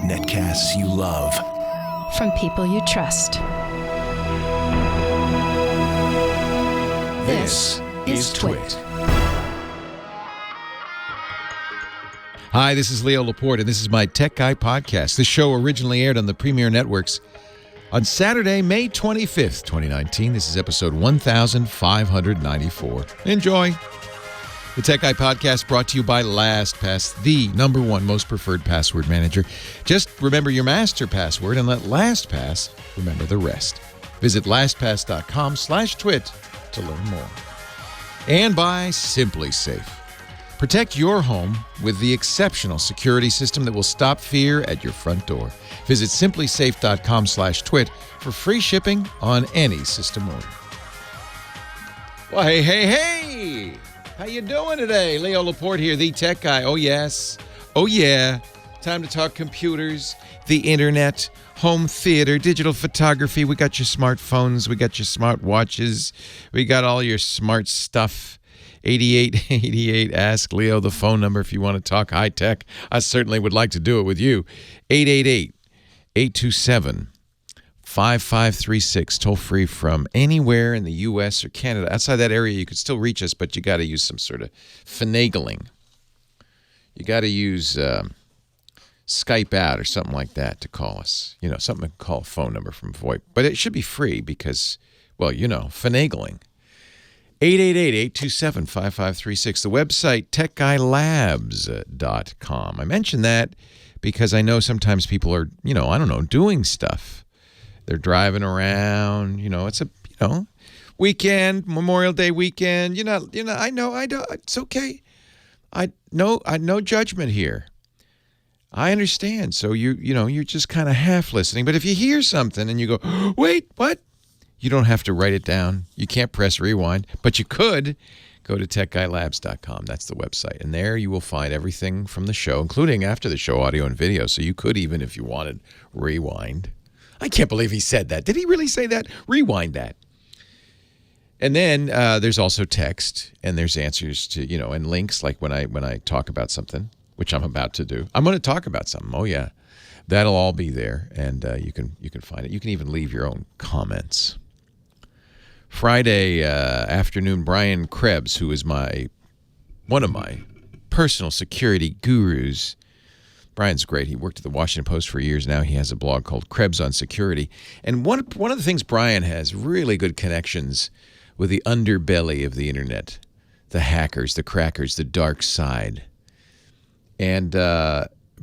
Netcasts you love. From people you trust. This is Twit. Hi, this is Leo Laporte, and this is my Tech Guy podcast. This show originally aired on the Premier Networks on Saturday, May 25th, 2019. This is episode 1594. Enjoy. The Tech Guy podcast brought to you by LastPass, the #1 most preferred password manager. Just remember your master password and let LastPass remember the rest. Visit lastpass.com/twit to learn more. And by SimpliSafe. Protect your home with the exceptional security system that will stop fear at your front door. Visit simplisafe.com/twit for free shipping on any system order. Well, hey! How you doing today? Leo Laporte here, the Tech Guy. Oh, yes. Oh, yeah. Time to talk computers, the internet, home theater, digital photography. We got your smartphones. We got your smart watches. We got all your smart stuff. 8888, ask Leo the phone number if you want to talk high tech. I certainly would like to do it with you. 888-827-5536, toll free from anywhere in the U.S. or Canada. Outside that area, you could still reach us, but you got to use some sort of finagling. You got to use Skype out or something like that to call us. You know, something to call a phone number from VoIP. But it should be free because, well, you know, finagling. 888-827-5536. The website, techguylabs.com. I mention that because I know sometimes people are, you know, I don't know, doing stuff. They're driving around, you know, it's a, you know, weekend, Memorial Day weekend, I know, I don't, it's okay. No judgment here. I understand. So you're just kind of half listening. But if you hear something and you go, wait, what? You don't have to write it down. You can't press rewind, but you could go to techguylabs.com. That's the website. And there you will find everything from the show, including after the show, audio and video. So you could even, if you wanted, rewind. I can't believe he said that. Did he really say that? Rewind that. And then there's also text, and there's answers to, and links, like when I talk about something, which I'm about to do. I'm going to talk about something. Oh, yeah. That'll all be there, and you can find it. You can even leave your own comments. Friday afternoon, Brian Krebs, who is one of my personal security gurus. Brian's great. He worked at the Washington Post for years. Now he has a blog called Krebs on Security. And one of the things Brian has really good connections with the underbelly of the internet, the hackers, the crackers, the dark side. And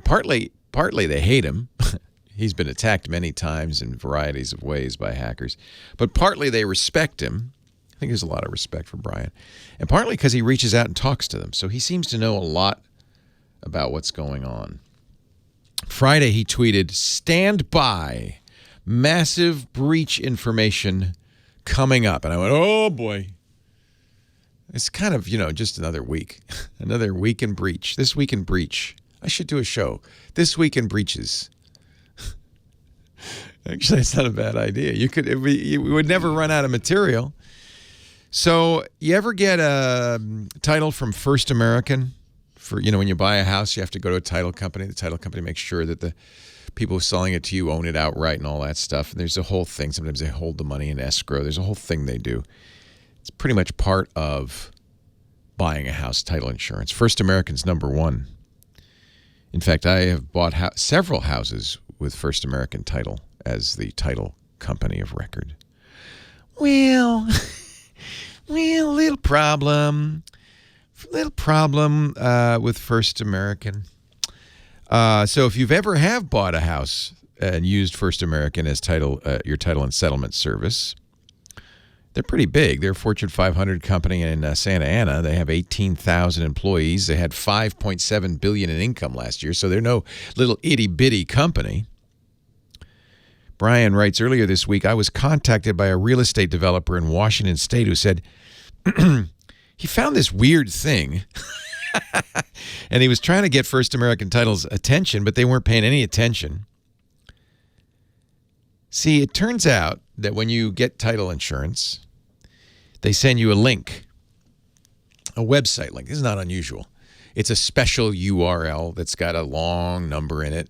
partly they hate him. He's been attacked many times in varieties of ways by hackers. But partly they respect him. I think there's a lot of respect for Brian. And partly because he reaches out and talks to them. So he seems to know a lot about what's going on. Friday he tweeted, "Stand by. Massive breach information coming up." And I went, oh boy. It's kind of, just another week. Another week in breach. This week in breach. I should do a show. This week in breaches. Actually, it's not a bad idea. You would never run out of material. So, you ever get a title from First American? For when you buy a house, you have to go to a title company. The title company makes sure that the people selling it to you own it outright and all that stuff. And there's a whole thing. Sometimes they hold the money in escrow. There's a whole thing they do. It's pretty much part of buying a house, title insurance. First American's #1. In fact, I have bought several houses with First American Title as the title company of record. Well, little problem with First American. So if you've ever have bought a house and used First American as your title and settlement service, they're pretty big. They're a Fortune 500 company in Santa Ana. They have 18,000 employees. They had $5.7 billion in income last year, so they're no little itty-bitty company. Brian writes, earlier this week, I was contacted by a real estate developer in Washington State who said he found this weird thing, and he was trying to get First American Title's attention, but they weren't paying any attention. See, it turns out that when you get title insurance, they send you a link, a website link. This is not unusual. It's a special URL that's got a long number in it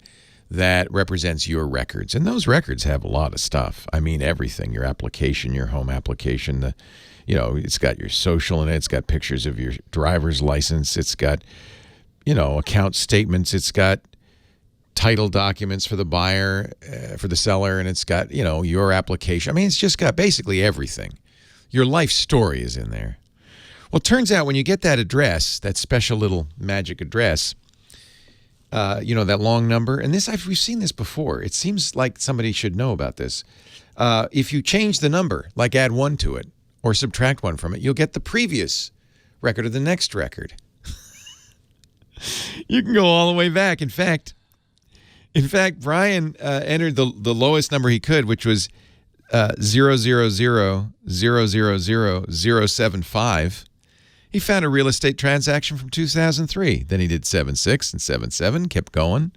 that represents your records. And those records have a lot of stuff. I mean, everything, your application, your home application, it's got your social in it. It's got pictures of your driver's license. It's got, account statements. It's got title documents for the buyer, for the seller, and it's got, your application. I mean, it's just got basically everything. Your life story is in there. Well, it turns out when you get that address, that special little magic address, that long number, and we've seen this before. It seems like somebody should know about this. If you change the number, like add 1 to it or subtract 1 from it, you'll get the previous record or the next record. You can go all the way back. In fact, Brian entered the lowest number he could, which was 000000075. He found a real estate transaction from 2003. Then he did 76 and 77, kept going.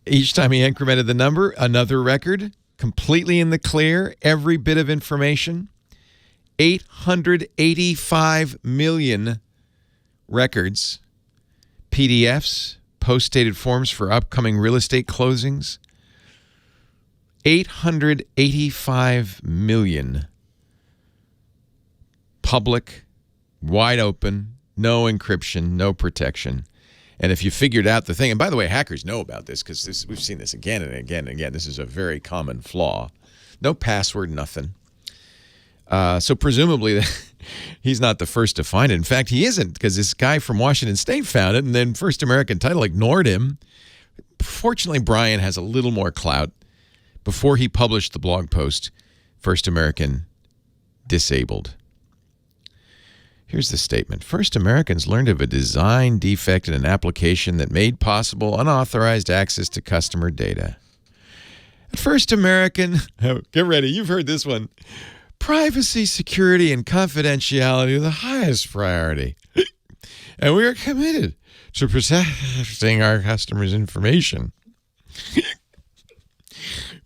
Each time he incremented the number, another record, completely in the clear, every bit of information. 885 million records, PDFs, post-dated forms for upcoming real estate closings. 885 million public, wide open, no encryption, no protection. And if you figured out the thing, and by the way, hackers know about this because we've seen this again and again and again. This is a very common flaw. No password, nothing. So presumably he's not the first to find it. In fact, he isn't, because this guy from Washington State found it, and then First American Title ignored him. Fortunately, Brian has a little more clout. Before he published the blog post, First American disabled. Here's the statement. First Americans learned of a design defect in an application that made possible unauthorized access to customer data. At First American, get ready, you've heard this one. Privacy, security, and confidentiality are the highest priority. And we are committed to protecting our customers' information.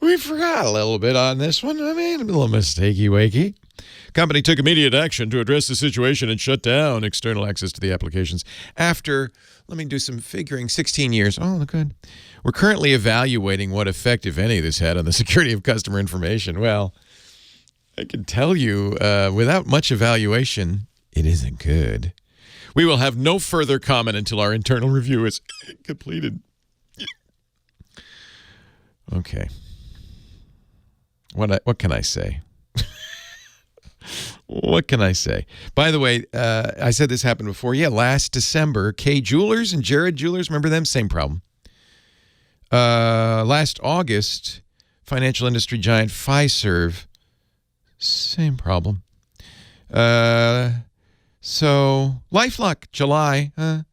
We forgot a little bit on this one. I made a little mistakey-wakey. Company took immediate action to address the situation and shut down external access to the applications after, let me do some figuring, 16 years. Oh, good. We're currently evaluating what effect, if any, this had on the security of customer information. Well, I can tell you, without much evaluation, it isn't good. We will have no further comment until our internal review is completed. Okay. What can I say? What can I say? By the way, I said this happened before. Yeah, last December, Kay Jewelers and Jared Jewelers, remember them? Same problem. Last August, financial industry giant Fiserv, same problem. So LifeLock, July, kind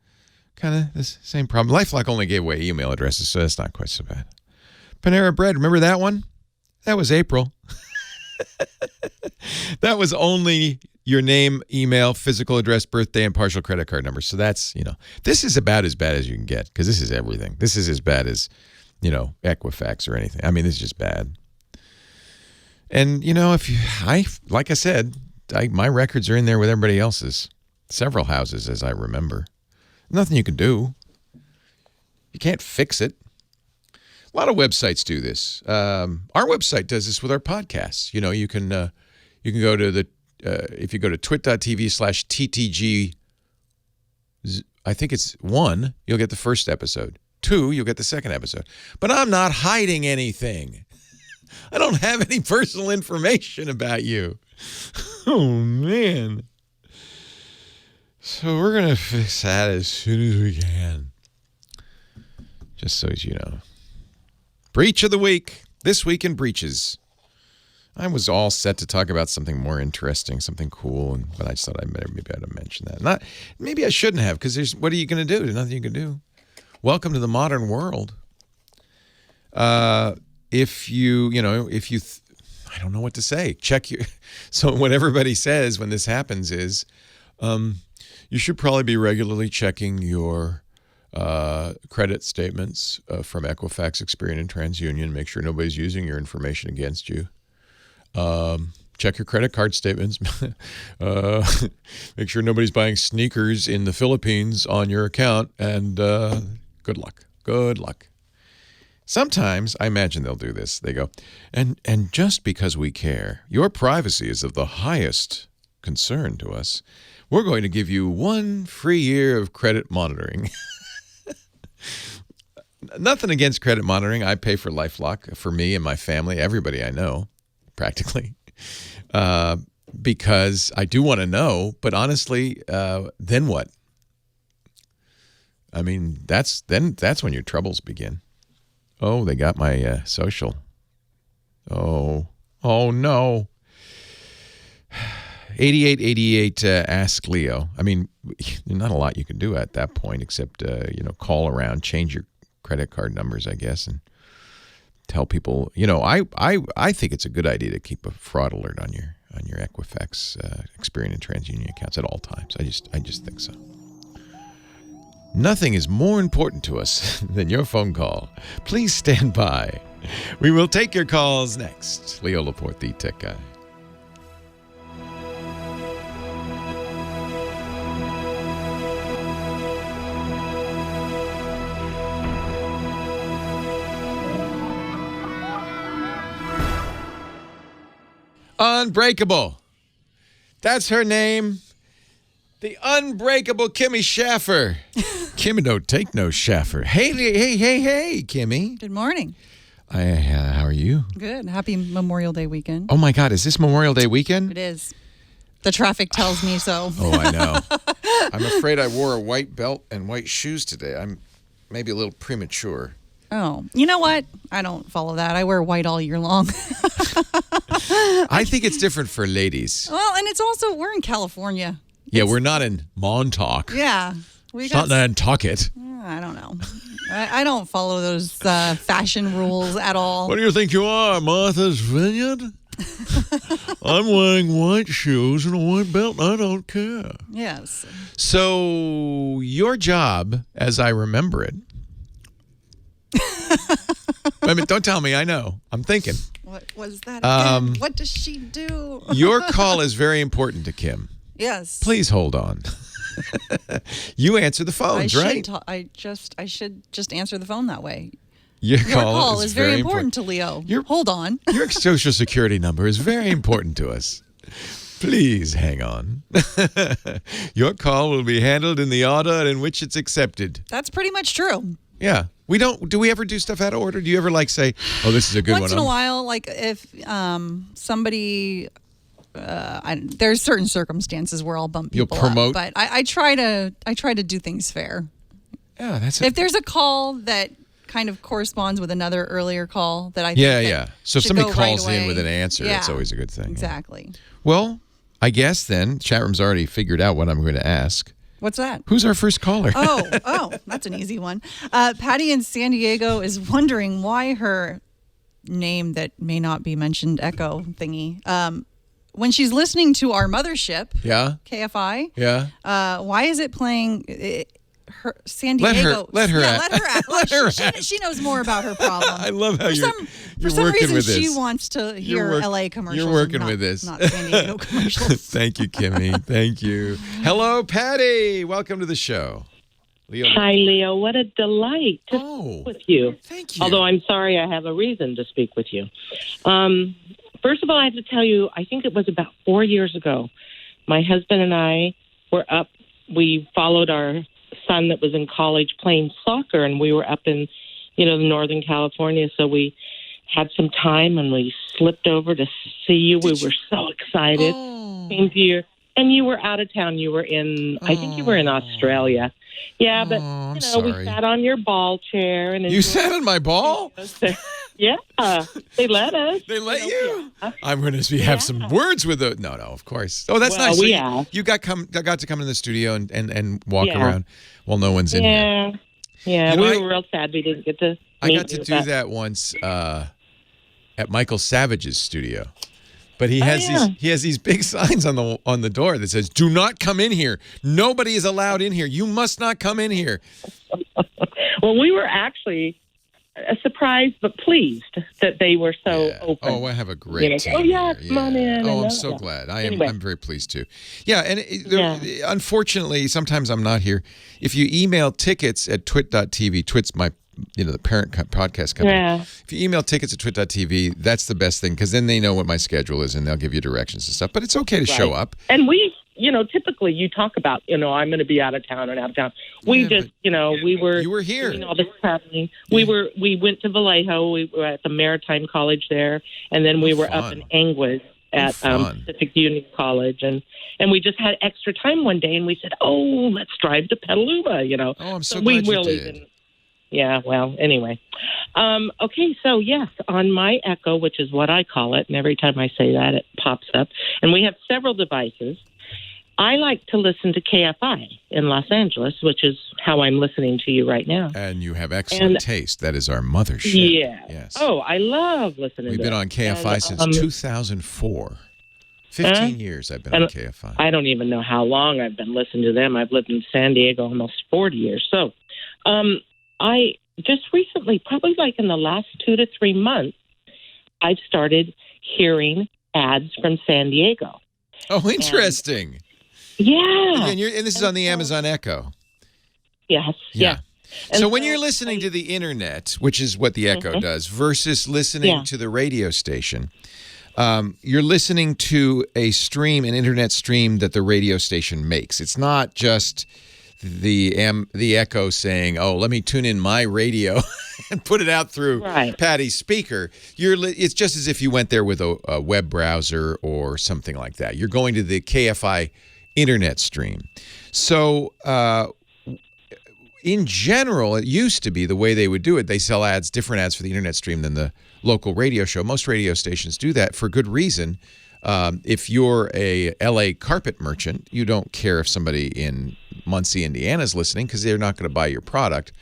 of the same problem. LifeLock only gave away email addresses, so that's not quite so bad. Panera Bread, remember that one? That was April. That was only your name, email, physical address, birthday, and partial credit card number. So that's, this is about as bad as you can get, because this is everything. This is as bad as, Equifax or anything. I mean, this is just bad. And, like I said, my records are in there with everybody else's. Several houses, as I remember. Nothing you can do. You can't fix it. A lot of websites do this. Our website does this with our podcasts. You can go to if you go to twit.tv/TTG, I think it's 1, you'll get the first episode. 2, you'll get the second episode. But I'm not hiding anything. I don't have any personal information about you. Oh, man. So we're going to fix that as soon as we can. Just so as you know. Breach of the week. This week in breaches. I was all set to talk about something more interesting, something cool, but I just thought maybe I ought to mention that. Maybe I shouldn't have, because what are you going to do? There's nothing you can do. Welcome to the modern world. If you I don't know what to say. So what everybody says when this happens is, you should probably be regularly checking your credit statements from Equifax, Experian, and TransUnion. Make sure nobody's using your information against you. check your credit card statements. Make sure nobody's buying sneakers in the Philippines on your account, and good luck. Good luck. Sometimes, I imagine they'll do this. They go, and just because we care, your privacy is of the highest concern to us, we're going to give you 1 free year of credit monitoring. Nothing against credit monitoring. I pay for LifeLock for me and my family, everybody I know, practically, because I do want to know. But honestly, then what? I mean, that's when your troubles begin. Oh, they got my social. Oh no. 8888 Ask Leo. I mean, there's not a lot you can do at that point except call around, change your credit card numbers, I guess, and tell people. I think it's a good idea to keep a fraud alert on your Equifax, Experian, and TransUnion accounts at all times. I just think so. Nothing is more important to us than your phone call. Please stand by. We will take your calls next. Leo Laporte, the tech guy. Unbreakable. That's her name. The unbreakable Kimmy Schaffer. Kimmy don't take no Schaffer. Hey, Kimmy. Good morning. How are you? Good. Happy Memorial Day weekend. Oh, my God. Is this Memorial Day weekend? It is. The traffic tells me so. Oh, I know. I'm afraid I wore a white belt and white shoes today. I'm maybe a little premature. Oh, you know what? I don't follow that. I wear white all year long. I think it's different for ladies. Well, and it's also, we're in California. Yeah, we're not in Montauk. Yeah. It's not Nantucket. I don't know. I don't follow those fashion rules at all. What do you think you are, Martha's Vineyard? I'm wearing white shoes and a white belt. I don't care. Yes. So your job, as I remember it, I mean, don't tell me. I know. I'm thinking. What was that again? What does she do? Your call is very important to Kim. Yes. Please hold on. You answer the phones, right? I should just answer the phone that way. Your call is very important to Leo. Hold on. Your social security number is very important to us. Please hang on. Your call will be handled in the order in which it's accepted. That's pretty much true. Yeah. Do we ever do stuff out of order? Do you ever say, oh, this is a good one? Once in a while, like if somebody, there's certain circumstances where I'll bump people You'll promote? up, but I try to do things fair. Yeah, if there's a call that kind of corresponds with another earlier call that I think So if should somebody go calls right in away, with an answer, it's always a good thing. Exactly. Yeah. Well, I guess then, chat room's already figured out what I'm going to ask. What's that? Who's our first caller? Oh, that's an easy one. Patty in San Diego is wondering why her name that may not be mentioned, Echo thingy, when she's listening to our mothership, KFI, why is it playing her San Diego? Let her act. She knows more about her problem. I love how you're for some working reason with this. She wants to hear LA commercials. You're working with this. Not San Diego commercials. Thank you, Kimmy. Thank you. Hello, Patty. Welcome to the show. Leo. Hi, Leo. What a delight to speak with you. Thank you. Although I'm sorry I have a reason to speak with you. First of all, I have to tell you, I think it was about 4 years ago. My husband and I were up. We followed our son that was in college playing soccer, and we were up in, Northern California. So we had some time, and we slipped over to see you. We were so excited. Came to you, and you were out of town. You were in, I think you were in Australia. Yeah, but we sat on your ball chair, and you sat on my ball. Yeah, they let us. They let you. Yeah. I'm going to have some words with it. No, of course. Oh, that's nice. So you got to come in the studio and walk around while no one's in here. Yeah, we were real sad we didn't get to. I got to do that once at Michael Savage's studio. But he has these big signs on the door that says, "Do not come in here. Nobody is allowed in here. You must not come in here." Well, we were actually surprised but pleased that they were so open. Oh, I have a great team. Oh, yeah, here. come on in. Oh, I'm so glad. Anyway. I'm very pleased too. Yeah, and unfortunately, sometimes I'm not here. If you email tickets at twit.tv, Twit's my the parent podcast company. Yeah. If you email tickets at twit.tv, that's the best thing because then they know what my schedule is and they'll give you directions and stuff. But it's okay to show up. And we, typically you talk about, I'm going to be out of town. We we were. You were here. Doing all this traveling. We went to Vallejo. We were at the Maritime College there, and then we were up in Anguish at Pacific Union College, and we just had extra time one day, and we said, "Oh, let's drive to Petaluma." Oh, I'm so glad you did. Didn't. Yeah, well, anyway. Okay, so yes, on my Echo, which is what I call it, and every time I say that, it pops up. And we have several devices. I like to listen to KFI in Los Angeles, which is how I'm listening to you right now. And you have excellent taste. That is our mothership. Yeah. Yes. Oh, I love listening We've to been on KFI since 2004. 15 years I've been on KFI. I don't even know how long I've been listening to them. I've lived in San Diego almost 40 years. So, I just recently, probably like in the last 2 to 3 months, I've started hearing ads from San Diego. Oh, interesting. And this is on the Amazon Echo. Yes. Yeah. And so when you're listening to the internet, which is what the Echo does, versus listening to the radio station, you're listening to an internet stream that the radio station makes. It's not just the Echo saying, "Oh, let me tune in my radio and put it out through Patty's speaker." It's just as if you went there with a web browser or something like that. You're going to the KFI internet stream. So, in general, it used to be the way they would do it. They sell different ads for the internet stream than the local radio show. Most radio stations do that for good reason. If you're a LA carpet merchant, you don't care if somebody in Muncie, Indiana is listening because they're not going to buy your product.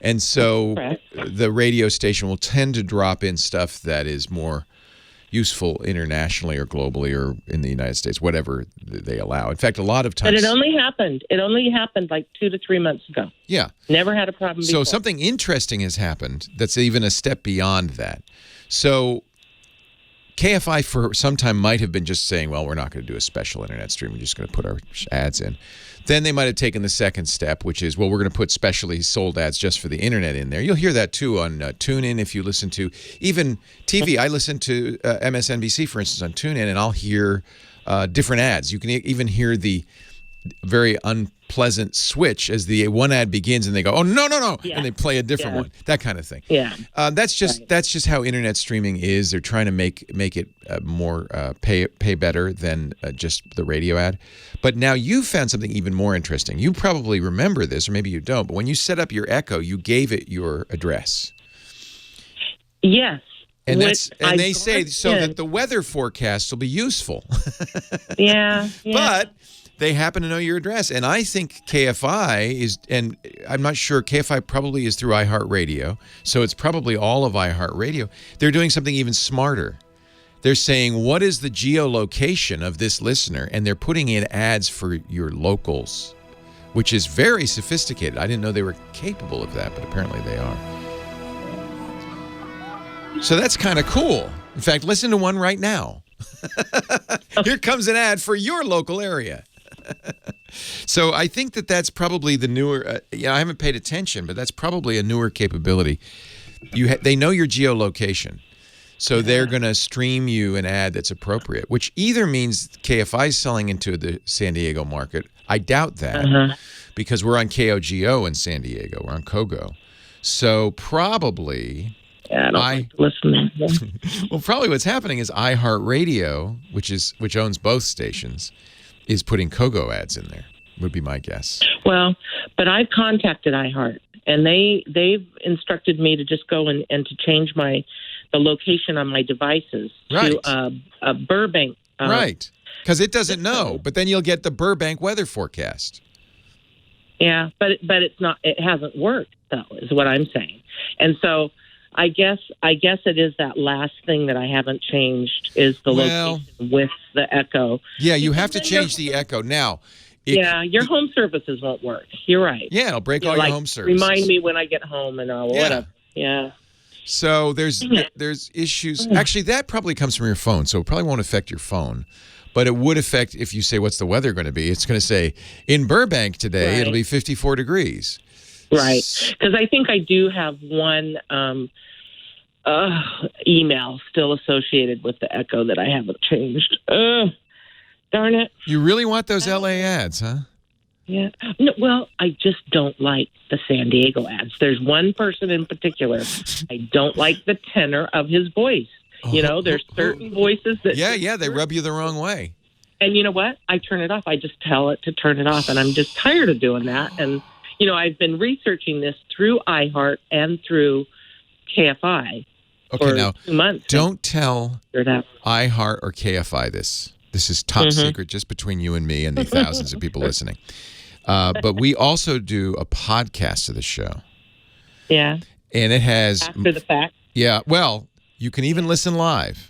And so the radio station will tend to drop in stuff that is more useful internationally or globally or in the United States, whatever they allow. In fact, a lot of times... But it only happened like 2 to 3 months ago. Yeah. Never had a problem before. So something interesting has happened that's even a step beyond that. So KFI for some time might have been just saying, well, we're not going to do a special internet stream. We're just going to put our ads in. Then they might have taken the second step, which is, well, we're going to put specially sold ads just for the internet in there. You'll hear that, too, on TuneIn if you listen to even TV. I listen to MSNBC, for instance, on TuneIn, and I'll hear different ads. You can even hear the very unpleasant switch as the one ad begins and they go, "Oh, no," and they play a different one, that kind of thing. Yeah. That's just how internet streaming is. They're trying to make it more pay better than just the radio ad. But now you found something even more interesting. You probably remember this, or maybe you don't, but when you set up your Echo, you gave it your address. Yes. And they say so that the weather forecast will be useful. Yeah. But they happen to know your address. And I think KFI is, and I'm not sure, KFI probably is through iHeartRadio, so it's probably all of iHeartRadio. They're doing something even smarter. They're saying, what is the geolocation of this listener? And they're putting in ads for your locals, which is very sophisticated. I didn't know they were capable of that, but apparently they are. So that's kind of cool. In fact, listen to one right now. Here comes an ad for your local area. So I think that's probably the newer, I haven't paid attention, but that's probably a newer capability. They know your geolocation. So they're going to stream you an ad that's appropriate, which either means KFI is selling into the San Diego market. I doubt that because we're on KOGO in San Diego. We're on KOGO. So probably... Yeah, I don't like to listen to them. Well, probably what's happening is iHeartRadio, which owns both stations, is putting KOGO ads in there, would be my guess. Well, but I've contacted iHeart, and they've instructed me to just go and to change the location on my devices to Burbank. Right, because it doesn't know, but then you'll get the Burbank weather forecast. Yeah, but it's not. It hasn't worked, though, is what I'm saying. And so I guess it is that last thing that I haven't changed is the location with the Echo. Yeah, you have to change the Echo now. Your home services won't work. You're right. Yeah, it'll break all your home services. Remind me when I get home and whatever. Yeah. So there's issues. Actually, that probably comes from your phone, so it probably won't affect your phone. But it would affect if you say, what's the weather going to be? It's going to say, in Burbank today, it'll be 54 degrees. Right. Because I think I do have one email still associated with the Echo that I haven't changed. Darn it. You really want those LA ads, huh? Yeah. No, well, I just don't like the San Diego ads. There's one person in particular. I don't like the tenor of his voice. You know, there's certain voices that... Yeah, they rub you the wrong way. And you know what? I turn it off. I just tell it to turn it off, and I'm just tired of doing that. And, you know, I've been researching this through iHeart and through KFI for now, 2 months. Don't tell iHeart or KFI this. This is top secret, just between you and me and the thousands of people listening. But we also do a podcast of the show. Yeah. And it has... After the fact? Yeah, well... You can even listen live.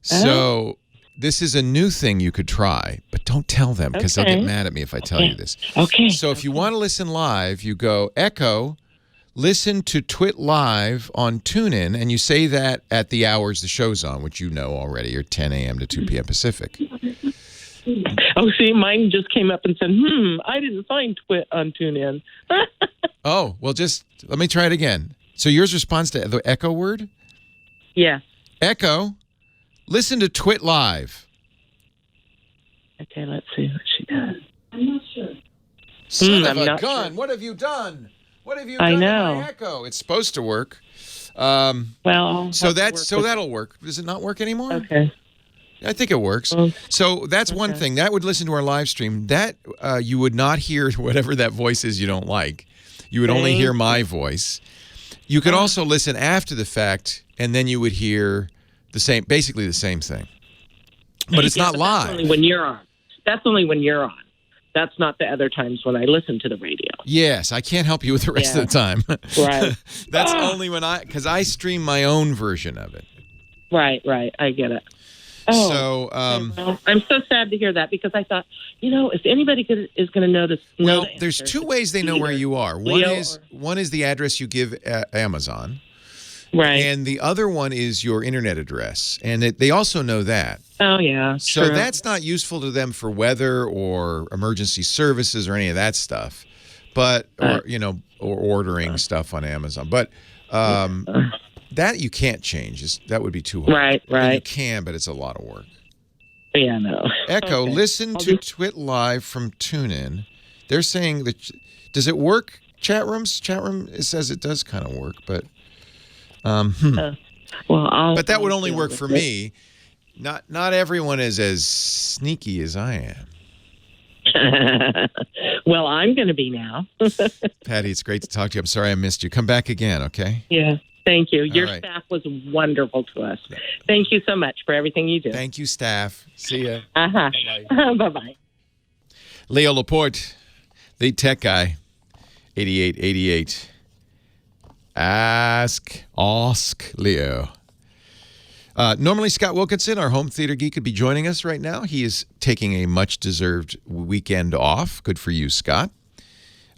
So this is a new thing you could try, but don't tell them because they'll get mad at me if I tell you this. Okay. So if you want to listen live, you go, Echo, listen to Twit Live on TuneIn, and you say that at the hours the show's on, which you know already are 10 a.m. to 2 p.m. Pacific. Oh, see, mine just came up and said, I didn't find Twit on TuneIn. Oh, well, just let me try it again. So yours responds to the Echo word? Yeah. Echo, listen to Twit Live. Okay, let's see what she does. I'm not sure. Son of a gun. Sure. What have you done? What have you done to my Echo? It's supposed to work. Well, so that'll work. Does it not work anymore? Okay. I think it works. So that's one thing. That would listen to our live stream. That you would not hear whatever that voice is you don't like. You would only hear my voice. You could also listen after the fact, and then you would hear basically the same thing. But it's not live. That's only when you're on. That's only when you're on. That's not the other times when I listen to the radio. Yes, I can't help you with the rest of the time. Right. That's only when because I stream my own version of it. Right. I get it. Oh, so I'm so sad to hear that because I thought, if anybody is going to notice. Well, there's two ways they know where you are. One is the address you give Amazon. Right. And the other one is your internet address. And they also know that. Oh, yeah. So that's not useful to them for weather or emergency services or any of that stuff. But, or ordering stuff on Amazon. But that you can't change. That would be too hard. Right. You can, but it's a lot of work. Yeah, no. Echo, listen to Twit Live from TuneIn. They're saying that... Does it work, chat rooms? Chat room, it says it does kind of work, but... but that would only work for me. Not everyone is as sneaky as I am. Well, I'm going to be now. Patty, it's great to talk to you. I'm sorry I missed you. Come back again, okay? Yeah. Thank you. Your staff was wonderful to us. Thank you so much for everything you do. Thank you, staff. See ya. Bye-bye. Bye-bye. Leo Laporte, the tech guy, 8888. Ask Leo. Normally, Scott Wilkinson, our home theater geek, could be joining us right now. He is taking a much-deserved weekend off. Good for you, Scott.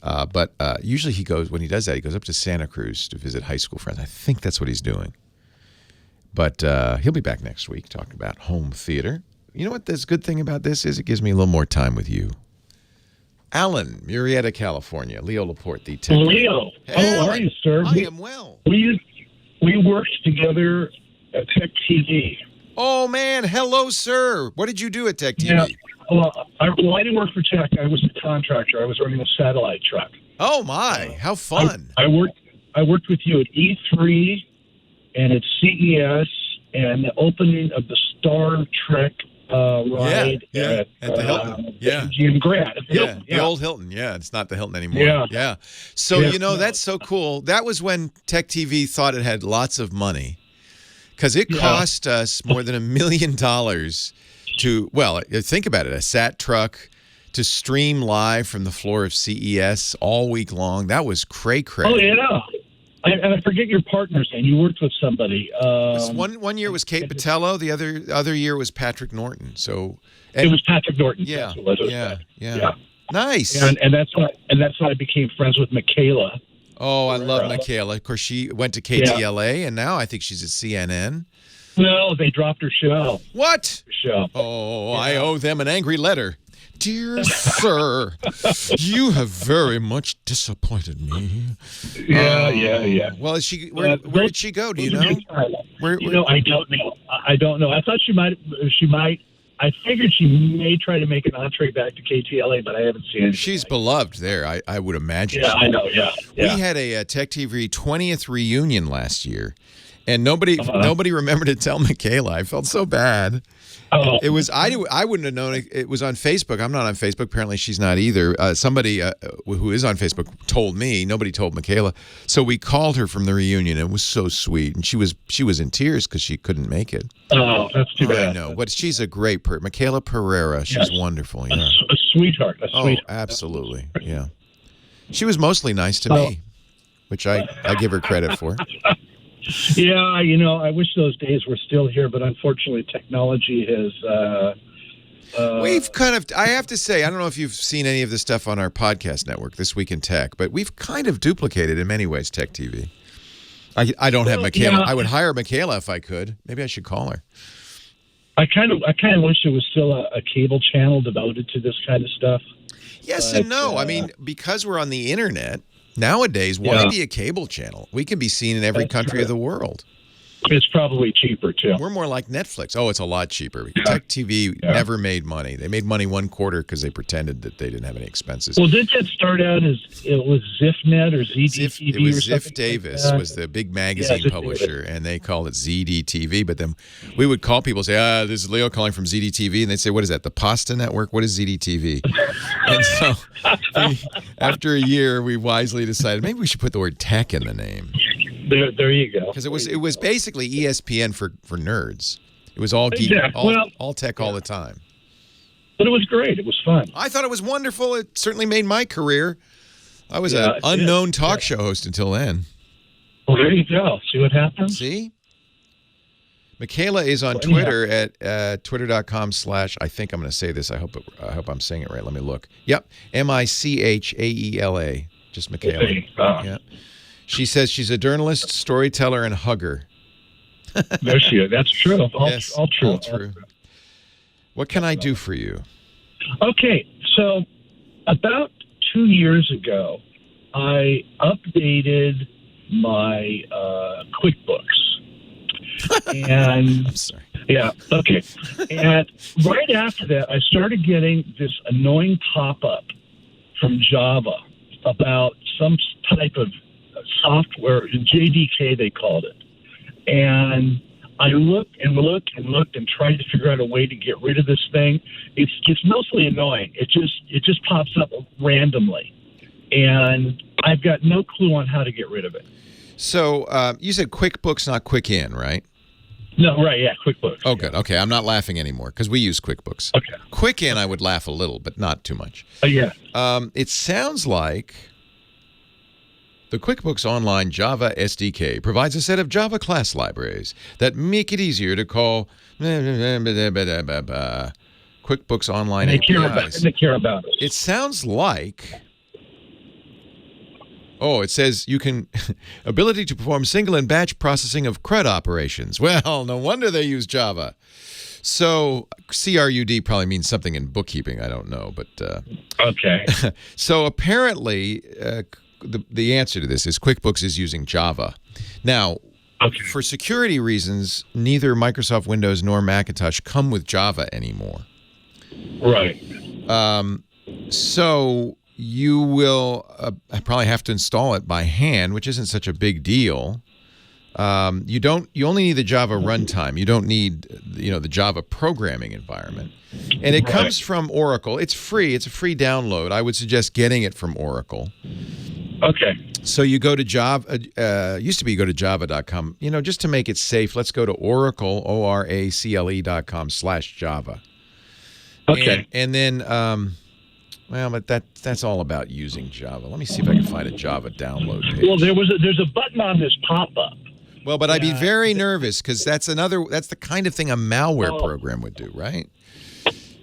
But usually when he does that, he goes up to Santa Cruz to visit high school friends. I think that's what he's doing. But he'll be back next week talking about home theater. You know what the good thing about this is? It gives me a little more time with you. Alan, Murrieta, California. Leo Laporte, the tech. Leo, how are you, sir? I am well. We worked together at Tech TV. Oh, man. Hello, sir. What did you do at Tech TV? Yeah. Well, I didn't work for Tech. I was a contractor. I was running a satellite truck. Oh, my. How fun. I worked with you at E3 and at CES and the opening of the Star Trek ride at the Hilton. Jim Grant. The old Hilton. Yeah, it's not the Hilton anymore. Yeah. So, that's so cool. That was when Tech TV thought it had lots of money because it cost us more than $1 million to, think about it, a sat truck to stream live from the floor of CES all week long. That was cray-cray. Oh, yeah. And I forget your partner's name. You worked with somebody. One year was Kate Botello. The other year was Patrick Norton. It was Patrick Norton. Yeah. That's what it was. Yeah. Nice. And that's why I became friends with Michaela. Oh, I love Michaela. Of course, she went to KTLA, and now I think she's at CNN. No, they dropped her show. What? Show. Oh, yeah. I owe them an angry letter. Dear sir, you have very much disappointed me. Yeah. Well, where did she go? Do you know? I don't know. I don't know. I thought she might. I figured she may try to make an entree back to KTLA, but I haven't seen it. She's beloved there, I would imagine. Yeah, I know, yeah. We had a Tech TV 20th reunion last year, and nobody remembered to tell Michaela. I felt so bad. Oh. It was I wouldn't have known it was on Facebook. I'm not on Facebook. Apparently, she's not either. Somebody who is on Facebook told me. Nobody told Michaela. So we called her from the reunion. It was so sweet, and she was in tears because she couldn't make it. Oh, that's too bad. I know, but she's a great person. Michaela Pereira. She's wonderful. Yeah. A sweetheart. Oh, absolutely. Yeah. She was mostly nice to me, which I give her credit for. Yeah, I wish those days were still here, but unfortunately technology has... We've kind of, I have to say, I don't know if you've seen any of the stuff on our podcast network, This Week in Tech, but we've kind of duplicated in many ways Tech TV. I don't have Michaela. I would hire Michaela if I could. Maybe I should call her. I kind of wish there was still a cable channel devoted to this kind of stuff. Yes and no. I mean, because we're on the internet... Nowadays, why be a cable channel? We can be seen in every country of the world. It's probably cheaper, too. We're more like Netflix. Oh, it's a lot cheaper. Tech TV never made money. They made money one quarter because they pretended that they didn't have any expenses. Well, didn't that start out as it was ZiffNet or ZDTV? It was Ziff Davis was the big magazine publisher, and they called it ZDTV. But then we would call people and say, this is Leo calling from ZDTV. And they'd say, what is that, the Pasta Network? What is ZDTV? And so after a year, we wisely decided maybe we should put the word tech in the name. There you go. Because it was basically ESPN for nerds. It was all geek, all tech all the time. But it was great. It was fun. I thought it was wonderful. It certainly made my career. I was an unknown talk show host until then. Well, there you go. See what happens? See? Michaela is on Twitter at twitter.com/ I think I'm going to say this. I hope I'm saying it right. Let me look. Yep. Michaela. Just Michaela. Yeah. She says she's a journalist, storyteller, and hugger. There she is. That's true. All true. All true. What can I do for you? Okay. So about 2 years ago, I updated my QuickBooks. And I'm sorry. Yeah. Okay. And right after that, I started getting this annoying pop-up from Java about some type of software, JDK they called it. And I looked and tried to figure out a way to get rid of this thing. It's mostly annoying. It just pops up randomly. And I've got no clue on how to get rid of it. So you said QuickBooks, not QuickIn, right? No, right, yeah, QuickBooks. Oh, good. Okay, I'm not laughing anymore because we use QuickBooks. Okay. QuickIn, I would laugh a little, but not too much. Yeah. It sounds like the QuickBooks Online Java SDK provides a set of Java class libraries that make it easier to call QuickBooks Online APIs. They care about it. It sounds like... Oh, it says you can ability to perform single and batch processing of CRUD operations. Well, no wonder they use Java. So CRUD probably means something in bookkeeping. I don't know, but okay. So apparently, the answer to this is QuickBooks is using Java. Now, for security reasons, neither Microsoft Windows nor Macintosh come with Java anymore. Right. So you will probably have to install it by hand, which isn't such a big deal. You only need the Java runtime. You don't need, the Java programming environment. And it comes from Oracle. It's free. It's a free download. I would suggest getting it from Oracle. Okay. So you go to Java, used to be you go to java.com. Just to make it safe, let's go to Oracle, oracle.com/Java. Okay. And then... but that's all about using Java. Let me see if I can find a Java download page. Well, there's a button on this pop-up. Well, but I'd be very nervous because that's the kind of thing a malware program would do, right?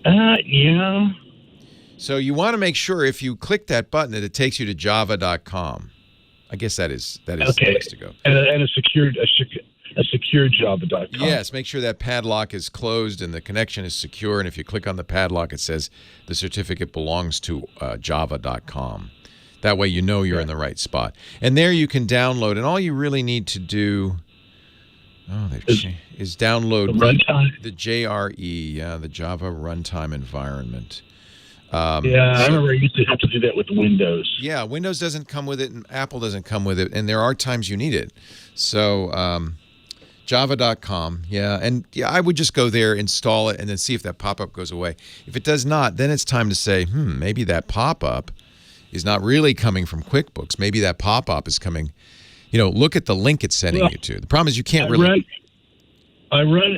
Yeah. So you want to make sure if you click that button that it takes you to java.com. I guess that is the Okay. place to go. And a secured Java.com. Yes, make sure that padlock is closed and the connection is secure. And if you click on the padlock, it says the certificate belongs to java.com. That way you know you're in the right spot. And there you can download. And all you really need to do is download The runtime. the JRE, the Java Runtime Environment. I remember I used to have to do that with Windows. Yeah, Windows doesn't come with it, and Apple doesn't come with it, and there are times you need it. So java.com, I would just go there, install it, and then see if that pop-up goes away. If it does not, then it's time to say, maybe that pop-up is not really coming from QuickBooks. Maybe that pop-up is coming, look at the link it's sending you to. The problem is you can't really... I run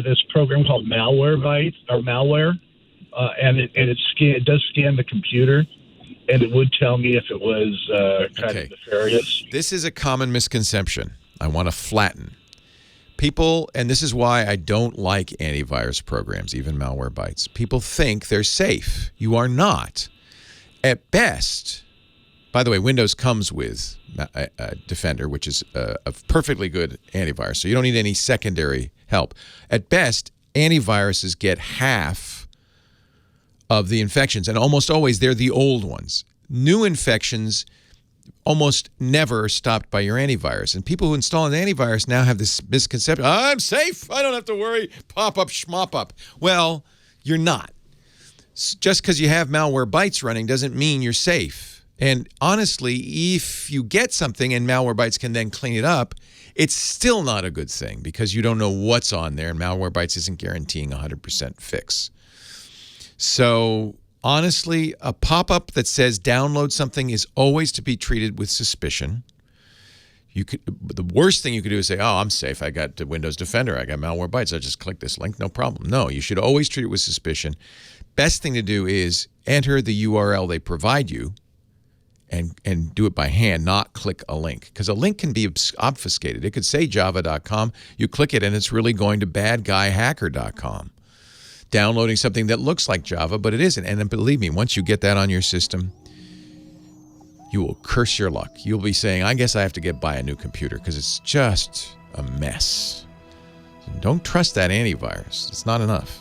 this program called Malware, and it does scan the computer, and it would tell me if it was kind of nefarious. This is a common misconception I want to flatten. People, and this is why I don't like antivirus programs, even Malwarebytes. People think they're safe. You are not. At best, by the way, Windows comes with Defender, which is a perfectly good antivirus, so you don't need any secondary help. At best, antiviruses get half of the infections, and almost always they're the old ones. New infections almost never stopped by your antivirus. And people who install an antivirus now have this misconception, I'm safe, I don't have to worry, pop up, schmop up. Well, you're not. Just because you have Malwarebytes running doesn't mean you're safe. And honestly, if you get something and Malwarebytes can then clean it up, it's still not a good thing because you don't know what's on there, and Malwarebytes isn't guaranteeing 100% fix. So honestly, a pop-up that says download something is always to be treated with suspicion. The worst thing you could do is say, I'm safe. I got Windows Defender. I got Malwarebytes. I just click this link. No problem. No, you should always treat it with suspicion. Best thing to do is enter the URL they provide you and do it by hand, not click a link. Because a link can be obfuscated. It could say java.com. You click it, and it's really going to badguyhacker.com. Downloading something that looks like Java, but it isn't. And believe me, once you get that on your system, you will curse your luck. You'll be saying, I guess I have to buy a new computer because it's just a mess. Don't trust that antivirus. It's not enough.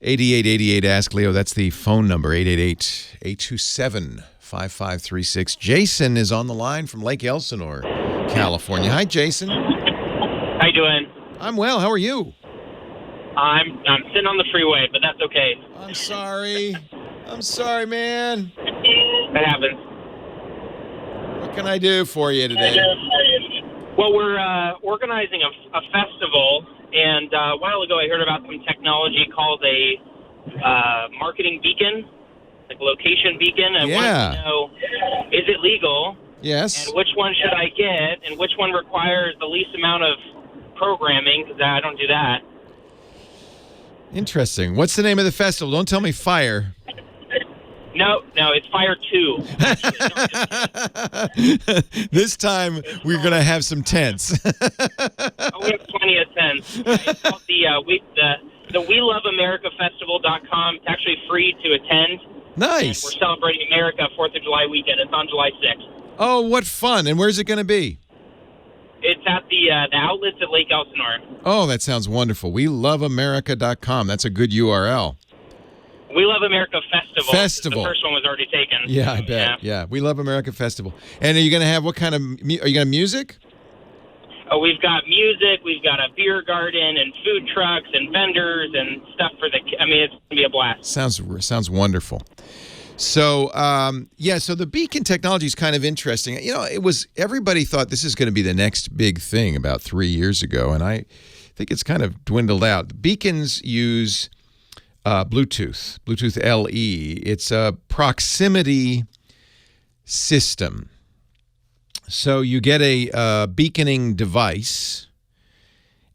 (8888) Ask Leo. That's the phone number, 888-827-5536. Jason is on the line from Lake Elsinore, California. Hi, Jason. How you doing? I'm well. How are you? I'm sitting on the freeway, but that's okay. I'm sorry. I'm sorry, man. That happens. What can I do for you today? Well, we're organizing a festival, and a while ago I heard about some technology called a marketing beacon, like location beacon. I wanted to know, is it legal? Yes. And which one should I get? And which one requires the least amount of programming? Because I don't do that. Interesting. What's the name of the festival? Don't tell me Fire. No, it's Fire 2. This time we're going to have some tents. We have plenty of tents. It's called the WeLoveAmericaFestival.com. It's actually free to attend. Nice. And we're celebrating America 4th of July weekend. It's on July 6th. Oh, what fun. And where's it going to be? It's at the outlets at Lake Elsinore. Oh, that sounds wonderful. WeLoveAmerica.com. That's a good URL. We Love America Festival. Festival. The first one was already taken. Yeah, I bet. Yeah. We Love America Festival. And are you going to have what kind of, are you going to have music? Oh, we've got music, we've got a beer garden and food trucks and vendors and stuff for it's going to be a blast. Sounds wonderful. So, so the beacon technology is kind of interesting. Everybody thought this is going to be the next big thing about 3 years ago, and I think it's kind of dwindled out. The beacons use Bluetooth LE. It's a proximity system. So you get a beaconing device,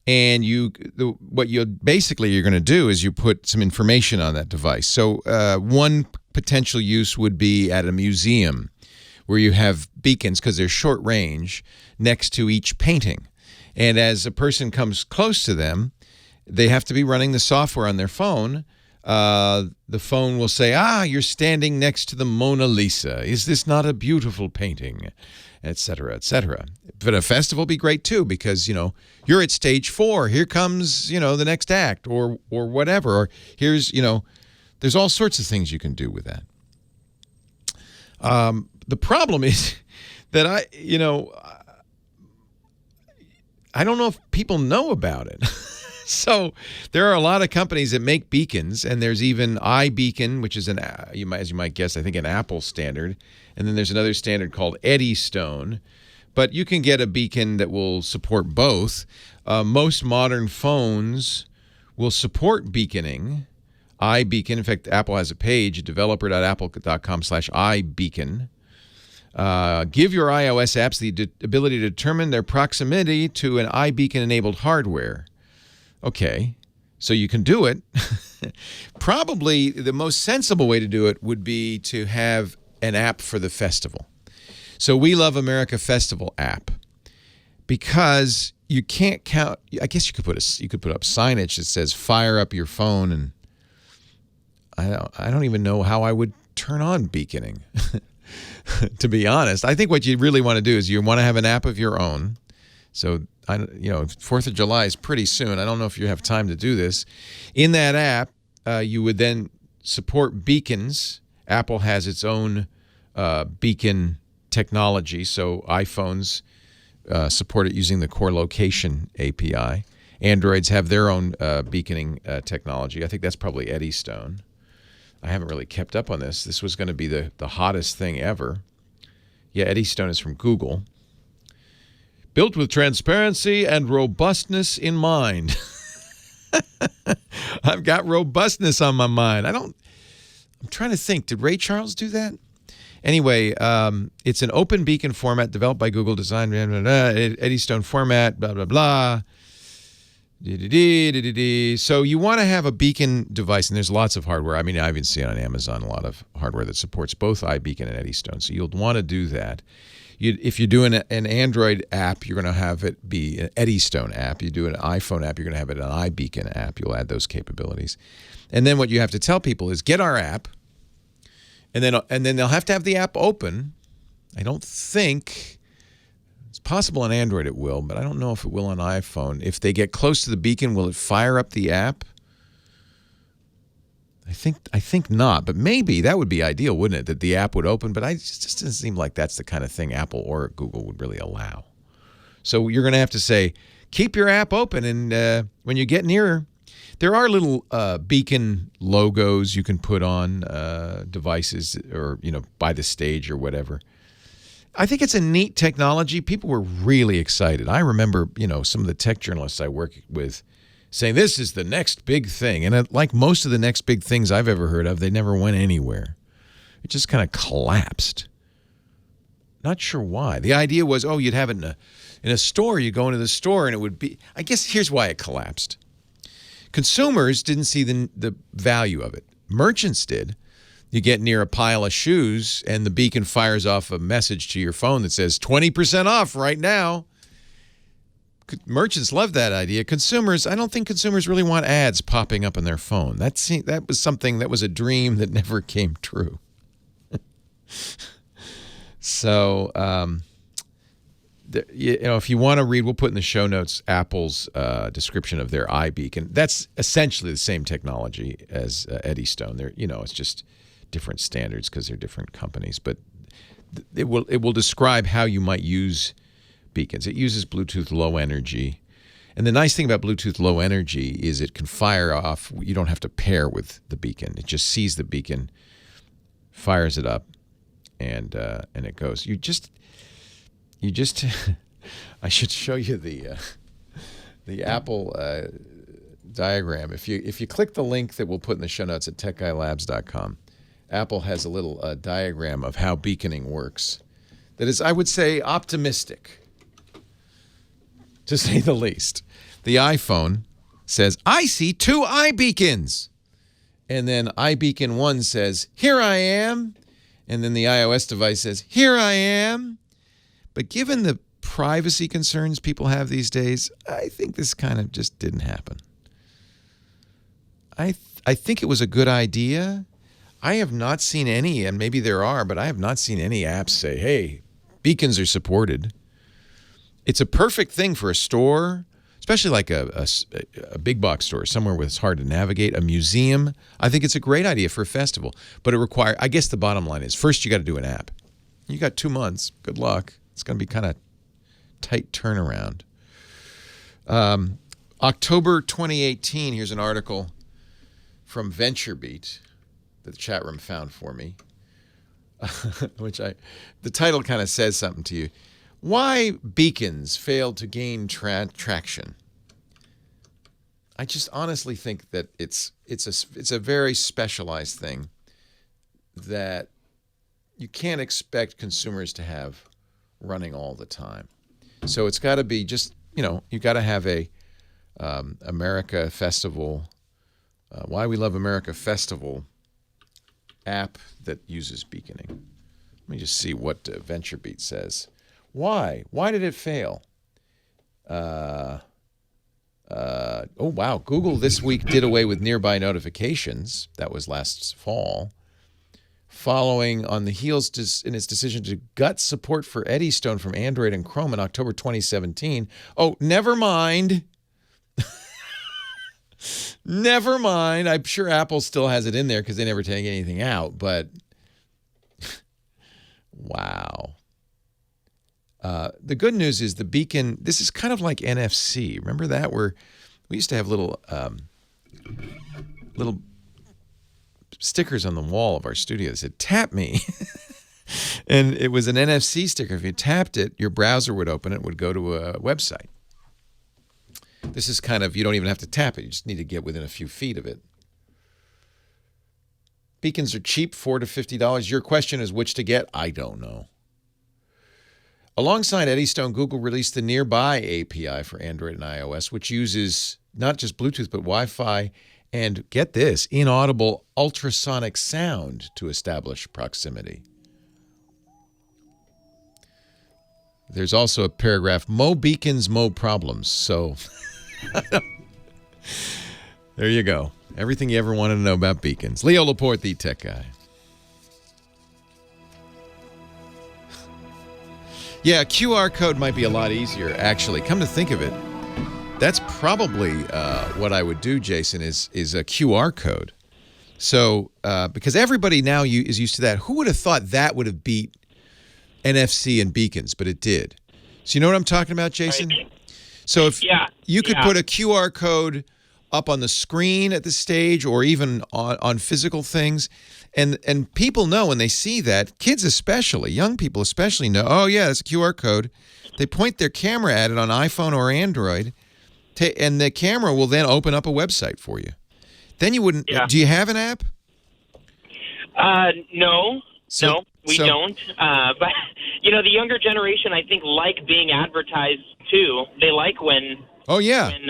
and what you're going to do is you put some information on that device. So one potential use would be at a museum where you have beacons, because they're short range, next to each painting. And as a person comes close to them, they have to be running the software on their phone. The phone will say, you're standing next to the Mona Lisa. Is this not a beautiful painting? Et cetera, et cetera. But a festival would be great too, because, you're at stage 4. Here comes, the next act or whatever. Or here's, there's all sorts of things you can do with that. The problem is that I don't know if people know about it. So there are a lot of companies that make beacons, and there's even iBeacon, which is as you might guess, I think an Apple standard. And then there's another standard called Eddystone. But you can get a beacon that will support both. Most modern phones will support beaconing, iBeacon. In fact, Apple has a page, developer.apple.com/iBeacon. Give your iOS apps the ability to determine their proximity to an iBeacon-enabled hardware. Okay, so you can do it. Probably the most sensible way to do it would be to have an app for the festival. So We Love America Festival app, because you can't count. I guess you could put up signage that says "Fire up your phone," and I don't even know how I would turn on beaconing. To be honest, I think what you really want to do is you want to have an app of your own. So 4th of July is pretty soon. I don't know if you have time to do this. In that app, you would then support beacons. Apple has its own beacon technology, so iPhones support it using the Core Location API. Androids have their own beaconing technology. I think that's probably Eddystone. I haven't really kept up on this. This was going to be the hottest thing ever. Yeah, Eddystone is from Google. Built with transparency and robustness in mind. I've got robustness on my mind. I'm trying to think. Did Ray Charles do that? Anyway, it's an open beacon format developed by Google, designed Eddystone format, blah, blah, blah. So you want to have a beacon device, and there's lots of hardware. I mean, I even see it on Amazon, a lot of hardware that supports both iBeacon and Eddystone. So you'll want to do that. If you're doing an Android app, you're going to have it be an Eddystone app. You do an iPhone app, you're going to have it an iBeacon app. You'll add those capabilities. And then what you have to tell people is get our app, and then they'll have to have the app open. I don't think it's possible on Android it will, but I don't know if it will on iPhone. If they get close to the beacon, will it fire up the app? I think not, but maybe that would be ideal, wouldn't it? That the app would open, but it just doesn't seem like that's the kind of thing Apple or Google would really allow. So you're going to have to say, keep your app open, and when you get nearer, there are little beacon logos you can put on devices, or by the stage or whatever. I think it's a neat technology. People were really excited. I remember, some of the tech journalists I work with saying this is the next big thing. And like most of the next big things I've ever heard of, they never went anywhere. It just kind of collapsed. Not sure why. The idea was, you'd have it in a store. You go into the store and it would be, I guess here's why it collapsed. Consumers didn't see the value of it. Merchants did. You get near a pile of shoes and the beacon fires off a message to your phone that says 20% off right now. Merchants love that idea. Consumers, I don't think consumers really want ads popping up on their phone. That was a dream that never came true. So, if you want to read, we'll put in the show notes Apple's description of their iBeacon. That's essentially the same technology as Eddystone. It's just different standards because they're different companies. But it will describe how you might use beacons. It uses Bluetooth Low Energy. And the nice thing about Bluetooth Low Energy is it can fire off. You don't have to pair with the beacon. It just sees the beacon, fires it up, and it goes. You just I should show you the Apple diagram. If you click the link that we'll put in the show notes at techguylabs.com, Apple has a little diagram of how beaconing works. That is, I would say, optimistic, to say the least. The iPhone says, I see 2 iBeacons. And then iBeacon 1 says, here I am. and then the iOS device says, "Here I am." But given the privacy concerns people have these days, I think this kind of just didn't happen. I think it was a good idea. I have not seen any, and maybe there are, but I have not seen any apps say, "Hey, beacons are supported." It's a perfect thing for a store, especially like a big box store, somewhere where it's hard to navigate, a museum. I think it's a great idea for a festival, but it requires, I guess the bottom line is, first you got to do an app. You got 2 months. Good luck. It's going to be kind of tight turnaround. October 2018, here's an article from VentureBeat that the chat room found for me, the title kind of says something to you. Why beacons failed to gain traction. I just honestly think that it's a very specialized thing that you can't expect consumers to have running all the time. So it's got to be just, you got to have a America Festival, Why We Love America Festival app that uses beaconing. Let me just see what VentureBeat says. Why? Why did it fail? Oh, wow. Google this week did away with nearby notifications. That was last fall. Following on the heels in its decision to gut support for Eddystone from Android and Chrome in October 2017. Oh, never mind. Never mind. I'm sure Apple still has it in there because they never take anything out, but wow. The good news is the beacon, this is kind of like NFC. Remember that? Where we used to have little stickers on the wall of our studio that said, "Tap me." And it was an NFC sticker. If you tapped it, your browser would open. It would go to a website. This is kind of, you don't even have to tap it. You just need to get within a few feet of it. Beacons are cheap, $4 to $50. Your question is which to get? I don't know. Alongside Eddystone, Google released the Nearby API for Android and iOS, which uses not just Bluetooth, but Wi-Fi and, get this, inaudible ultrasonic sound to establish proximity. There's also a paragraph, "Mo beacons, mo problems." So there you go. Everything you ever wanted to know about beacons. Leo Laporte, the tech guy. Yeah, a QR code might be a lot easier, actually. Come to think of it, that's probably what I would do, Jason, is a QR code. So, because everybody now is used to that. Who would have thought that would have beat NFC and beacons? But it did. So you know what I'm talking about, Jason? Right. So if you could put a QR code up on the screen at the stage or even on physical things, and people know when they see that, kids especially, young people especially know, oh yeah, it's a QR code. They point their camera at it on iPhone or Android, and the camera will then open up a website for you. Then you wouldn't. Yeah. Do you have an app? No. No, we don't. But the younger generation, I think, like being advertised too. They like when. Oh yeah. When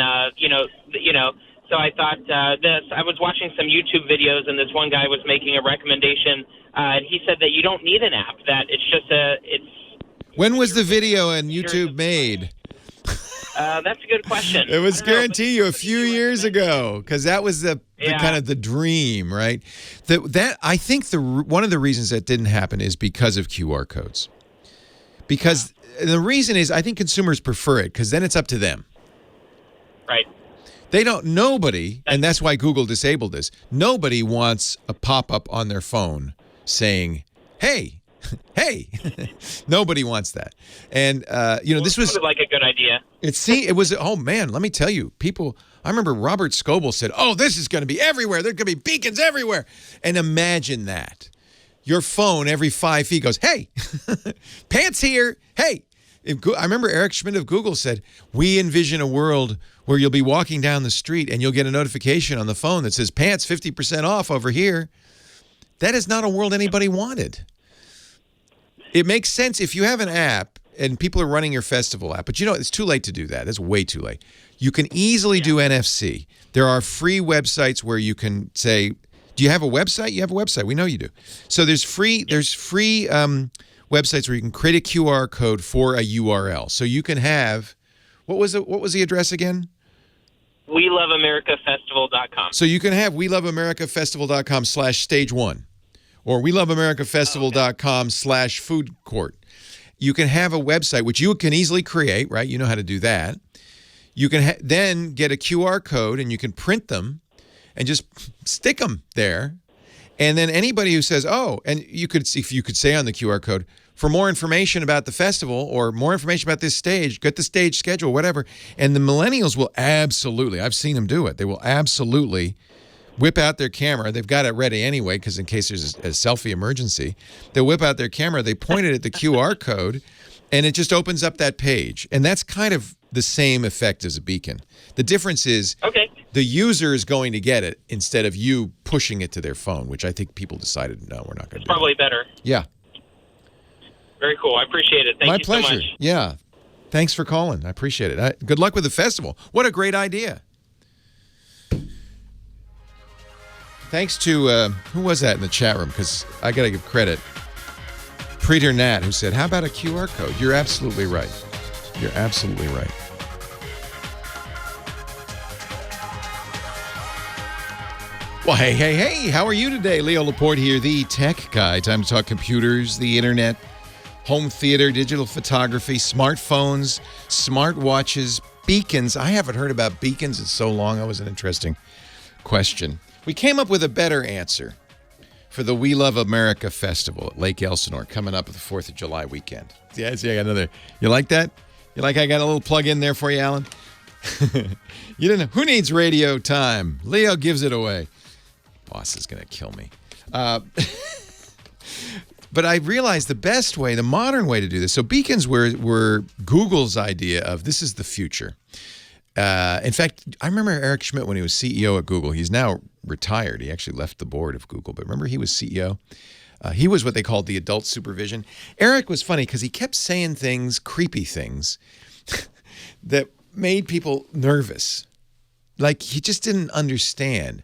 So I thought I was watching some YouTube videos, and this one guy was making a recommendation, and he said that you don't need an app. That it's just When was the video on YouTube made? That's a good question. It was guarantee you a few years ago, because that was the kind of the dream, right? That I think one of the reasons that didn't happen is because of QR codes. Because the reason is I think consumers prefer it because then it's up to them. Right. Nobody, and that's why Google disabled this, nobody wants a pop-up on their phone saying, hey. Nobody wants that. And, this was like a good idea. It was, oh man, let me tell you, I remember Robert Scoble said, oh, this is going to be everywhere. There are going to be beacons everywhere. And imagine that. Your phone every 5 feet goes, hey, pants here. Hey. I remember Eric Schmidt of Google said, we envision a world where you'll be walking down the street and you'll get a notification on the phone that says pants 50% off over here. That is not a world anybody wanted. It makes sense if you have an app and people are running your festival app, but it's too late to do that. It's way too late. You can easily do NFC. There are free websites where you can say, Do you have a website? You have a website. We know you do. So there's free websites where you can create a QR code for a URL. So you can have, what was the address again? WeLoveAmericaFestival.com. So you can have WeLoveAmericaFestival.com/stage1 or WeLoveAmericaFestival.com/food court. You can have a website, which you can easily create, right? You know how to do that. You can then get a QR code and you can print them and just stick them there. And then anybody who says, oh, and you could say on the QR code, for more information about the festival or more information about this stage, get the stage schedule, whatever. And the millennials will absolutely, I've seen them do it. They will absolutely whip out their camera. They've got it ready anyway, because in case there's a selfie emergency, they'll whip out their camera, they point it at the QR code, and it just opens up that page. And that's kind of the same effect as a beacon. The difference is the user is going to get it instead of you pushing it to their phone, which I think people decided, no, we're not going to do. Probably better. Yeah. Very cool. I appreciate it. Thank My you pleasure. so much. Yeah. Thanks for calling. I appreciate it. Good luck with the festival. What a great idea. Thanks to, who was that in the chat room? Because I got to give credit. Preeter Nat, who said, how about a QR code? You're absolutely right. You're absolutely right. Well, hey, how are you today? Leo Laporte here, the tech guy. Time to talk computers, the internet, home theater, digital photography, smartphones, smartwatches, beacons. I haven't heard about beacons in so long. That was an interesting question. We came up with a better answer for the We Love America Festival at Lake Elsinore coming up at the 4th of July weekend. Yeah, see, I got another. You like that? You like I got a little plug in there for you, Alan? You didn't know. Who needs radio time? Leo gives it away. Boss is going to kill me. But I realized the best way, the modern way to do this. So beacons were Google's idea of this is the future. In fact, I remember Eric Schmidt when he was CEO at Google. He's now retired. He actually left the board of Google. But remember, he was CEO. He was what they called the adult supervision. Eric was funny because he kept saying things, creepy things, that made people nervous. Like he just didn't understand.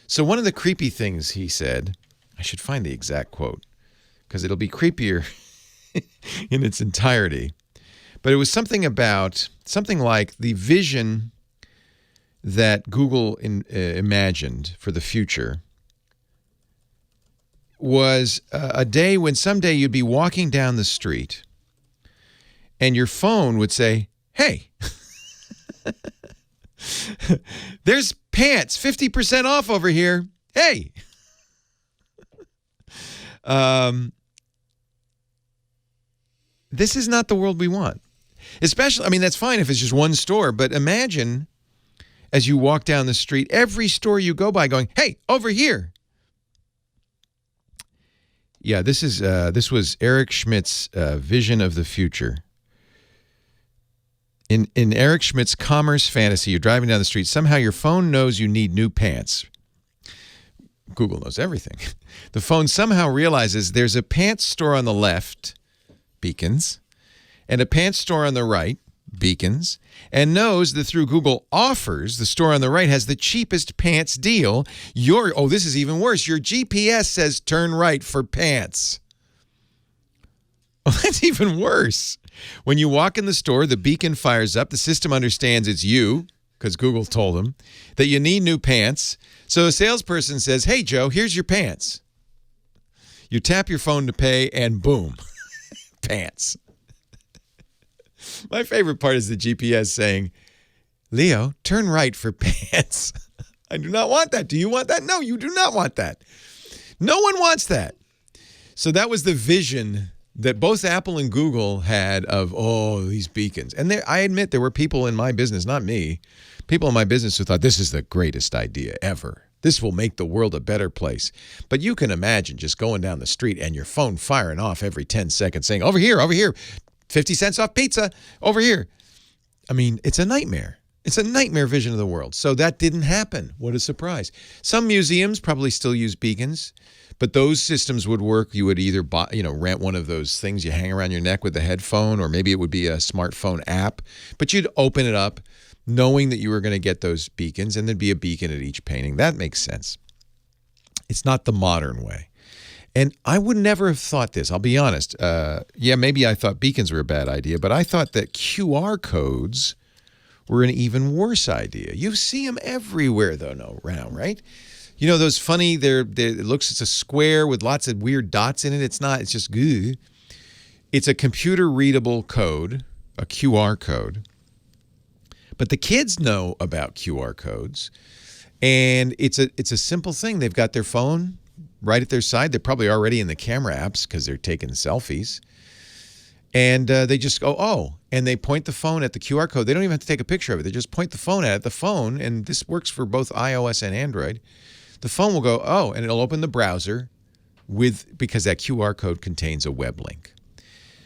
So one of the creepy things he said, I should find the exact quote because it'll be creepier in its entirety. But it was something like the vision that Google imagined for the future was a day when someday you'd be walking down the street and your phone would say, hey, there's pants 50% off over here. Hey. This is not the world we want. Especially, I mean, that's fine if it's just one store, but imagine as you walk down the street, every store you go by going, hey, over here. Yeah, this was Eric Schmidt's vision of the future. In Eric Schmidt's commerce fantasy, you're driving down the street. Somehow your phone knows you need new pants. Google knows everything. The phone somehow realizes there's a pants store on the left, beacons, and a pants store on the right, beacons, and knows that through Google Offers, the store on the right has the cheapest pants deal. This is even worse. Your GPS says turn right for pants. Well, that's even worse. When you walk in the store, the beacon fires up. The system understands it's you, because Google told them, that you need new pants. So a salesperson says, hey, Joe, here's your pants. You tap your phone to pay, and boom, pants. My favorite part is the GPS saying, Leo, turn right for pants. I do not want that. Do you want that? No, you do not want that. No one wants that. So that was the vision that both Apple and Google had of, these beacons. And I admit there were people in my business, not me, people in my business who thought this is the greatest idea ever. This will make the world a better place. But you can imagine just going down the street and your phone firing off every 10 seconds saying, over here, 50 cents off pizza, over here. I mean, it's a nightmare. It's a nightmare vision of the world. So that didn't happen. What a surprise. Some museums probably still use beacons. But those systems would work. You would either buy, rent one of those things you hang around your neck with a headphone, or maybe it would be a smartphone app. But you'd open it up knowing that you were going to get those beacons, and there'd be a beacon at each painting. That makes sense. It's not the modern way. And I would never have thought this. I'll be honest. Maybe I thought beacons were a bad idea, but I thought that QR codes were an even worse idea. You see them everywhere, though, now, right? You know those funny, it's a square with lots of weird dots in it. It's not, it's just goo. It's a computer-readable code, a QR code. But the kids know about QR codes, and it's a simple thing. They've got their phone right at their side. They're probably already in the camera apps because they're taking selfies. And they just go, and they point the phone at the QR code. They don't even have to take a picture of it. They just point the phone at it. The phone, and this works for both iOS and Android, the phone will go, and it'll open the browser because that QR code contains a web link.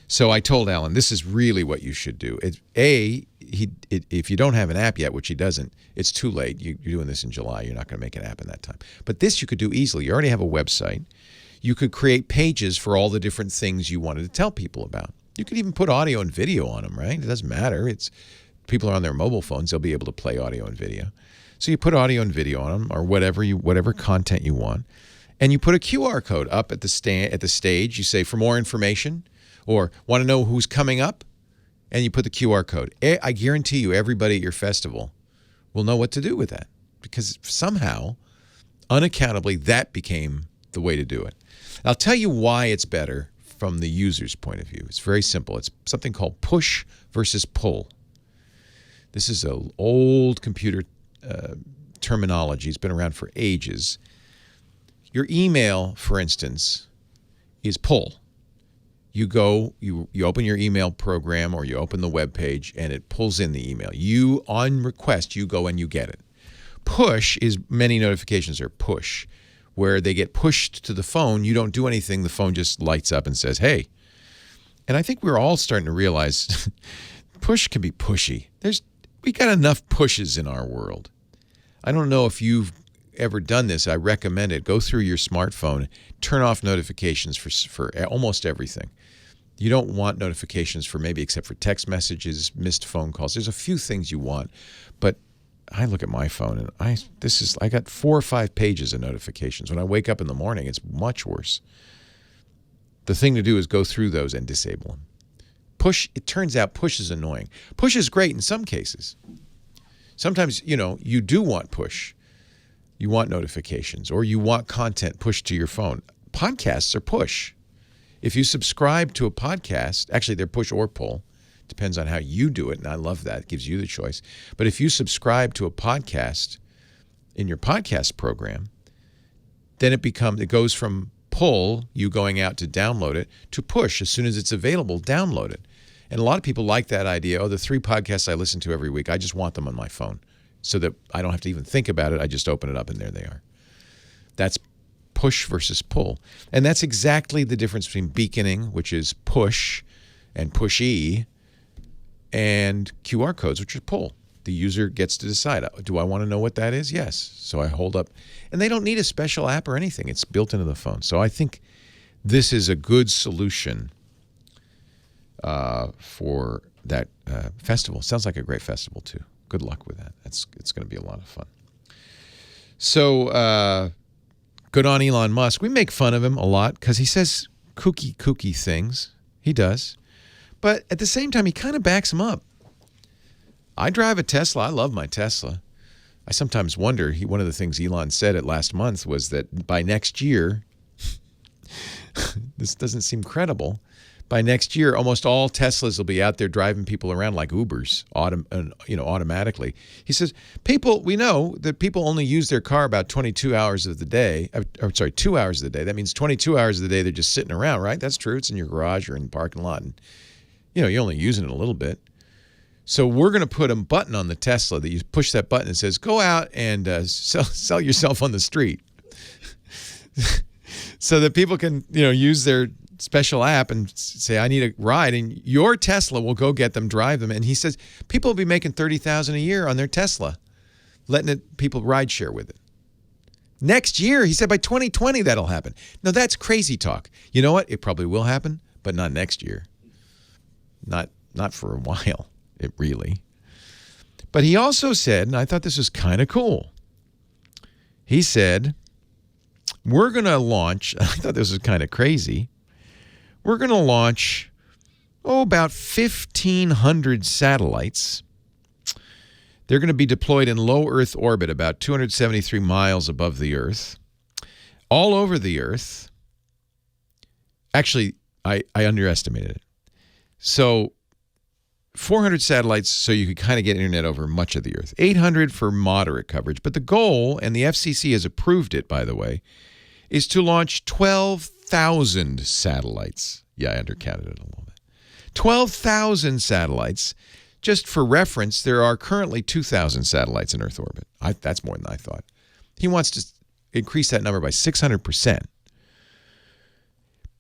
So I told Alan, this is really what you should do. If you don't have an app yet, which he doesn't, it's too late. You're doing this in July. You're not going to make an app in that time. But this you could do easily. You already have a website. You could create pages for all the different things you wanted to tell people about. You could even put audio and video on them, right? It doesn't matter. People are on their mobile phones. They'll be able to play audio and video. So you put audio and video on them, or whatever content you want, and you put a QR code up at the stage. You say, for more information, or want to know who's coming up, and you put the QR code. I guarantee you everybody at your festival will know what to do with that, because somehow, unaccountably, that became the way to do it. I'll tell you why it's better from the user's point of view. It's very simple. It's something called push versus pull. This is an old computer terminology. It's been around for ages. Your email, for instance, is pull. You open your email program, or you open the web page, and it pulls in the email. You, on request, you go and you get it. Push is, many notifications are push, where they get pushed to the phone. You don't do anything. The phone just lights up and says, hey. And I think we're all starting to realize push can be pushy. We got enough pushes in our world. I don't know if you've ever done this. I recommend it. Go through your smartphone, turn off notifications for almost everything. You don't want notifications for maybe except for text messages, missed phone calls. There's a few things you want, but I look at my phone and I got 4 or 5 pages of notifications. When I wake up in the morning, it's much worse. The thing to do is go through those and disable them. Push, it turns out push is annoying. Push is great in some cases. Sometimes, you do want push. You want notifications, or you want content pushed to your phone. Podcasts are push. If you subscribe to a podcast, actually they're push or pull. Depends on how you do it, and I love that. It gives you the choice. But if you subscribe to a podcast in your podcast program, then it goes from pull, you going out to download it, to push. As soon as it's available, download it. And a lot of people like that idea. The 3 podcasts I listen to every week, I just want them on my phone so that I don't have to even think about it. I just open it up and there they are. That's push versus pull. And that's exactly the difference between beaconing, which is push and pushy, and QR codes, which are pull. The user gets to decide, do I want to know what that is? Yes. So I hold up. And they don't need a special app or anything. It's built into the phone. So I think this is a good solution for that festival. Sounds like a great festival, too. Good luck with that. It's going to be a lot of fun. So good on Elon Musk. We make fun of him a lot because he says kooky things. He does. But at the same time, he kind of backs him up. I drive a Tesla. I love my Tesla. I sometimes wonder, one of the things Elon said at last month was that by next year, this doesn't seem credible, by next year, almost all Teslas will be out there driving people around like Ubers, automatically. He says, we know that people only use their car about 22 hours of the day. 2 hours of the day. That means 22 hours of the day they're just sitting around, right? That's true. It's in your garage or in the parking lot. And, you're only using it a little bit. So we're going to put a button on the Tesla that you push that button and says, go out and sell yourself on the street. So that people can, use their special app and say, I need a ride, and your Tesla will go get them, drive them. And he says people will be making $30,000 a year on their Tesla, letting people ride share with it. Next year, he said by 2020 that'll happen. Now that's crazy talk. You know what? It probably will happen, but not next year. Not for a while, it really. But he also said, and I thought this was kind of cool, he said, we're going to launch, I thought this was kind of crazy, we're going to launch, about 1,500 satellites. They're going to be deployed in low Earth orbit, about 273 miles above the Earth, all over the Earth. Actually, I underestimated it. So 400 satellites so you could kind of get internet over much of the Earth. 800 for moderate coverage. But the goal, and the FCC has approved it, by the way, is to launch 12,000 satellites. Yeah, I undercounted it a little bit. 12,000 satellites. Just for reference, there are currently 2,000 satellites in Earth orbit. That's more than I thought. He wants to increase that number by 600%.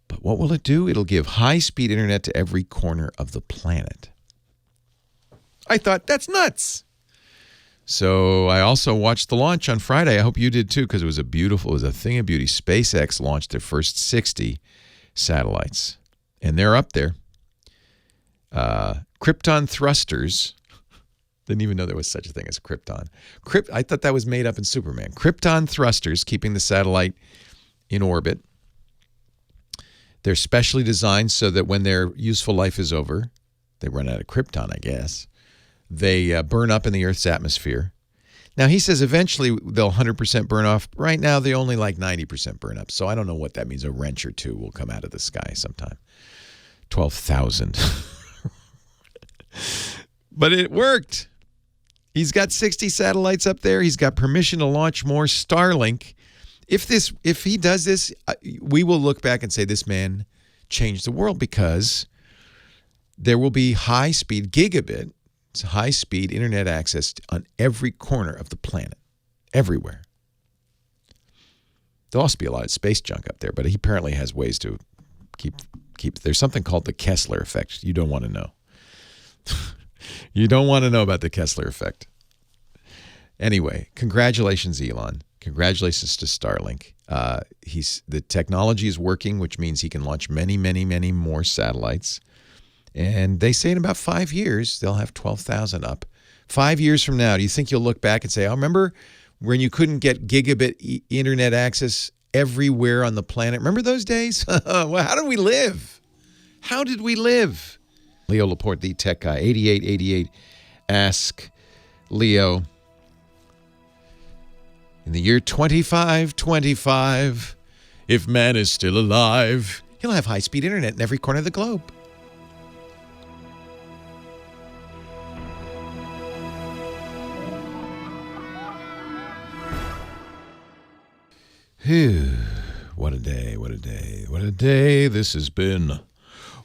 But what will it do? It'll give high-speed internet to every corner of the planet. I thought, that's nuts. So I also watched the launch on Friday. I hope you did too, because it was a thing of beauty. SpaceX launched their first 60 satellites, and they're up there. Krypton thrusters. Didn't even know there was such a thing as Krypton. I thought that was made up in Superman. Krypton thrusters, keeping the satellite in orbit. They're specially designed so that when their useful life is over, they run out of krypton, I guess. They burn up in the Earth's atmosphere. Now, he says eventually they'll 100% burn off. Right now, they only like 90% burn up. So I don't know what that means. A wrench or two will come out of the sky sometime. 12,000. But it worked. He's got 60 satellites up there. He's got permission to launch more. Starlink. If he does this, we will look back and say this man changed the world, because there will be high-speed gigabit, high-speed internet access on every corner of the planet, everywhere. There'll also be a lot of space junk up there, but he apparently has ways to keep. There's something called the Kessler effect. You don't want to know. You don't want to know about the Kessler effect. Anyway, congratulations, Elon. Congratulations to Starlink. The technology is working, which means he can launch many, many, many more satellites. And they say in about 5 years, they'll have 12,000 up. 5 years from now, do you think you'll look back and say, oh, remember when you couldn't get gigabit internet access everywhere on the planet? Remember those days? Well, how did we live? How did we live? Leo Laporte, the tech guy, 8888. Ask Leo. In the year 2525, if man is still alive, he'll have high-speed internet in every corner of the globe. Phew. What a day, what a day, what a day this has been.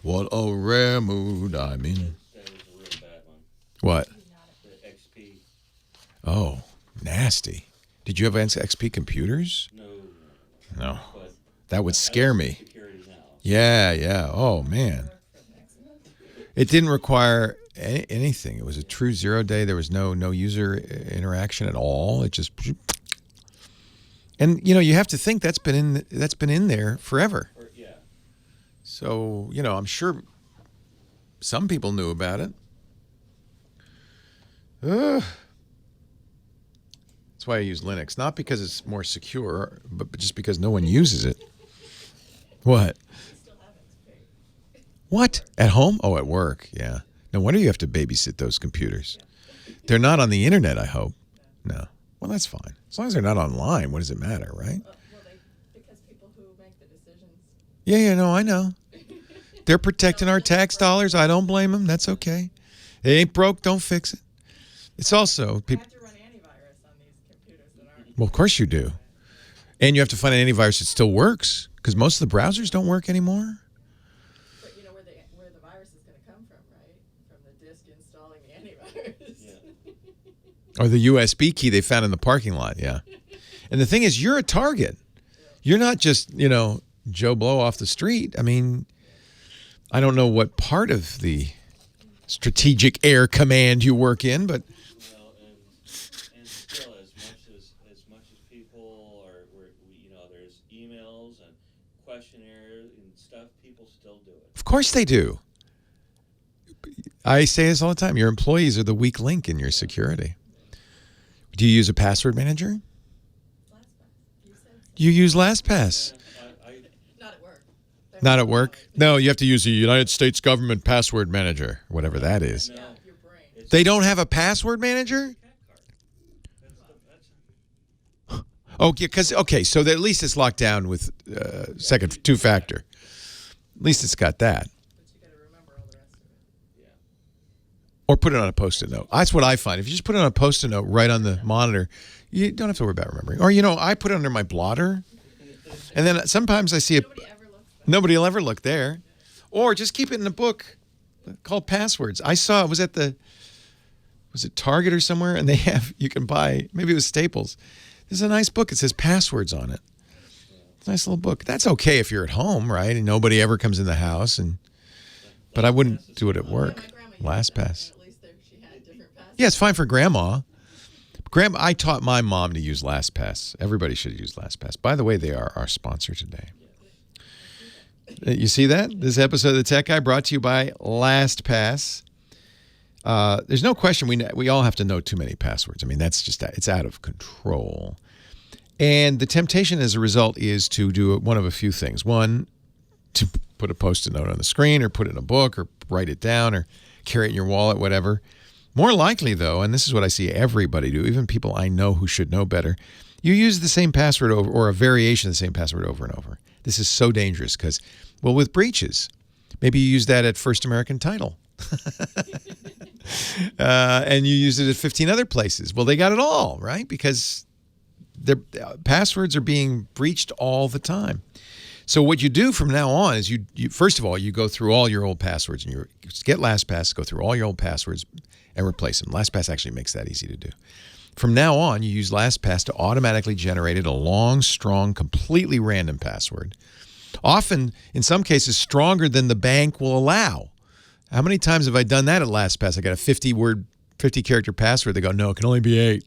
What a rare mood I'm in. That was a real bad one. What? The XP. Oh, nasty. Did you have XP computers? No. But That would scare me. security now. Yeah. Oh, man. It didn't require anything. It was a true 0 day. There was no user interaction at all. It just... And, you have to think that's been in there forever. Yeah. So, I'm sure some people knew about it. That's why I use Linux. Not because it's more secure, but just because no one uses it. What? What? At home? Oh, at work. Yeah. No wonder you have to babysit those computers. They're not on the internet, I hope. No. Well, that's fine. As long as they're not online, what does it matter, right? Because people who make the decisions. Yeah, no, I know. They're protecting our tax dollars. I don't blame them. That's okay. It ain't broke, don't fix it. It's also... You have to run antivirus on these computers that aren't. Well, of course you do. And you have to find an antivirus that still works, because most of the browsers don't work anymore. But you know where the virus is going to come from, right? From the disk installing the antivirus. Yeah. Or the USB key they found in the parking lot, yeah. And the thing is, you're a target. You're not just, Joe Blow off the street. I mean, I don't know what part of the Strategic Air Command you work in, but... Well, and still, as much as people are, there's emails and questionnaires and stuff, people still do it. Of course they do. I say this all the time. Your employees are the weak link in your security. Do you use a password manager? You use LastPass. Not at work. Not at work? No, you have to use the United States Government Password Manager, whatever that is. Yeah, your brain. They don't have a password manager? Oh, because so at least it's locked down with second two-factor. At least it's got that. But you got to remember all the rest of it. Or put it on a Post-it note. That's what I find. If you just put it on a Post-it note right on the monitor, you don't have to worry about remembering. Or, I put it under my blotter. And then sometimes I see nobody will ever look there. Or just keep it in a book called Passwords. I saw it was at was it Target or somewhere? And you can buy, maybe it was Staples. There's a nice book. It says Passwords on it. It's a nice little book. That's okay if you're at home, right? And nobody ever comes in the house. But I wouldn't do it at work. LastPass. At least she had different passwords. Yeah, it's fine for Grandma. I taught my mom to use LastPass. Everybody should use LastPass. By the way, they are our sponsor today. You see that? This episode of The Tech Guy brought to you by LastPass. There's no question we all have to know too many passwords. I mean, it's out of control. And the temptation as a result is to do one of a few things. One, to put a Post-it note on the screen or put it in a book or write it down or carry it in your wallet, whatever. More likely, though, and this is what I see everybody do, even people I know who should know better, you use the same password over or a variation of the same password over and over. This is so dangerous because, with breaches, maybe you use that at First American Title. And you use it at 15 other places. Well, they got it all, right? Because their passwords are being breached all the time. So what you do from now on is you first of all, you go through all your old passwords and you get LastPass, go through all your old passwords and replace them. LastPass actually makes that easy to do. From now on, you use LastPass to automatically generate a long, strong, completely random password. Often, in some cases, stronger than the bank will allow. How many times have I done that at LastPass? I got a 50-character password. They go, no, it can only be 8.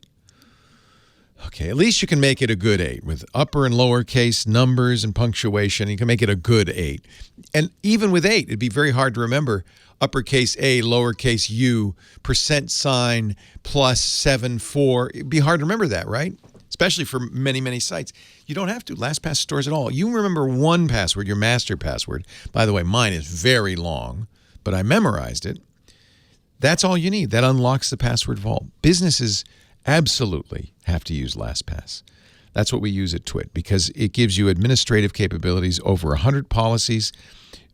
Okay, at least you can make it a good 8 with upper and lowercase numbers and punctuation. You can make it a good 8. And even with 8, it'd be very hard to remember uppercase A, lowercase u, %, plus 74. It'd be hard to remember that, right? Especially for many, many sites. You don't have to. LastPass stores it all. You remember one password, your master password. By the way, mine is very long, but I memorized it. That's all you need. That unlocks the password vault. Businesses absolutely have to use LastPass. That's what we use at Twit because it gives you administrative capabilities over 100 policies.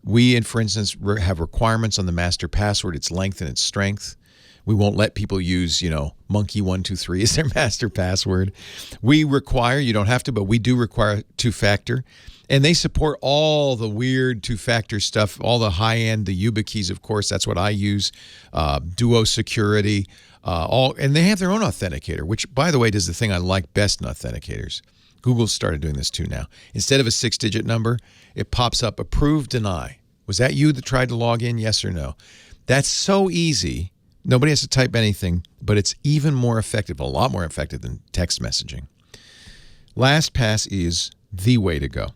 We, for instance, have requirements on the master password, its length and its strength. We won't let people use, monkey123 as their master password. We require, you don't have to, but we do require two-factor. And they support all the weird two-factor stuff, all the high-end, the YubiKeys, of course. That's what I use. Duo security. And they have their own authenticator, which, by the way, does the thing I like best in authenticators. Google's started doing this too now. Instead of a 6-digit number, it pops up approve, deny. Was that you that tried to log in? Yes or no? That's so easy. Nobody has to type anything, but it's even more effective, a lot more effective than text messaging. LastPass is the way to go.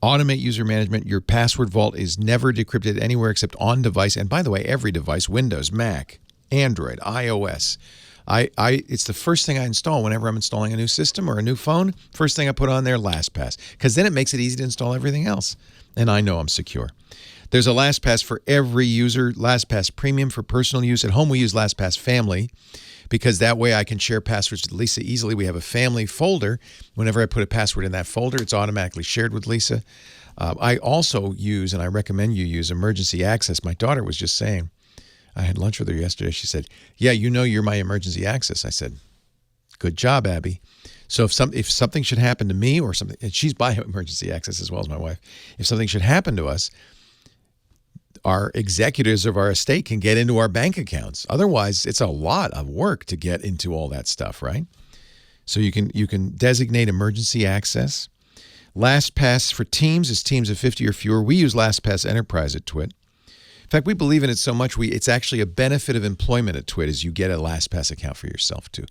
Automate user management. Your password vault is never decrypted anywhere except on device. And by the way, every device, Windows, Mac, Android, iOS. It's the first thing I install whenever I'm installing a new system or a new phone. First thing I put on there, LastPass, because then it makes it easy to install everything else. And I know I'm secure. There's a LastPass for every user, LastPass Premium for personal use. At home, we use LastPass Family because that way I can share passwords with Lisa easily. We have a family folder. Whenever I put a password in that folder, it's automatically shared with Lisa. I also use, and I recommend you use, emergency access. My daughter was just saying, I had lunch with her yesterday. She said, yeah, you're my emergency access. I said, good job, Abby. So if something should happen to me or something, and she's by emergency access as well as my wife, if something should happen to us, our executives of our estate can get into our bank accounts. Otherwise, it's a lot of work to get into all that stuff, right? So you can designate emergency access. LastPass for teams is teams of 50 or fewer. We use LastPass Enterprise at Twit. In fact, we believe in it so much it's actually a benefit of employment at Twit is you get a LastPass account for yourself too.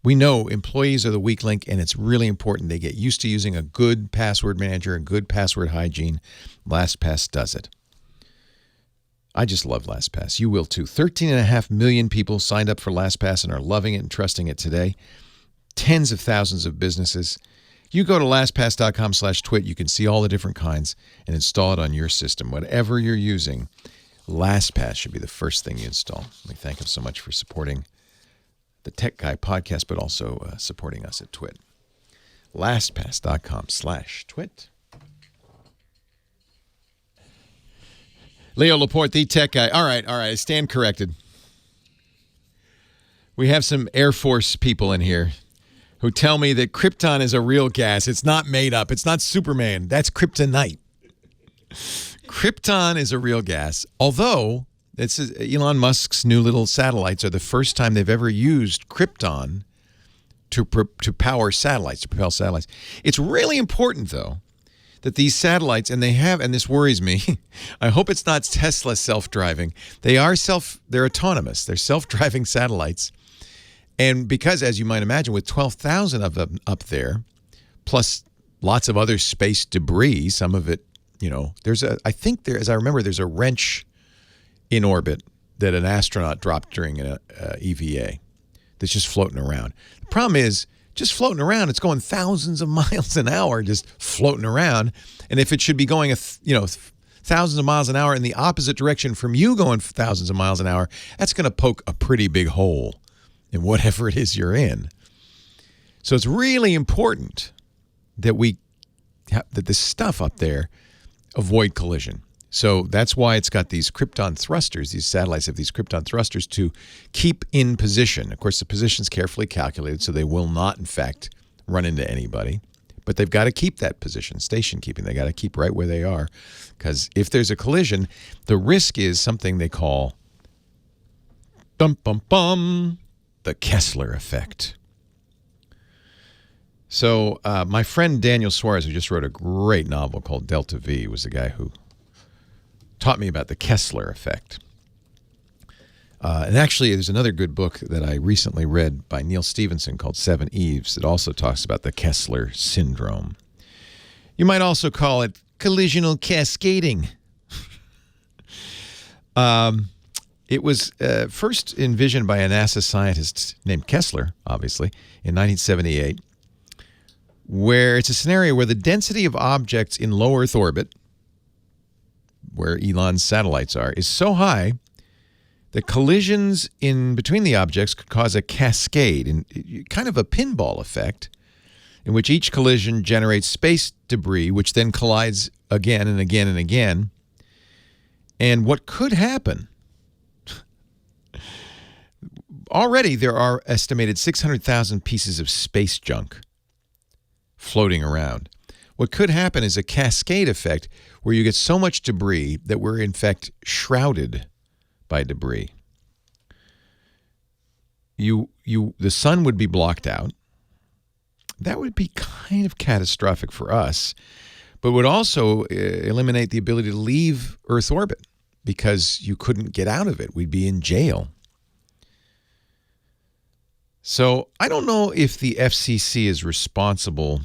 We know employees are the weak link, and it's really important they get used to using a good password manager and good password hygiene. LastPass does it. I just love LastPass. You will too. 13.5 million people signed up for LastPass and are loving it and trusting it today. tens of thousands of businesses. You go to lastpass.com/twit. You can see all the different kinds and install it on your system. Whatever you're using, LastPass should be the first thing you install. We thank him so much for supporting the Tech Guy podcast, but also supporting us at Twit. LastPass.com/twit. Leo Laporte, the Tech Guy. All right. I stand corrected. We have some Air Force people in here who tell me that krypton is a real gas. It's not made up. It's not Superman. That's kryptonite. Krypton is a real gas, although this is Elon Musk's new little satellites are the first time they've ever used krypton to power satellites, to propel satellites. It's really important, though, that these satellites, and this worries me, I hope it's not Tesla self-driving. They're autonomous. They're self-driving satellites. And because, as you might imagine, with 12,000 of them up there, plus lots of other space debris, some of it, as I remember, there's a wrench in orbit that an astronaut dropped during an EVA that's just floating around. The problem is, just floating around, it's going thousands of miles an hour, just floating around. And if it should be going, thousands of miles an hour in the opposite direction from you going thousands of miles an hour, that's going to poke a pretty big hole in whatever it is you're in. So it's really important that that this stuff up there avoid collision. So that's why it's got these krypton thrusters. These satellites have these krypton thrusters to keep in position. Of course, the position's carefully calculated, so they will not, in fact, run into anybody. But they've got to keep that position, station keeping. They got to keep right where they are, because if there's a collision, the risk is something they call the Kessler effect. So my friend Daniel Suarez, who just wrote a great novel called Delta V, was the guy who taught me about the Kessler effect. And actually, there's another good book that I recently read by Neil Stephenson called 7 Eves that also talks about the Kessler syndrome. You might also call it collisional cascading. It was first envisioned by a NASA scientist named Kessler, obviously, in 1978, where it's a scenario where the density of objects in low Earth orbit, where Elon's satellites are, is so high that collisions in between the objects could cause a cascade, kind of a pinball effect, in which each collision generates space debris, which then collides again and again and again. And what could happen? Already there are estimated 600,000 pieces of space junk floating around. What could happen is a cascade effect where you get so much debris that we're in fact shrouded by debris. The sun would be blocked out. That would be kind of catastrophic for us, but would also eliminate the ability to leave Earth orbit because you couldn't get out of it. We'd be in jail. So I don't know if the FCC is responsible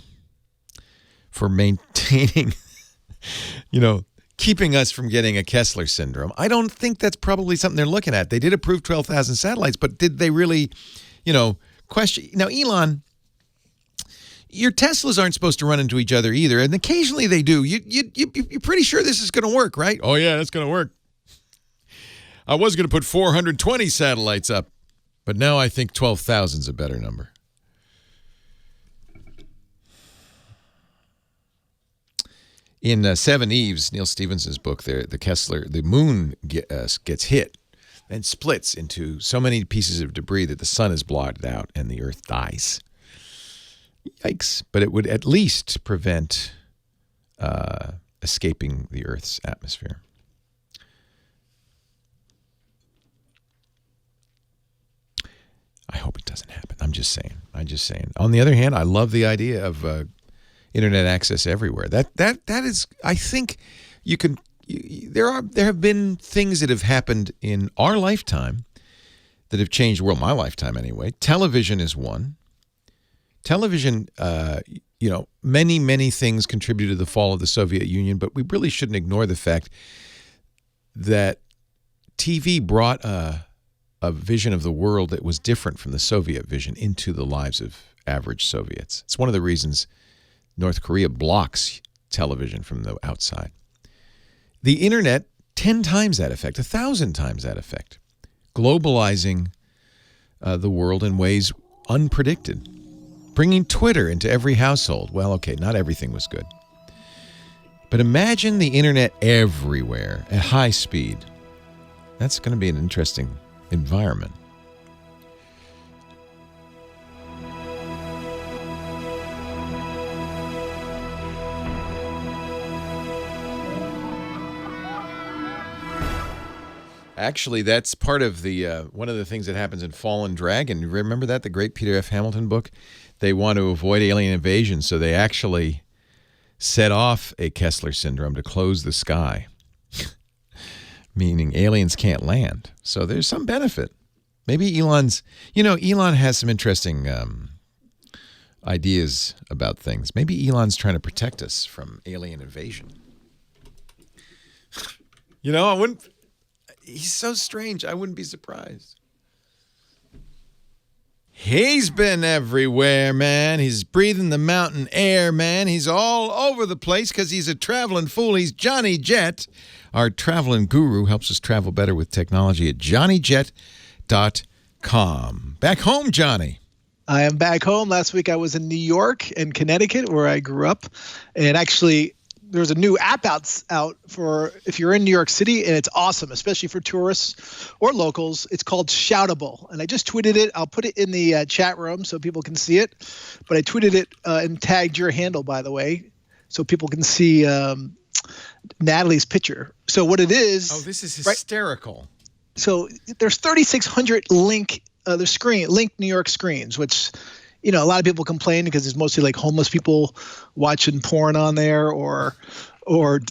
for maintaining, keeping us from getting a Kessler syndrome. I don't think that's probably something they're looking at. They did approve 12,000 satellites, but did they really, question? Now, Elon, your Teslas aren't supposed to run into each other either, and occasionally they do. You're pretty sure this is going to work, right? Oh, yeah, that's going to work. I was going to put 420 satellites up, but now I think 12,000 is a better number. In 7 Eves, Neil Stephenson's book, the moon gets hit and splits into so many pieces of debris that the sun is blotted out and the Earth dies. Yikes. But it would at least prevent escaping the Earth's atmosphere. I hope it doesn't happen. I'm just saying. On the other hand, I love the idea of internet access everywhere. That is, I think you can. There have been things that have happened in our lifetime that have changed the world. My lifetime, anyway. Television is one. Television, many things contributed to the fall of the Soviet Union, but we really shouldn't ignore the fact that TV brought a vision of the world that was different from the Soviet vision into the lives of average Soviets. It's one of the reasons North Korea blocks television from the outside. The internet, 10 times that effect, 1,000 times that effect, globalizing the world in ways unpredicted, bringing Twitter into every household. Well, okay, not everything was good. But imagine the internet everywhere at high speed. That's going to be an interesting environment. Actually, that's part of the one of the things that happens in Fallen Dragon. You remember that, the great Peter F. Hamilton book? They want to avoid alien invasion, so they actually set off a Kessler syndrome to close the sky, meaning aliens can't land. So there's some benefit. Maybe Elon has some interesting ideas about things. Maybe Elon's trying to protect us from alien invasion. He's so strange. I wouldn't be surprised. He's been everywhere, man. He's breathing the mountain air, man. He's all over the place because he's a traveling fool. He's Johnny Jet. Our traveling guru helps us travel better with technology at johnnyjet.com. Back home, Johnny. I am back home. Last week I was in New York and Connecticut, where I grew up. And actually, there's a new app out for if you're in New York City, and it's awesome, especially for tourists or locals. It's called Shoutable, and I just tweeted it. I'll put it in the chat room so people can see it. But I tweeted it and tagged your handle, by the way, so people can see Natalie's picture. So what it is? Oh, this is hysterical. Right? So there's 3,600 linked New York screens, which, a lot of people complain because it's mostly like homeless people watching porn on there or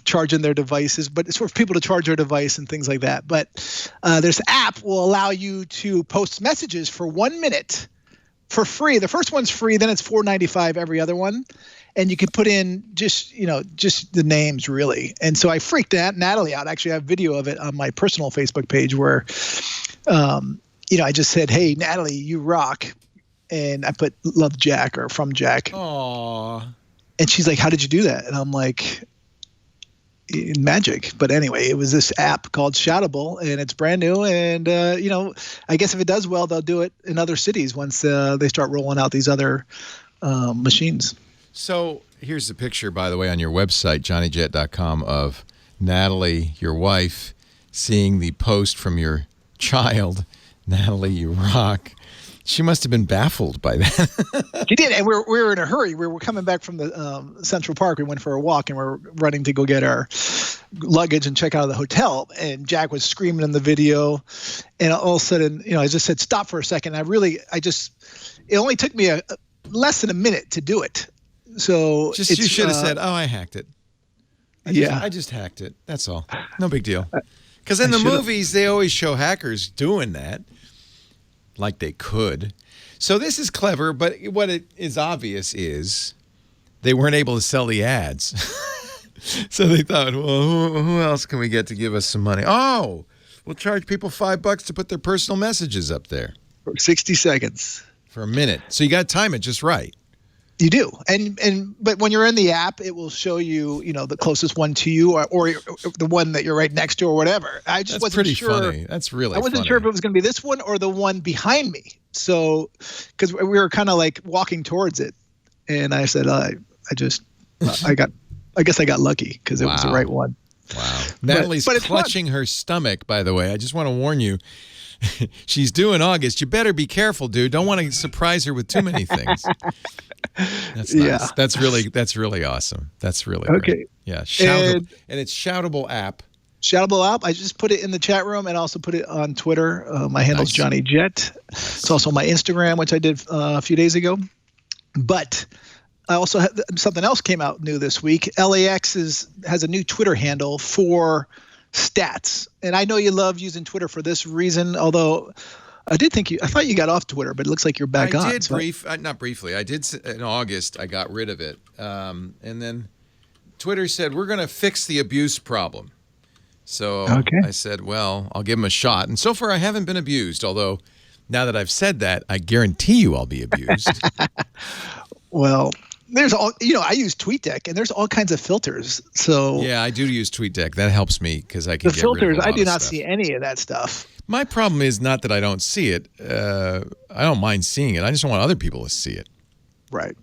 charging their devices, but it's for people to charge their device and things like that. But this app will allow you to post messages for 1 minute for free. The first one's free, then it's $4.95 every other one. And you can put in just the names, really. And so I freaked Natalie out. Actually, I have video of it on my personal Facebook page where, I just said, "Hey, Natalie, you rock." And I put "Love Jack" or "From Jack." Aww. And she's like, "How did you do that?" And I'm like, magic. But anyway, it was this app called Shoutable, and it's brand new. And, I guess if it does well, they'll do it in other cities once they start rolling out these other machines. So here's the picture, by the way, on your website, johnnyjet.com, of Natalie, your wife, seeing the post from your child. Natalie, you rock. She must have been baffled by that. She did, and we were in a hurry. We were coming back from the Central Park. We went for a walk, and we're running to go get our luggage and check out of the hotel. And Jack was screaming in the video, and all of a sudden, I just said, "Stop for a second." It only took me less than a minute to do it. So you should have said, "Oh, I hacked it." I just hacked it. That's all. No big deal. Because in the movies, they always show hackers doing that. Like they could. So this is clever, but what it is obvious is they weren't able to sell the ads. So they thought, well, who else can we get to give us some money? Oh, we'll charge people $5 to put their personal messages up there. For 60 seconds. For a minute. So you got to time it just right. You do. But when you're in the app, it will show you, the closest one to you or the one that you're right next to or whatever. I just wasn't sure. That's pretty funny. That's really funny. I wasn't sure if it was going to be this one or the one behind me. So, because we were kind of like walking towards it. And I said, I guess I got lucky because it was the right one. Wow. Natalie's clutching her stomach, by the way. I just want to warn you. She's due in August. You better be careful, dude. Don't want to surprise her with too many things. That's nice. Yeah. That's really awesome. That's really okay. Great. Yeah. Shoutable, and it's Shoutable app. Shoutable app. I just put it in the chat room and also put it on Twitter. My handle's Johnny Jet. It's also my Instagram, which I did a few days ago. But I also had something else came out new this week. LAX has a new Twitter handle for stats. And I know you love using Twitter for this reason, although I thought you got off Twitter, but it looks like you're back on. I did not briefly. I did in August. I got rid of it. And then Twitter said, we're going to fix the abuse problem. So I said, well, I'll give them a shot. And so far I haven't been abused, although Now that I've said that, I guarantee you I'll be abused. Well, there's all, I use TweetDeck, and there's all kinds of filters. So yeah, I do use TweetDeck. That helps me because I can the get filters, rid of a lot I do of not stuff. see any of that stuff. My problem is not that I don't see it. I don't mind seeing it. I just don't want other people to see it. Right.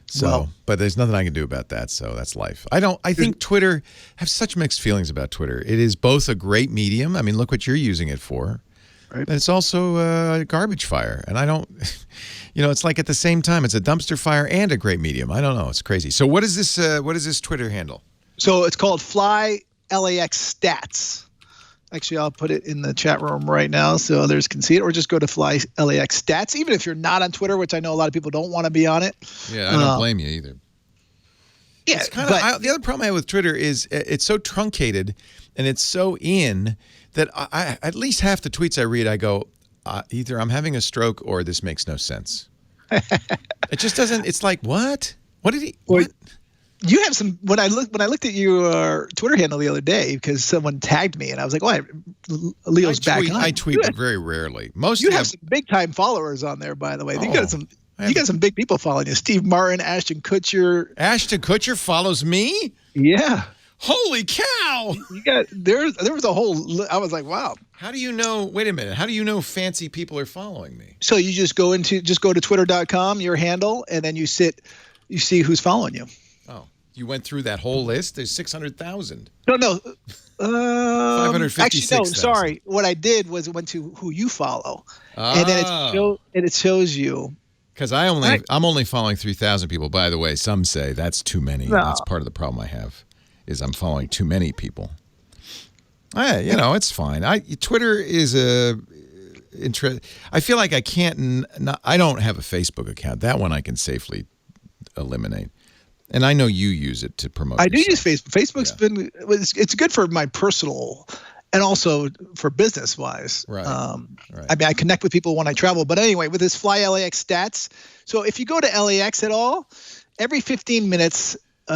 So, but there's nothing I can do about that. So that's life. I think Twitter, I have such mixed feelings about Twitter. It is both a great medium. I mean, look what you're using it for. Right. But it's also a garbage fire. And I don't, it's like at the same time, it's a dumpster fire and a great medium. I don't know. It's crazy. So what is this Twitter handle? So it's called Fly LAX Stats. Actually, I'll put it in the chat room right now so others can see it, or just go to Fly LAX Stats. Even if you're not on Twitter, which I know a lot of people don't want to be on it. Yeah, I don't blame you either. Yeah, it's the other problem I have with Twitter is it's so truncated and it's so in that I at least half the tweets I read, I go, either I'm having a stroke or this makes no sense. It just doesn't. It's like, what? What did he? What? You have some. When I looked at your Twitter handle the other day because someone tagged me, and I was like, Leo's back on. I tweet but very rarely. You have some big time followers on there, by the way. You got some big people following you. Steve Martin, Ashton Kutcher. Ashton Kutcher follows me? Yeah. Holy cow! There was a whole. I was like, wow. How do you know? Wait a minute. How do you know fancy people are following me? So you just go to twitter.com, your handle, and then you see who's following you. Oh, you went through that whole list? There's 600,000. No. 556,000. Actually, no. Sorry. What I did was went to who you follow, and then it shows you. Because I'm only following 3,000 people. By the way, some say that's too many. No. That's part of the problem I have, is I'm following too many people. It's fine. Twitter is I feel like I can't. I don't have a Facebook account. That one I can safely eliminate. And I know you use it to promote. I do use Facebook. Facebook's it's good for my personal and also for business wise. Right. Right. I mean, I connect with people when I travel. But anyway, with this Fly LAX Stats, so if you go to LAX at all, every 15 minutes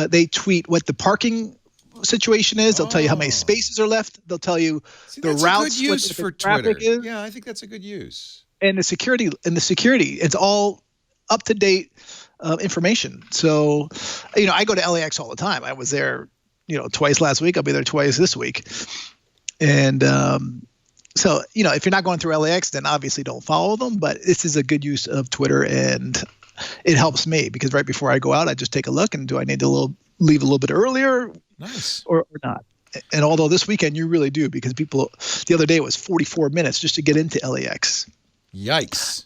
they tweet what the parking situation is. They'll tell you how many spaces are left. They'll tell you the routes. That's a good use for Twitter. Is. Yeah, I think that's a good use. And the security, it's all up to date information. So, I go to LAX all the time. I was there, twice last week. I'll be there twice this week. And so, if you're not going through LAX, then obviously don't follow them. But this is a good use of Twitter, and it helps me because right before I go out, I just take a look and do I need to leave a little bit earlier? Nice. Or not. And although this weekend you really do, because people, the other day it was 44 minutes just to get into LAX. Yikes.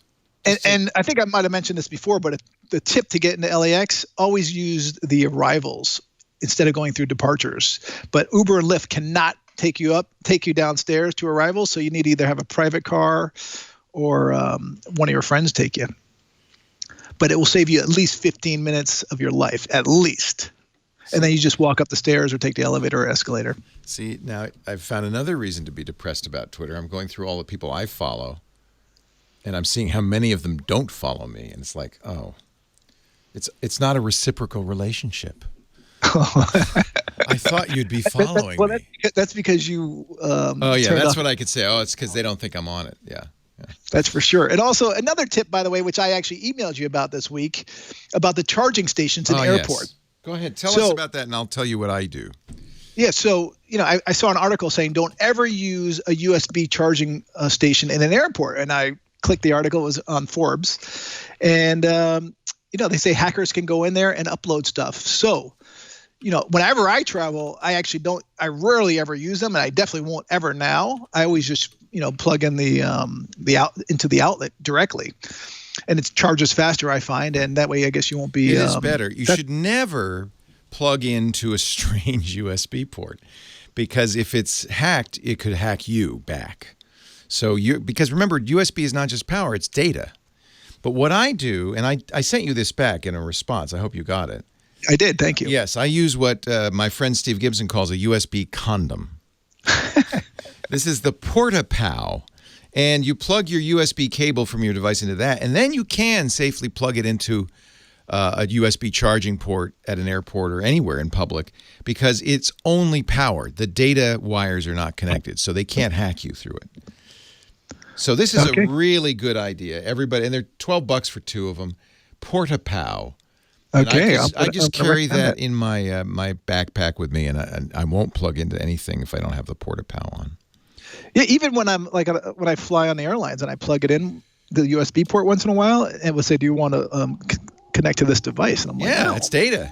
And I think I might have mentioned this before, but the tip to get into LAX, always use the arrivals instead of going through departures. But Uber and Lyft cannot take you downstairs to arrivals, so you need to either have a private car or one of your friends take you. But it will save you at least 15 minutes of your life, at least. And then you just walk up the stairs or take the elevator or escalator. See, now I've found another reason to be depressed about Twitter. I'm going through all the people I follow, and I'm seeing how many of them don't follow me. And it's like, it's not a reciprocal relationship. I thought you'd be following me. That's because you. That's what I could say. Oh, it's because they don't think I'm on it. Yeah. That's for sure. And also another tip, by the way, which I actually emailed you about this week, about the charging stations in airports. Yes. Go ahead. Tell us about that, and I'll tell you what I do. Yeah. So, I saw an article saying don't ever use a USB charging station in an airport. And I clicked the article. It was on Forbes. And, they say hackers can go in there and upload stuff. So, whenever I travel, I rarely ever use them, and I definitely won't ever now. I always just, plug in into the outlet directly, and it charges faster, I find, and that way I guess you won't be. It is better. You should never plug into a strange USB port, because if it's hacked, it could hack you back. So because remember, USB is not just power; it's data. But what I do, and I sent you this back in a response. I hope you got it. I did. Thank you. Yes, I use what my friend Steve Gibson calls a USB condom. This is the PortaPow, and you plug your USB cable from your device into that, and then you can safely plug it into a USB charging port at an airport or anywhere in public, because it's only power. The data wires are not connected, so they can't hack you through it. So this is Okay. a really good idea. Everybody, and they're $12 for two of them. Porta-Pow. And Okay. I just I'm gonna carry recommend that in my my backpack with me, and I won't plug into anything if I don't have the Porta-Pow on. Yeah, even when I'm like when I fly on the airlines and I plug it in the USB port once in a while, it will say, "Do you want to connect to this device?" And I'm like, Yeah, no. it's data.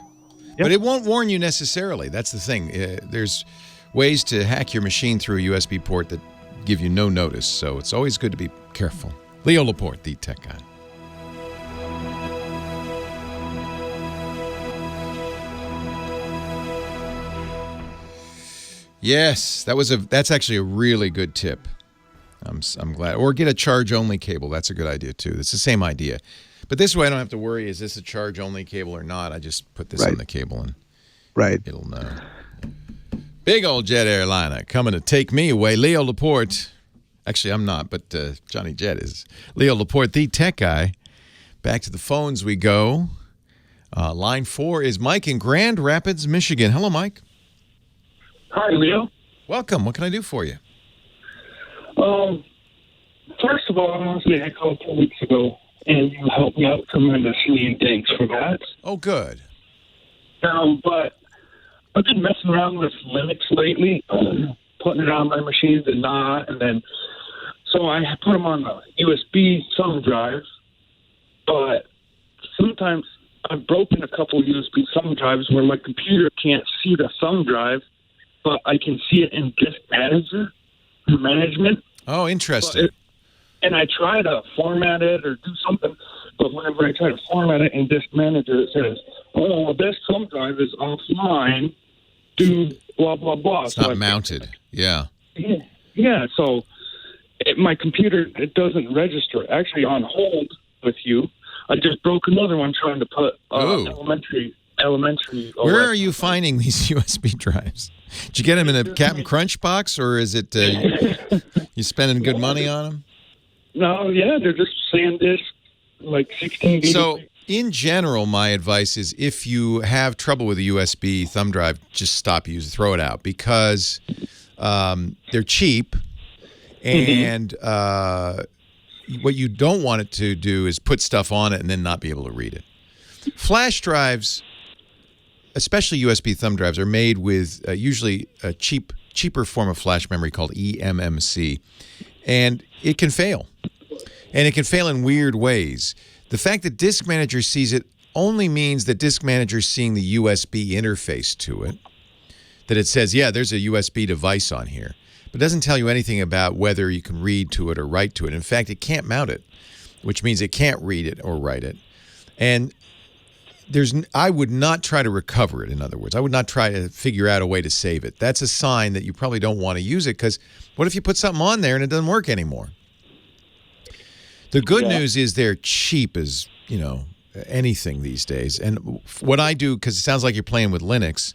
But it won't warn you necessarily. That's the thing. There's ways to hack your machine through a USB port that give you no notice, so it's always good to be careful. Leo Laporte, the tech guy. Yes, that's actually a really good tip. I'm glad. Or get a charge-only cable. That's a good idea, too. It's the same idea. But this way I don't have to worry, is this a charge-only cable or not? I just put this on the cable and it'll know. Big old jet airliner coming to take me away. Leo Laporte. Actually, I'm not, but Johnny Jet is. Leo Laporte, the tech guy. Back to the phones we go. Line 4 is Mike in Grand Rapids, Michigan. Hello, Mike. Hi, Leo. Welcome. What can I do for you? First of all, honestly, I called 2 weeks ago, and you helped me out tremendously, and thanks for that. Oh, good. But I've been messing around with Linux lately, putting it on my machines and not, and then so I put them on a USB thumb drive, but sometimes I've broken a couple USB thumb drives where my computer can't see the thumb drive, but I can see it in Disk Manager management. Oh, interesting. And I try to format it or do something, but whenever I try to format it in Disk Manager, it says, "Oh, this thumb drive is offline. Do blah blah blah." It's not mounted. Yeah. Yeah. So my computer, it doesn't register. Actually, on hold with you, I just broke another one trying to put elementary. Where are you finding these USB drives? Did you get them in a Captain Crunch box, or is it you spending good money on them? No, yeah, they're just SanDisk, like 16 gigabytes. So, in general, my advice is if you have trouble with a USB thumb drive, just stop using it, throw it out, because they're cheap, and what you don't want it to do is put stuff on it and then not be able to read it. Flash drives, especially USB thumb drives, are made with usually a cheaper form of flash memory called eMMC, and it can fail. And it can fail in weird ways. The fact that Disk Manager sees it only means that Disk Manager is seeing the USB interface to it, that it says, yeah, there's a USB device on here, but it doesn't tell you anything about whether you can read to it or write to it. In fact, it can't mount it, which means it can't read it or write it. And I would not try to recover it, in other words. I would not try to figure out a way to save it. That's a sign that you probably don't want to use it, because what if you put something on there and it doesn't work anymore? The good news is they're cheap as, anything these days. And what I do, because it sounds like you're playing with Linux,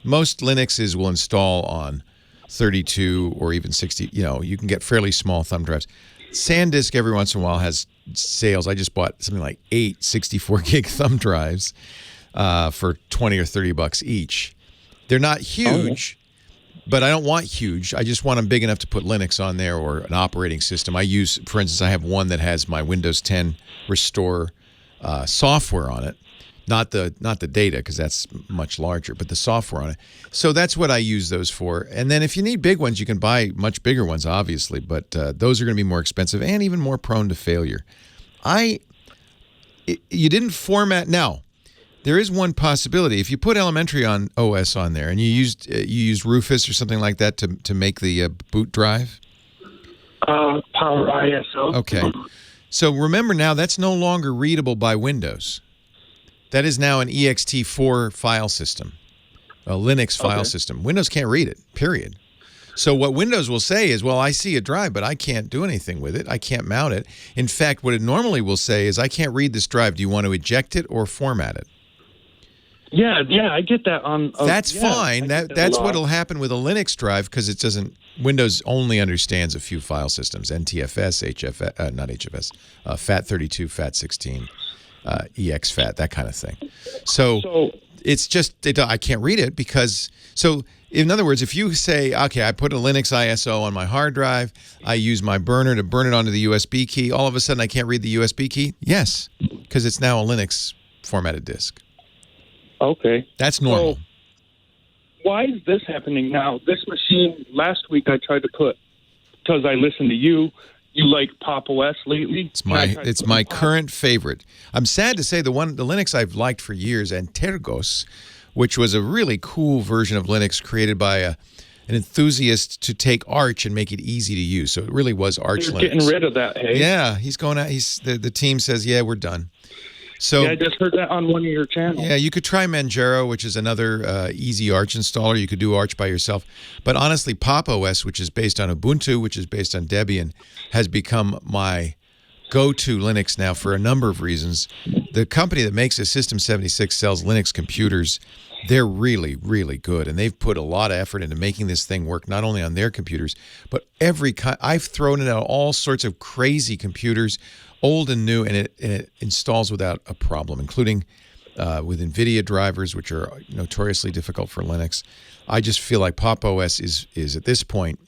most Linuxes will install on 32 or even 60. You can get fairly small thumb drives. SanDisk every once in a while has sales. I just bought something like 8 64-gig thumb drives for $20 or $30 each. They're not huge, but I don't want huge. I just want them big enough to put Linux on there or an operating system. For instance, I have one that has my Windows 10 Restore software on it. Not the data, because that's much larger, but the software on it. So that's what I use those for. And then if you need big ones, you can buy much bigger ones, obviously, but those are going to be more expensive and even more prone to failure. You didn't format. Now, there is one possibility. If you put elementary on OS on there and you used Rufus or something like that to make the boot drive. Power ISO. Okay. So remember now, that's no longer readable by Windows. That is now an ext4 file system, a Linux file system. Windows can't read it, period. So what Windows will say is, well, I see a drive, but I can't do anything with it. I can't mount it. In fact, what it normally will say is, I can't read this drive. Do you want to eject it or format it? Yeah, I get that on. That's fine. That's what'll happen with a Linux drive, because it doesn't. Windows only understands a few file systems: NTFS, HFS, not HFS, FAT32, FAT16, EXFAT, that kind of thing. So it's just I can't read it because. So In other words, if you say, okay, I put a Linux ISO on my hard drive, I use my burner to burn it onto the USB key, all of a sudden I can't read the USB key? Yes, because it's now a Linux formatted disk. Okay. That's normal. So why is this happening now? This machine, last week I tried to put, because I listened to you like Pop OS lately. It's my current favorite. I'm sad to say the Linux I've liked for years, Antergos, which was a really cool version of Linux created by an enthusiast to take Arch and make it easy to use. So it really was Arch Linux. Getting rid of that, hey? Yeah, he's going out. The team says, yeah, we're done. So yeah, I just heard that on one of your channels. Yeah, you could try Manjaro, which is another easy Arch installer. You could do Arch by yourself. But honestly, Pop OS, which is based on Ubuntu, which is based on Debian, has become my go-to Linux now for a number of reasons. The company that makes it, System 76, sells Linux computers. They're really, really good, and they've put a lot of effort into making this thing work not only on their computers, but I've thrown it out all sorts of crazy computers, old and new, and it installs without a problem, including with NVIDIA drivers, which are notoriously difficult for Linux. I just feel like Pop OS is at this point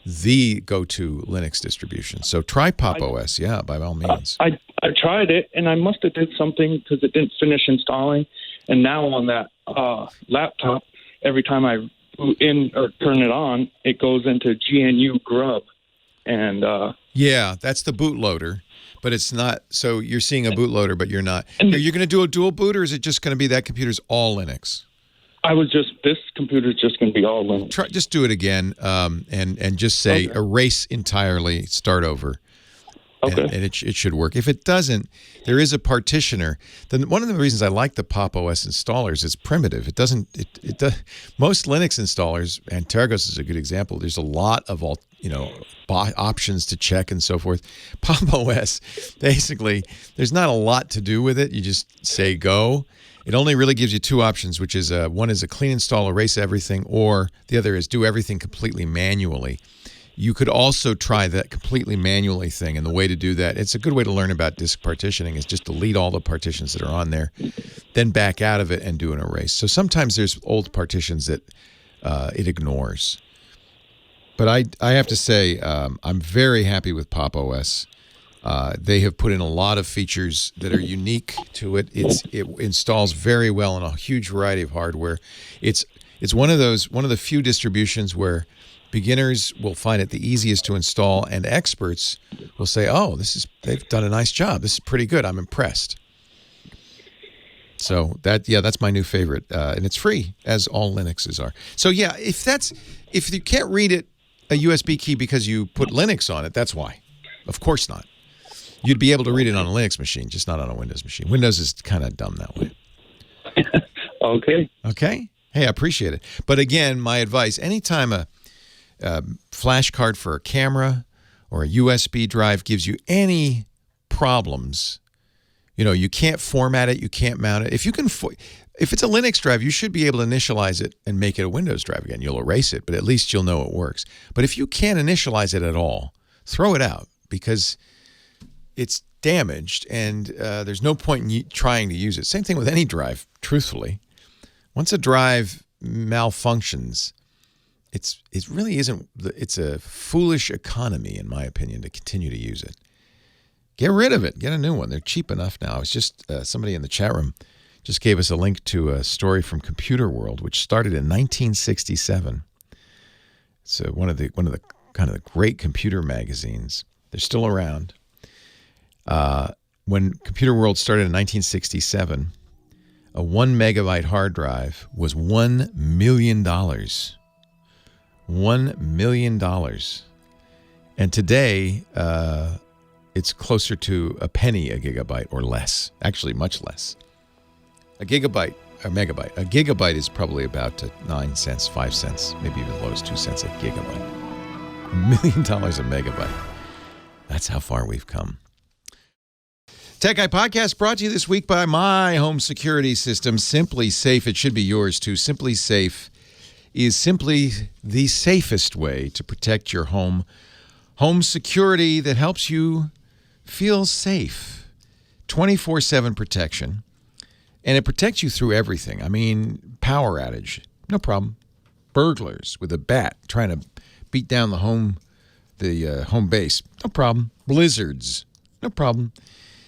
the go-to Linux distribution. So try Pop OS, yeah, by all means. I tried it, and I must have did something because it didn't finish installing. And now on that laptop, every time I boot in or turn it on, it goes into GNU Grub. And yeah, that's the bootloader. But it's not, so you're seeing a bootloader, but you're not. Are you going to do a dual boot, or is it just going to be that computer's all Linux? This computer's just going to be all Linux. Just do it again and just say erase entirely, start over. Okay. And it should work. If it doesn't, there is a partitioner. Then one of the reasons I like the Pop OS installers is primitive. It doesn't. Most Linux installers, and Tergos is a good example. There's a lot of options to check and so forth. Pop OS, basically, there's not a lot to do with it. You just say go. It only really gives you two options, which is one is a clean install, erase everything, or the other is do everything completely manually. You could also try that completely manually thing, and the way to do that, it's a good way to learn about disk partitioning, is just delete all the partitions that are on there, then back out of it and do an erase. So sometimes there's old partitions that it ignores. But I have to say, I'm very happy with Pop OS. They have put in a lot of features that are unique to it. It installs very well on a huge variety of hardware. It's one of the few distributions where beginners will find it the easiest to install, and experts will say, "Oh, they've done a nice job. This is pretty good. I'm impressed." So that's my new favorite, and it's free, as all Linuxes are. So yeah, if you can't read it a USB key because you put Linux on it, that's why. Of course not. You'd be able to read it on a Linux machine, just not on a Windows machine. Windows is kind of dumb that way. Okay. Okay. Hey, I appreciate it. But again, my advice: anytime a flash card for a camera or a USB drive gives you any problems, you can't format it, you can't mount it. If it's a Linux drive, you should be able to initialize it and make it a Windows drive again. You'll erase it, but at least you'll know it works. But if you can't initialize it at all, throw it out, because it's damaged and there's no point in trying to use it. Same thing with any drive, truthfully. Once a drive malfunctions, it really isn't. It's a foolish economy, in my opinion, to continue to use it. Get rid of it. Get a new one. They're cheap enough now. It's just somebody in the chat room just gave us a link to a story from Computer World, which started in 1967. It's one of the kind of the great computer magazines. They're still around. When Computer World started in 1967, a 1 megabyte hard drive was $1 million. $1 million. And today, it's closer to a penny a gigabyte or less. Actually, much less. A gigabyte is probably about 9 cents, 5 cents, maybe even as low as 2 cents a gigabyte. $1 million a megabyte. That's how far we've come. Tech Guy Podcast brought to you this week by my home security system, Simply Safe. It should be yours too. Simply Safe is simply the safest way to protect your home. Home security that helps you feel safe. 24/7 protection. And it protects you through everything. I mean, power outage, no problem. burglars with a bat trying to beat down the home base. No problem. Blizzards. No problem.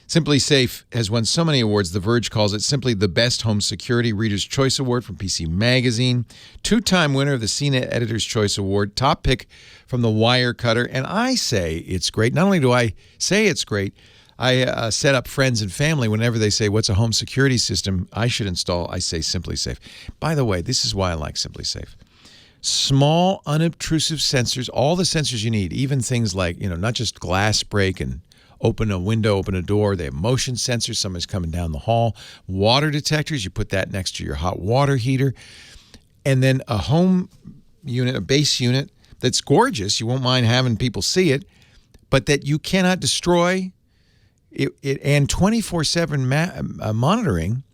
Simply Safe has won so many awards. The Verge calls it simply the best home security. Reader's Choice Award from PC Magazine. 2-time winner of the CNET Editor's Choice Award. Top pick from the Wirecutter. And I say it's great. Not only do I say it's great, I set up friends and family whenever they say, what's a home security system I should install? I say Simply Safe. By the way, this is why I like Simply Safe. Small, unobtrusive sensors, all the sensors you need, even things like, not just glass break and open a window, open a door. They have motion sensors. Someone's coming down the hall. Water detectors. You put that next to your hot water heater. And then a home unit, a base unit that's gorgeous. You won't mind having people see it, but that you cannot destroy. And 24/7 monitoring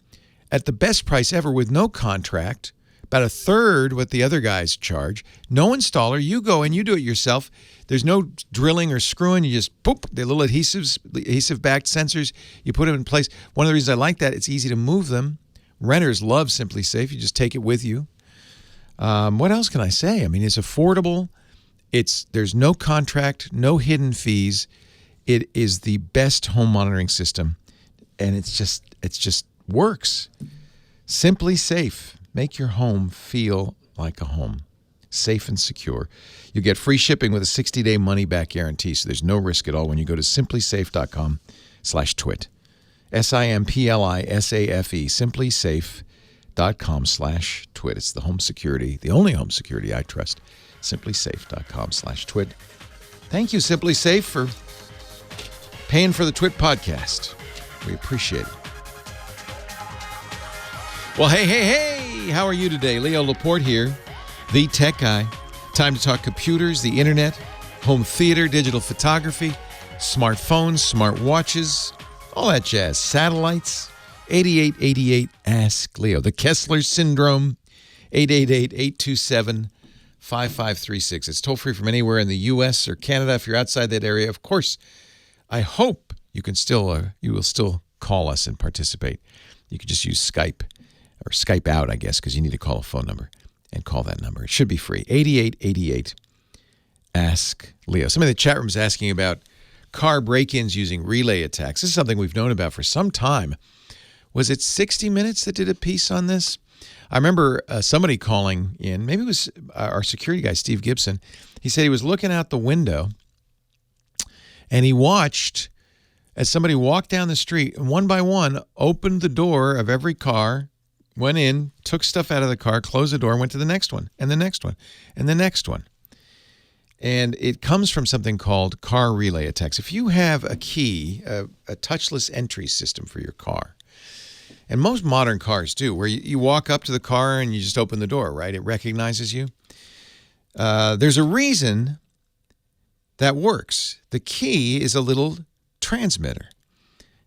at the best price ever with no contract. About a third what the other guys charge. No installer. You go and you do it yourself. There's no drilling or screwing. You just boop, the little adhesive-backed sensors. You put them in place. One of the reasons I like that, it's easy to move them. Renters love Simply Safe. You just take it with you. What else can I say? I mean, it's affordable. There's no contract, no hidden fees. It is the best home monitoring system, and it just works. Simply Safe. Make your home feel like a home. Safe and secure. You get free shipping with a 60-day money-back guarantee, so there's no risk at all when you go to simplysafe.com/twit. SIMPLISAFE, simplysafe.com/twit. It's the home security, the only home security I trust. Simplysafe.com/twit. Thank you, Simply Safe, for paying for the Twit podcast. We appreciate it. Well, hey, how are you today? Leo Laporte here, the tech guy. Time to talk computers, the internet, home theater, digital photography, smartphones, smartwatches, all that jazz. Satellites, 8888 Ask Leo. The Kessler Syndrome, 888-827-5536. It's toll free from anywhere in the U.S. or Canada. If you're outside that area, of course, I hope you will still call us and participate. You can just use Skype. Or Skype out, I guess, because you need to call a phone number and call that number. It should be free. 8888 Ask Leo. Somebody in the chat room is asking about car break-ins using relay attacks. This is something we've known about for some time. Was it 60 Minutes that did a piece on this? I remember somebody calling in. Maybe it was our security guy, Steve Gibson. He said he was looking out the window and he watched as somebody walked down the street and one by one opened the door of every car, went in, took stuff out of the car, closed the door, went to the next one, and the next one, and the next one. And it comes from something called car relay attacks. If you have a key, a touchless entry system for your car, and most modern cars do, where you walk up to the car and you just open the door, right? It recognizes you. There's a reason that works. The key is a little transmitter.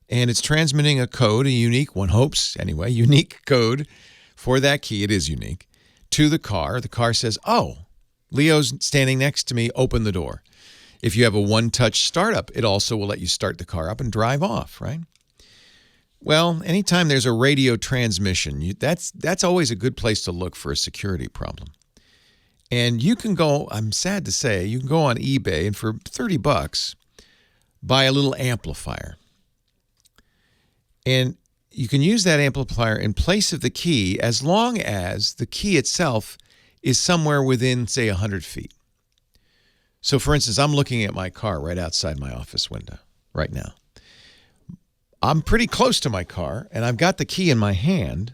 And it's transmitting a code, a unique, one hopes anyway, unique code for that key. It is unique to the car. The car says, oh, Leo's standing next to me, open the door. If you have a one-touch startup, it also will let you start the car up and drive off, right? Well, anytime there's a radio transmission, that's always a good place to look for a security problem. And you can go, I'm sad to say, you can go on eBay and for $30, buy a little amplifier. And you can use that amplifier in place of the key as long as the key itself is somewhere within, say, 100 feet. So, for instance, I'm looking at my car right outside my office window right now. I'm pretty close to my car, and I've got the key in my hand.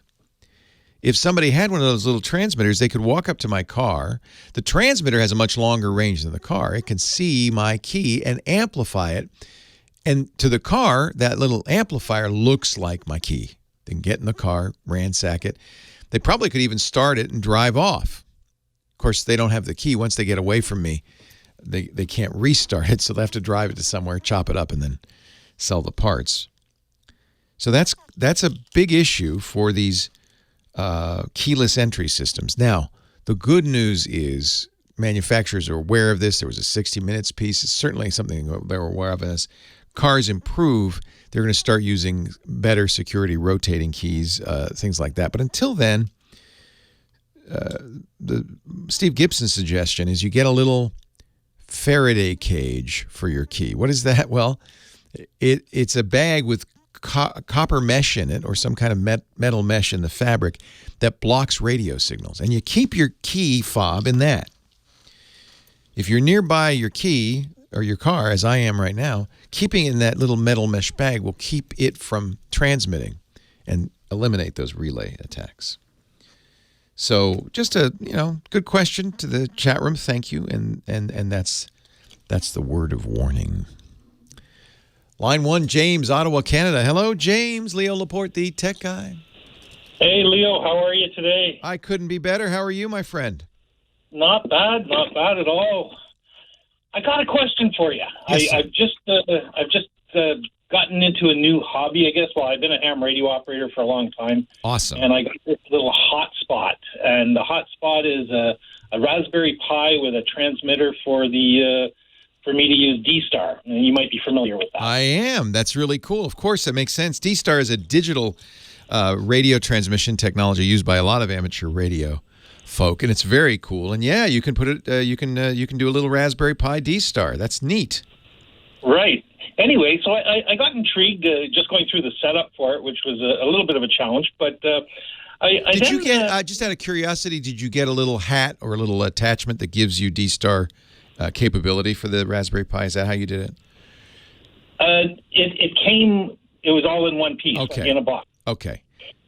If somebody had one of those little transmitters, they could walk up to my car. The transmitter has a much longer range than the car. It can see my key and amplify it. And to the car, that little amplifier looks like my key. They can get in the car, ransack it. They probably could even start it and drive off. Of course, they don't have the key. Once they get away from me, they can't restart it, so they have to drive it to somewhere, chop it up, and then sell the parts. So that's a big issue for these keyless entry systems. Now, the good news is manufacturers are aware of this. There was a 60 Minutes piece. It's certainly something they're aware of. As cars improve, they're going to start using better security rotating keys, things like that. But until then, the Steve Gibson's suggestion is you get a little Faraday cage for your key. What is that? Well, it's a bag with copper mesh in it, or some kind of metal mesh in the fabric that blocks radio signals. And you keep your key fob in that. If you're nearby your key or your car, as I am right now, keeping it in that little metal mesh bag will keep it from transmitting and eliminate those relay attacks. So just a good question to the chat room. Thank you, and that's the word of warning. Line 1, James, Ottawa, Canada. Hello, James. Leo Laporte, the tech guy. Hey, Leo. How are you today? I couldn't be better. How are you, my friend? Not bad at all. I got a question for you. Yes, I've just gotten into a new hobby, I guess. Well, I've been a ham radio operator for a long time. Awesome. And I got this little hotspot, and the hotspot is a Raspberry Pi with a transmitter for me to use D-Star. And you might be familiar with that. I am. That's really cool. Of course, that makes sense. D-Star is a digital radio transmission technology used by a lot of amateur radio folk, and it's very cool. And yeah, you can put it. You can do a little Raspberry Pi D-Star. That's neat. Right. Anyway, so I got intrigued just going through the setup for it, which was a little bit of a challenge. But did you get, just out of curiosity, did you get a little hat or a little attachment that gives you D-Star capability for the Raspberry Pi? Is that how you did it? It came. It was all in one piece, okay, in a box. Okay.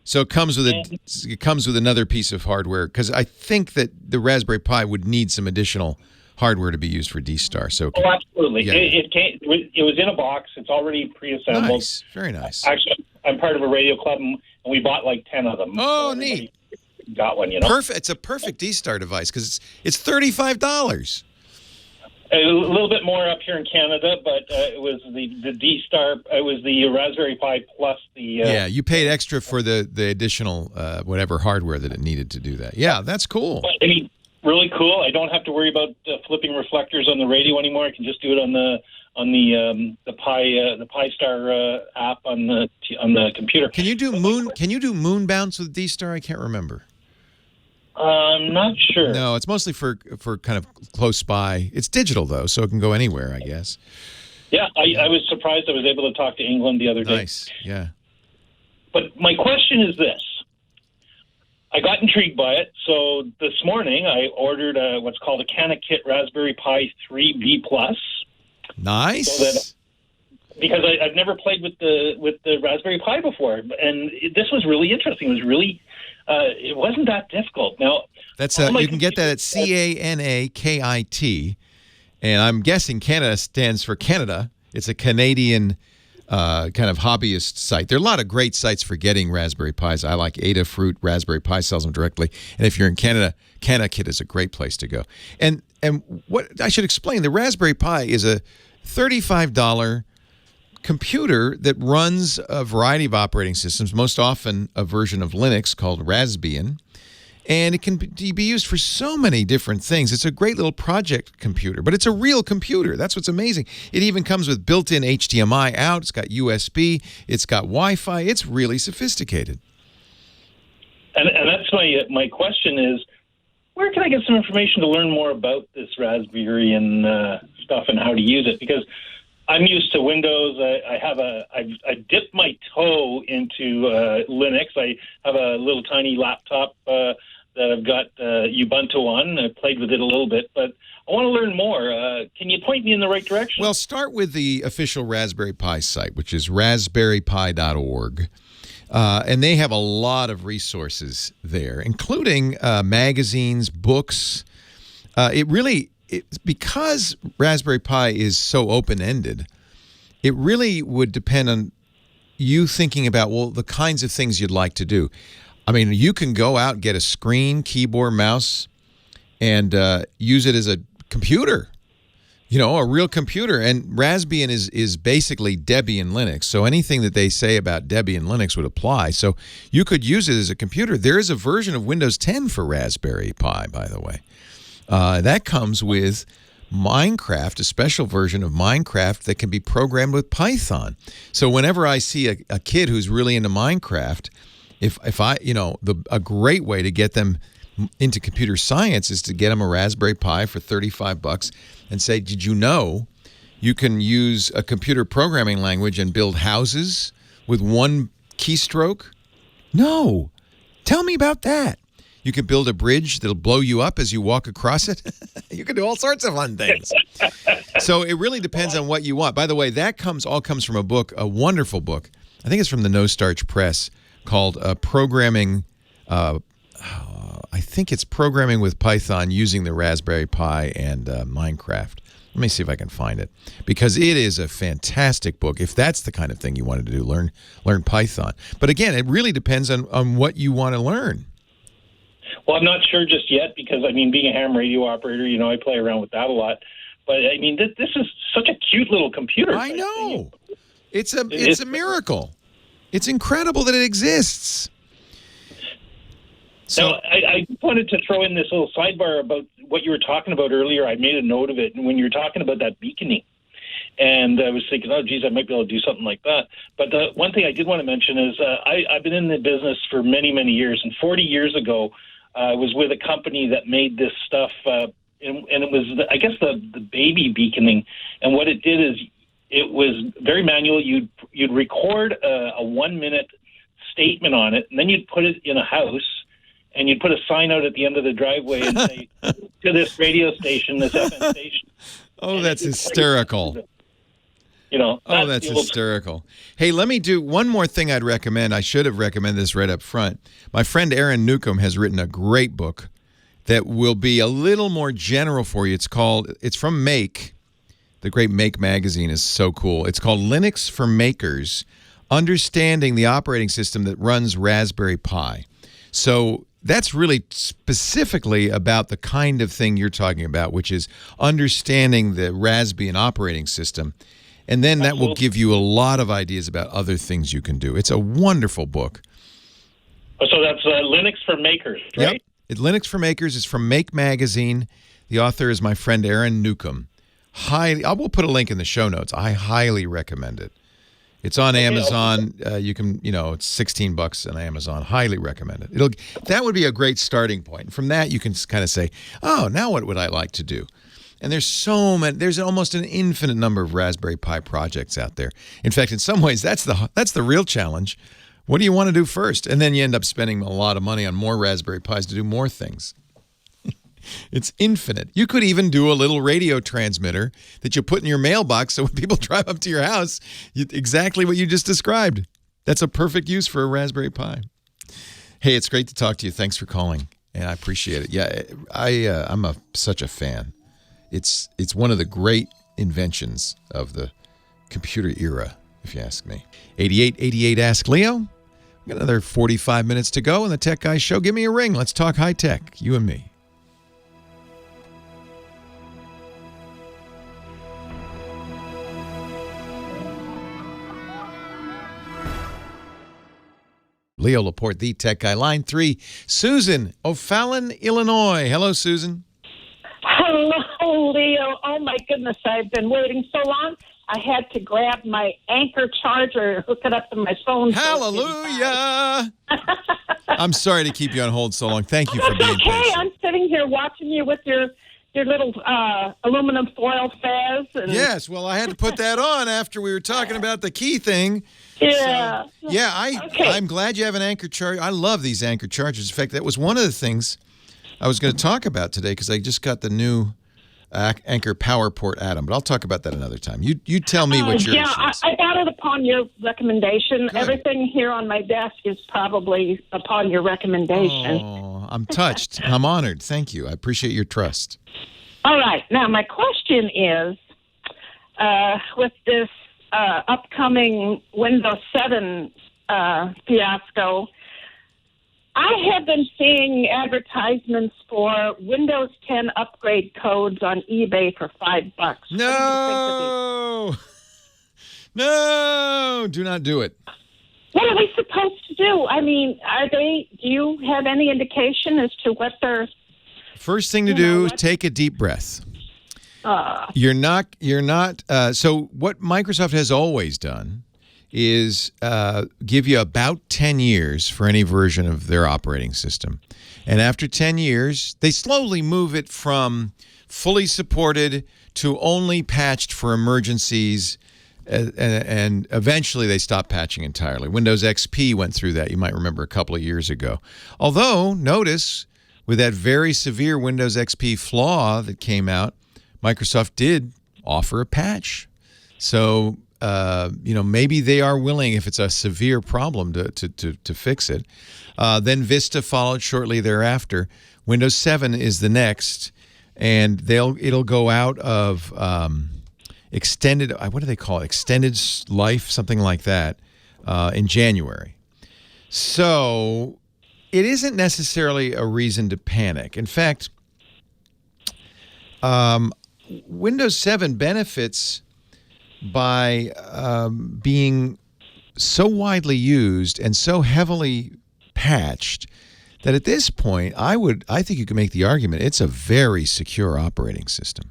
So it comes with another piece of hardware, because I think that the Raspberry Pi would need some additional hardware to be used for D-Star. So absolutely. Yeah. It came. It was in a box. It's already pre-assembled. Nice. Very nice. Actually, I'm part of a radio club, and we bought like 10 of them. Oh, so neat. Got one, Perfect. It's a perfect D-Star device because it's $35. A little bit more up here in Canada, but it was the D-Star. It was the Raspberry Pi plus the. Yeah, you paid extra for the additional whatever hardware that it needed to do that. Yeah, that's cool. But, I mean, really cool. I don't have to worry about flipping reflectors on the radio anymore. I can just do it on the Pi Star app on the computer. Can you do moon bounce with D-Star? I can't remember. I'm not sure. No, it's mostly for kind of close by. It's digital though, so it can go anywhere, I guess. Yeah, I was surprised I was able to talk to England the other day. Nice, yeah. But my question is this. I got intrigued by it, so this morning I ordered what's called a CanaKit Raspberry Pi 3B+. Nice. So because I've never played with the Raspberry Pi before, and this was really interesting. It was really, it wasn't that difficult. Now, that's you can get that at CANAKIT, and I'm guessing Canada stands for Canada. It's a Canadian kind of hobbyist site. There are a lot of great sites for getting Raspberry Pis. I like Adafruit. Raspberry Pi sells them directly, and if you're in Canada, CanaKit is a great place to go. And what I should explain, the Raspberry Pi is a $35 computer that runs a variety of operating systems, most often a version of Linux called Raspbian, and it can be used for so many different things. It's a great little project computer, but it's a real computer. That's what's amazing. It even comes with built-in HDMI out. It's got USB. It's got Wi-Fi. It's really sophisticated. And that's my question is, where can I get some information to learn more about this Raspberry and stuff and how to use it? Because I'm used to Windows. I dipped my toe into Linux. I have a little tiny laptop that I've got Ubuntu on. I played with it a little bit, but I want to learn more. Can you point me in the right direction? Well, start with the official Raspberry Pi site, which is raspberrypi.org. And they have a lot of resources there, including magazines, books. Because Raspberry Pi is so open-ended, it really would depend on you thinking about, the kinds of things you'd like to do. I mean, you can go out and get a screen, keyboard, mouse, and use it as a computer, a real computer. And Raspbian is basically Debian Linux, so anything that they say about Debian Linux would apply. So you could use it as a computer. There is a version of Windows 10 for Raspberry Pi, by the way. That comes with Minecraft, a special version of Minecraft that can be programmed with Python. So whenever I see a kid who's really into Minecraft, if I, a great way to get them into computer science is to get them a Raspberry Pi for $35 and say, did you know you can use a computer programming language and build houses with one keystroke? No. Tell me about that. You can build a bridge that'll blow you up as you walk across it. You can do all sorts of fun things. So it really depends on what you want. By the way, that all comes from a book, a wonderful book. I think it's from the No Starch Press, called Programming. I think it's Programming with Python using the Raspberry Pi and Minecraft. Let me see if I can find it, because it is a fantastic book. If that's the kind of thing you wanted to do, learn Python. But again, it really depends on what you want to learn. Well, I'm not sure just yet because, I mean, being a ham radio operator, I play around with that a lot. But, I mean, this is such a cute little computer. I know. It's a miracle. It's incredible that it exists. So now, I wanted to throw in this little sidebar about what you were talking about earlier. I made a note of it. And when you were talking about that beaconing, and I was thinking, oh, geez, I might be able to do something like that. But the one thing I did want to mention is I've been in the business for many, many years. And 40 years ago, I was with a company that made this stuff, and it was, I guess, the baby beaconing. And what it did is it was very manual. You'd record a 1-minute statement on it, and then you'd put it in a house, and you'd put a sign out at the end of the driveway and say, to this radio station, this FM station. Oh, that's hysterical. That's hysterical. Hey, let me do one more thing I'd recommend. I should have recommended this right up front. My friend Aaron Newcomb has written a great book that will be a little more general for you. It's from Make. The great Make magazine is so cool. It's called Linux for Makers, Understanding the Operating System That Runs Raspberry Pi. So that's really specifically about the kind of thing you're talking about, which is understanding the Raspbian operating system. And then that will give you a lot of ideas about other things you can do. It's a wonderful book. So that's Linux for Makers, right? Yep. Linux for Makers is from Make Magazine. The author is my friend Aaron Newcomb. I will put a link in the show notes. I highly recommend it. It's on Amazon. You can, it's $16 on Amazon. Highly recommend it. That would be a great starting point. From that, you can kind of say, oh, now what would I like to do? And there's so many. There's almost an infinite number of Raspberry Pi projects out there. In fact, in some ways, that's the real challenge. What do you want to do first? And then you end up spending a lot of money on more Raspberry Pis to do more things. It's infinite. You could even do a little radio transmitter that you put in your mailbox so when people drive up to your house, exactly what you just described. That's a perfect use for a Raspberry Pi. Hey, it's great to talk to you. Thanks for calling, and I appreciate it. Yeah, I'm such a fan. It's one of the great inventions of the computer era, if you ask me. 8888 Ask Leo. We've got another 45 minutes to go in the Tech Guy Show. Give me a ring. Let's talk high tech, you and me. Leo Laporte, the Tech Guy. Line 3, Susan, O'Fallon, Illinois. Hello, Susan. Hello, Leo. Oh, my goodness. I've been waiting so long. I had to grab my Anchor charger, hook it up to my phone. Hallelujah. I'm sorry to keep you on hold so long. Thank you for being patient. I'm sitting here watching you with your little aluminum foil fez. And yes, well, I had to put that on after we were talking about the key thing. Yeah. So, I'm glad you have an Anchor charger. I love these Anchor chargers. In fact, that was one of the things I was going to talk about today because I just got the new Anchor Power Port Atom, but I'll talk about that another time. You tell me what your issue is. I got it upon your recommendation. Good. Everything here on my desk is probably upon your recommendation. Oh, I'm touched. I'm honored. Thank you. I appreciate your trust. All right. Now, my question is, with this upcoming Windows 7 fiasco, I have been seeing advertisements for Windows 10 upgrade codes on eBay for $5. No! No! Do not do it. What are we supposed to do? I mean, do you have any indication as to what they're... First thing to do is take a deep breath. You're not, so what Microsoft has always done is give you about 10 years for any version of their operating system. And after 10 years, they slowly move it from fully supported to only patched for emergencies, and eventually they stopped patching entirely. Windows XP went through that, you might remember, a couple of years ago. Although, notice, with that very severe Windows XP flaw that came out, Microsoft did offer a patch. So, maybe they are willing, if it's a severe problem, to fix it. Then Vista followed shortly thereafter. Windows 7 is the next, and it'll go out of extended, what do they call it? Extended life, something like that, in January. So it isn't necessarily a reason to panic. In fact, Windows 7 benefits by being so widely used and so heavily patched that at this point, I think you can make the argument it's a very secure operating system.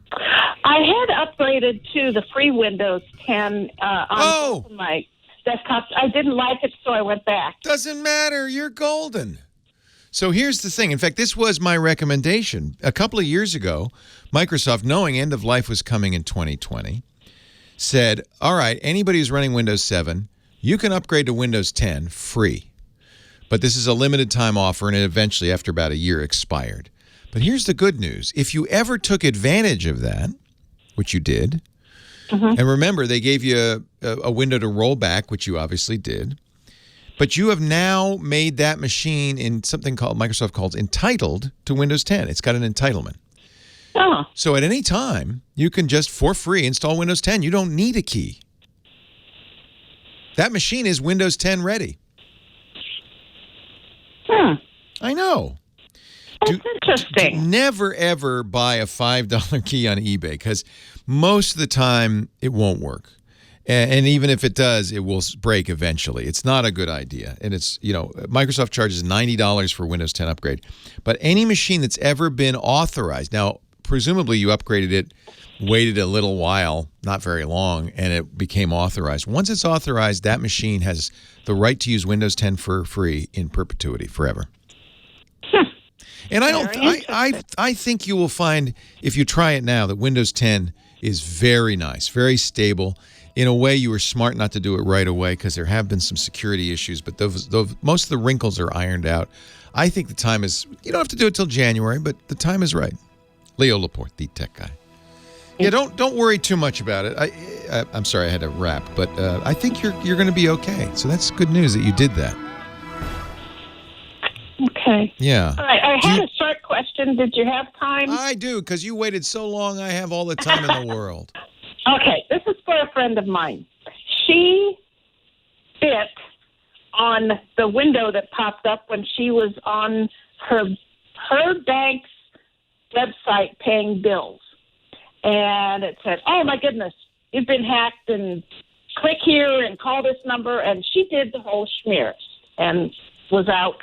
I had upgraded to the free Windows 10 on my desktop. I didn't like it, so I went back. Doesn't matter. You're golden. So here's the thing. In fact, this was my recommendation. A couple of years ago, Microsoft, knowing end of life was coming in 2020, said, all right, anybody who's running Windows 7, you can upgrade to Windows 10 free. But this is a limited time offer, and it eventually, after about a year, expired. But here's the good news. If you ever took advantage of that, which you did, and remember, they gave you a window to roll back, which you obviously did, but you have now made that machine in something Microsoft calls entitled to Windows 10. It's got an entitlement. Oh. So at any time, you can just, for free, install Windows 10. You don't need a key. That machine is Windows 10 ready. I know. That's interesting. Never, ever buy a $5 key on eBay, because most of the time it won't work. And even if it does, it will break eventually. It's not a good idea. And it's, Microsoft charges $90 for Windows 10 upgrade. But any machine that's ever been authorized, now, presumably you upgraded it, waited a little while, not very long, and it became authorized. Once it's authorized, that machine has the right to use Windows 10 for free in perpetuity, forever. And I think you will find, if you try it now, that Windows 10 is very nice, very stable. In a way, you were smart not to do it right away, because there have been some security issues, but those most of the wrinkles are ironed out. I think the time is, you don't have to do it till January, but the time is right. Leo Laporte, the tech guy. Yeah, don't worry too much about it. I'm sorry I had to wrap, but I think you're going to be okay. So that's good news that you did that. Okay. Yeah. All right. I had a short question. Did you have time? I do, because you waited so long. I have all the time in the world. Okay. This is for a friend of mine. She bit on the window that popped up when she was on her bank's website paying bills. And it said, oh, my goodness, you've been hacked, and click here and call this number. And she did the whole schmear and was out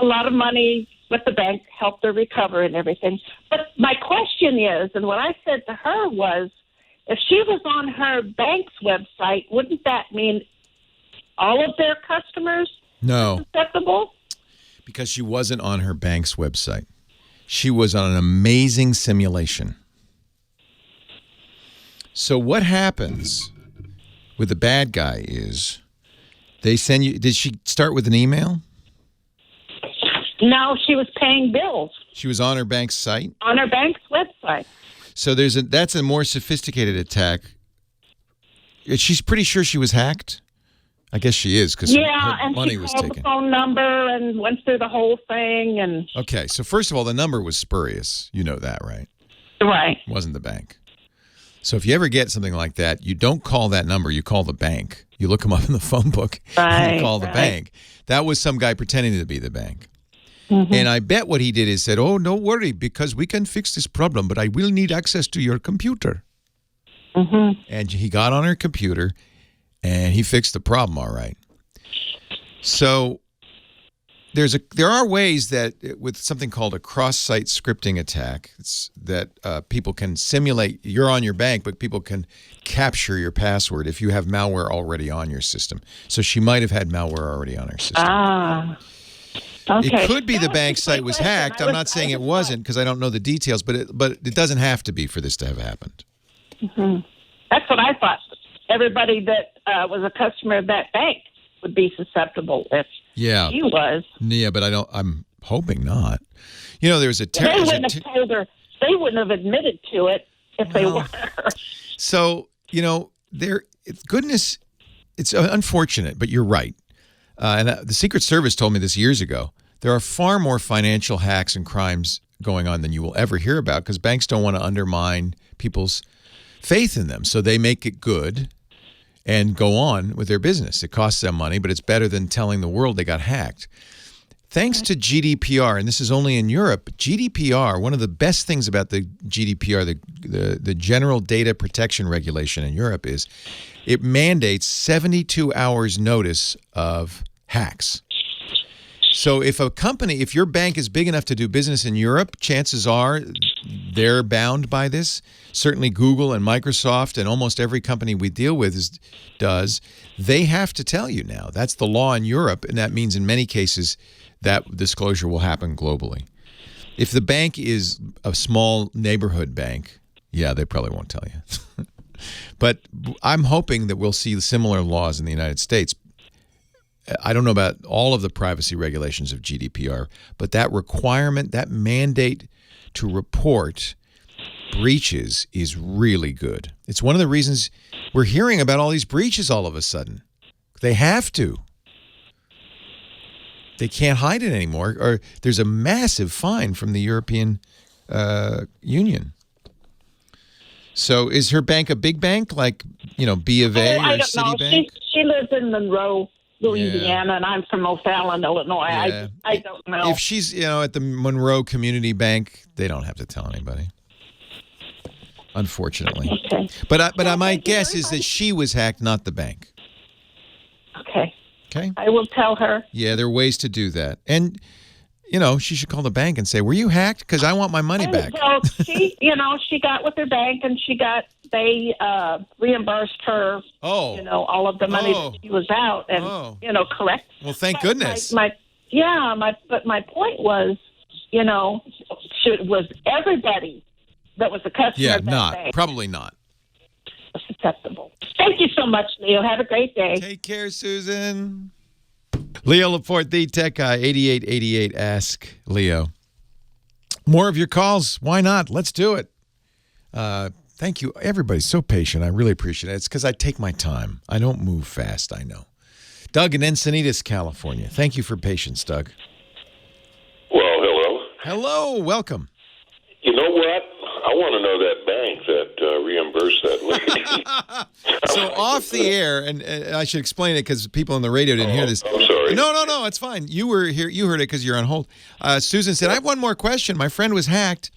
a lot of money, but the bank helped her recover and everything. But my question is, and what I said to her was, if she was on her bank's website, wouldn't that mean all of their customers No. susceptible? Because she wasn't on her bank's website. She was on an amazing simulation. So what happens with the bad guy is they send you, did she start with an email? No, she was paying bills. She was on her bank's site? On her bank's website. So that's a more sophisticated attack. She's pretty sure she was hacked? I guess she is, because her money was taken. Yeah, and she called the phone number and went through the whole thing. And Okay, so first of all, the number was spurious. You know that, right? Right. It wasn't the bank. So if you ever get something like that, you don't call that number. You call the bank. You look them up in the phone book and you call the bank. That was some guy pretending to be the bank. Mm-hmm. And I bet what he did is said, oh, don't worry, because we can fix this problem, but I will need access to your computer. Mm-hmm. And he got on her computer, and he fixed the problem all right. So there are ways that with something called a cross-site scripting attack, that people can simulate you're on your bank, but people can capture your password if you have malware already on your system. So she might have had malware already on her system. Okay. It could be the bank site was hacked. I'm not saying it wasn't because I don't know the details, but it doesn't have to be for this to have happened. Mm-hmm. That's what I thought. Everybody that was a customer of that bank would be susceptible if she was. Yeah, but I'm hoping not. You know, there's a they wouldn't have told her. They wouldn't have admitted to it if they were. So, you know, it's unfortunate, but you're right. And the Secret Service told me this years ago. There are far more financial hacks and crimes going on than you will ever hear about because banks don't want to undermine people's faith in them. So they make it good and go on with their business. It costs them money, but it's better than telling the world they got hacked. Thanks to GDPR, and this is only in Europe, GDPR, one of the best things about the GDPR, the General Data Protection Regulation in Europe is it mandates 72 hours notice of hacks. So if your bank is big enough to do business in Europe, chances are they're bound by this. Certainly Google and Microsoft and almost every company we deal with does. They have to tell you now. That's the law in Europe, and that means in many cases that disclosure will happen globally. If the bank is a small neighborhood bank, yeah, they probably won't tell you. But I'm hoping that we'll see similar laws in the United States. I don't know about all of the privacy regulations of GDPR, but that requirement, that mandate to report breaches is really good. It's one of the reasons we're hearing about all these breaches all of a sudden. They have to. They can't hide it anymore, or there's a massive fine from the European Union. So is her bank a big bank like, B of A or Citibank? She lives in Monroe, Louisiana, and I'm from O'Fallon, Illinois. Yeah. I don't know. If she's, at the Monroe Community Bank, they don't have to tell anybody. Unfortunately. Okay. But my guess is that she was hacked, not the bank. Okay. Okay. I will tell her. Yeah, there are ways to do that. And, she should call the bank and say, were you hacked? Because I want my money back. So she got with her bank and they reimbursed her, all of the money that she was out and, correct. Well, thank goodness. But my point was, was everybody that was a customer of that bank probably not. Susceptible. Thank you so much, Leo. Have a great day. Take care, Susan. Leo Laporte, the tech guy, 8888 Ask Leo. More of your calls. Why not? Let's do it. Thank you. Everybody's so patient. I really appreciate it. It's because I take my time. I don't move fast, I know. Doug in Encinitas, California. Thank you for patience, Doug. Well, hello. Hello. Welcome. You know what? I want to know that bank that reimbursed that lady. So off the air, and I should explain it because people on the radio didn't hear this. I'm sorry. No, it's fine. You were here. You heard it because you're on hold. Susan said, I have one more question. My friend was hacked,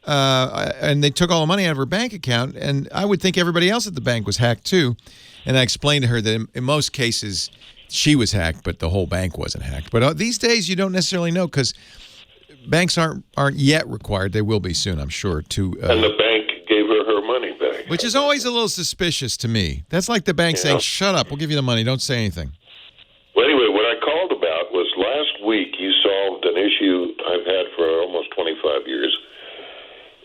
and they took all the money out of her bank account, and I would think everybody else at the bank was hacked too. And I explained to her that in most cases she was hacked, but the whole bank wasn't hacked. But these days you don't necessarily know because banks aren't yet required. They will be soon, I'm sure. And the bank gave her money back. Which is always a little suspicious to me. That's like the bank saying, shut up, we'll give you the money, don't say anything. Well, anyway, what I called about was last week you solved an issue I've had for almost 25 years,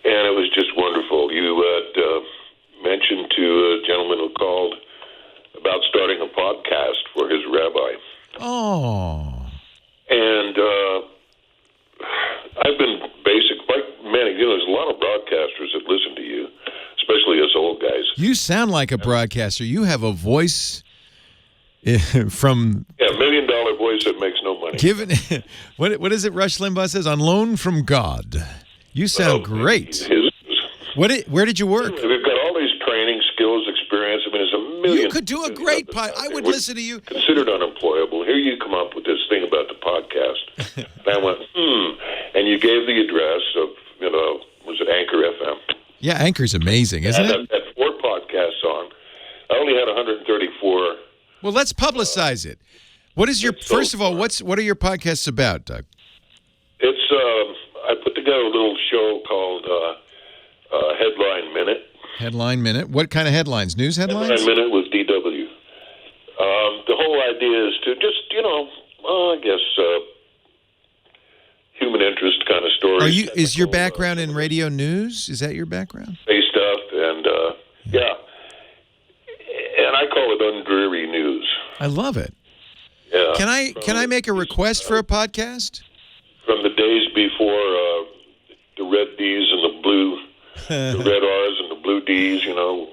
and it was just wonderful. You had mentioned to a gentleman who called about starting a podcast for his rabbi. Oh. And I've been there's a lot of broadcasters that listen to you, especially us old guys. You sound like a broadcaster. You have a voice from... Yeah, $1 million voice that makes no money. Given what is it Rush Limbaugh says? On loan from God. You sound great. Where did you work? We've got all these training, skills, experience. I mean, there's a million... You could do a great podcast. I would listen to you. Considered unemployable. Here you come up with this thing about the podcast. And I went, And you gave the address of, was it Anchor FM? Yeah, Anchor's amazing, isn't it? I had 4 podcasts on. I only had 134. Well, let's publicize it. What is your first of all? What are your podcasts about, Doug? It's I put together a little show called Headline Minute. Headline Minute. What kind of headlines? News headlines? Headline Minute with DW. The whole idea is to just, I guess, human interest kind of stories. Is your background in radio news? Is that your background? Space stuff, and yeah. And I call it undreary news. I love it. Yeah. Can I make a request for a podcast? From the days before the red D's and the blue, the red R's and the blue D's,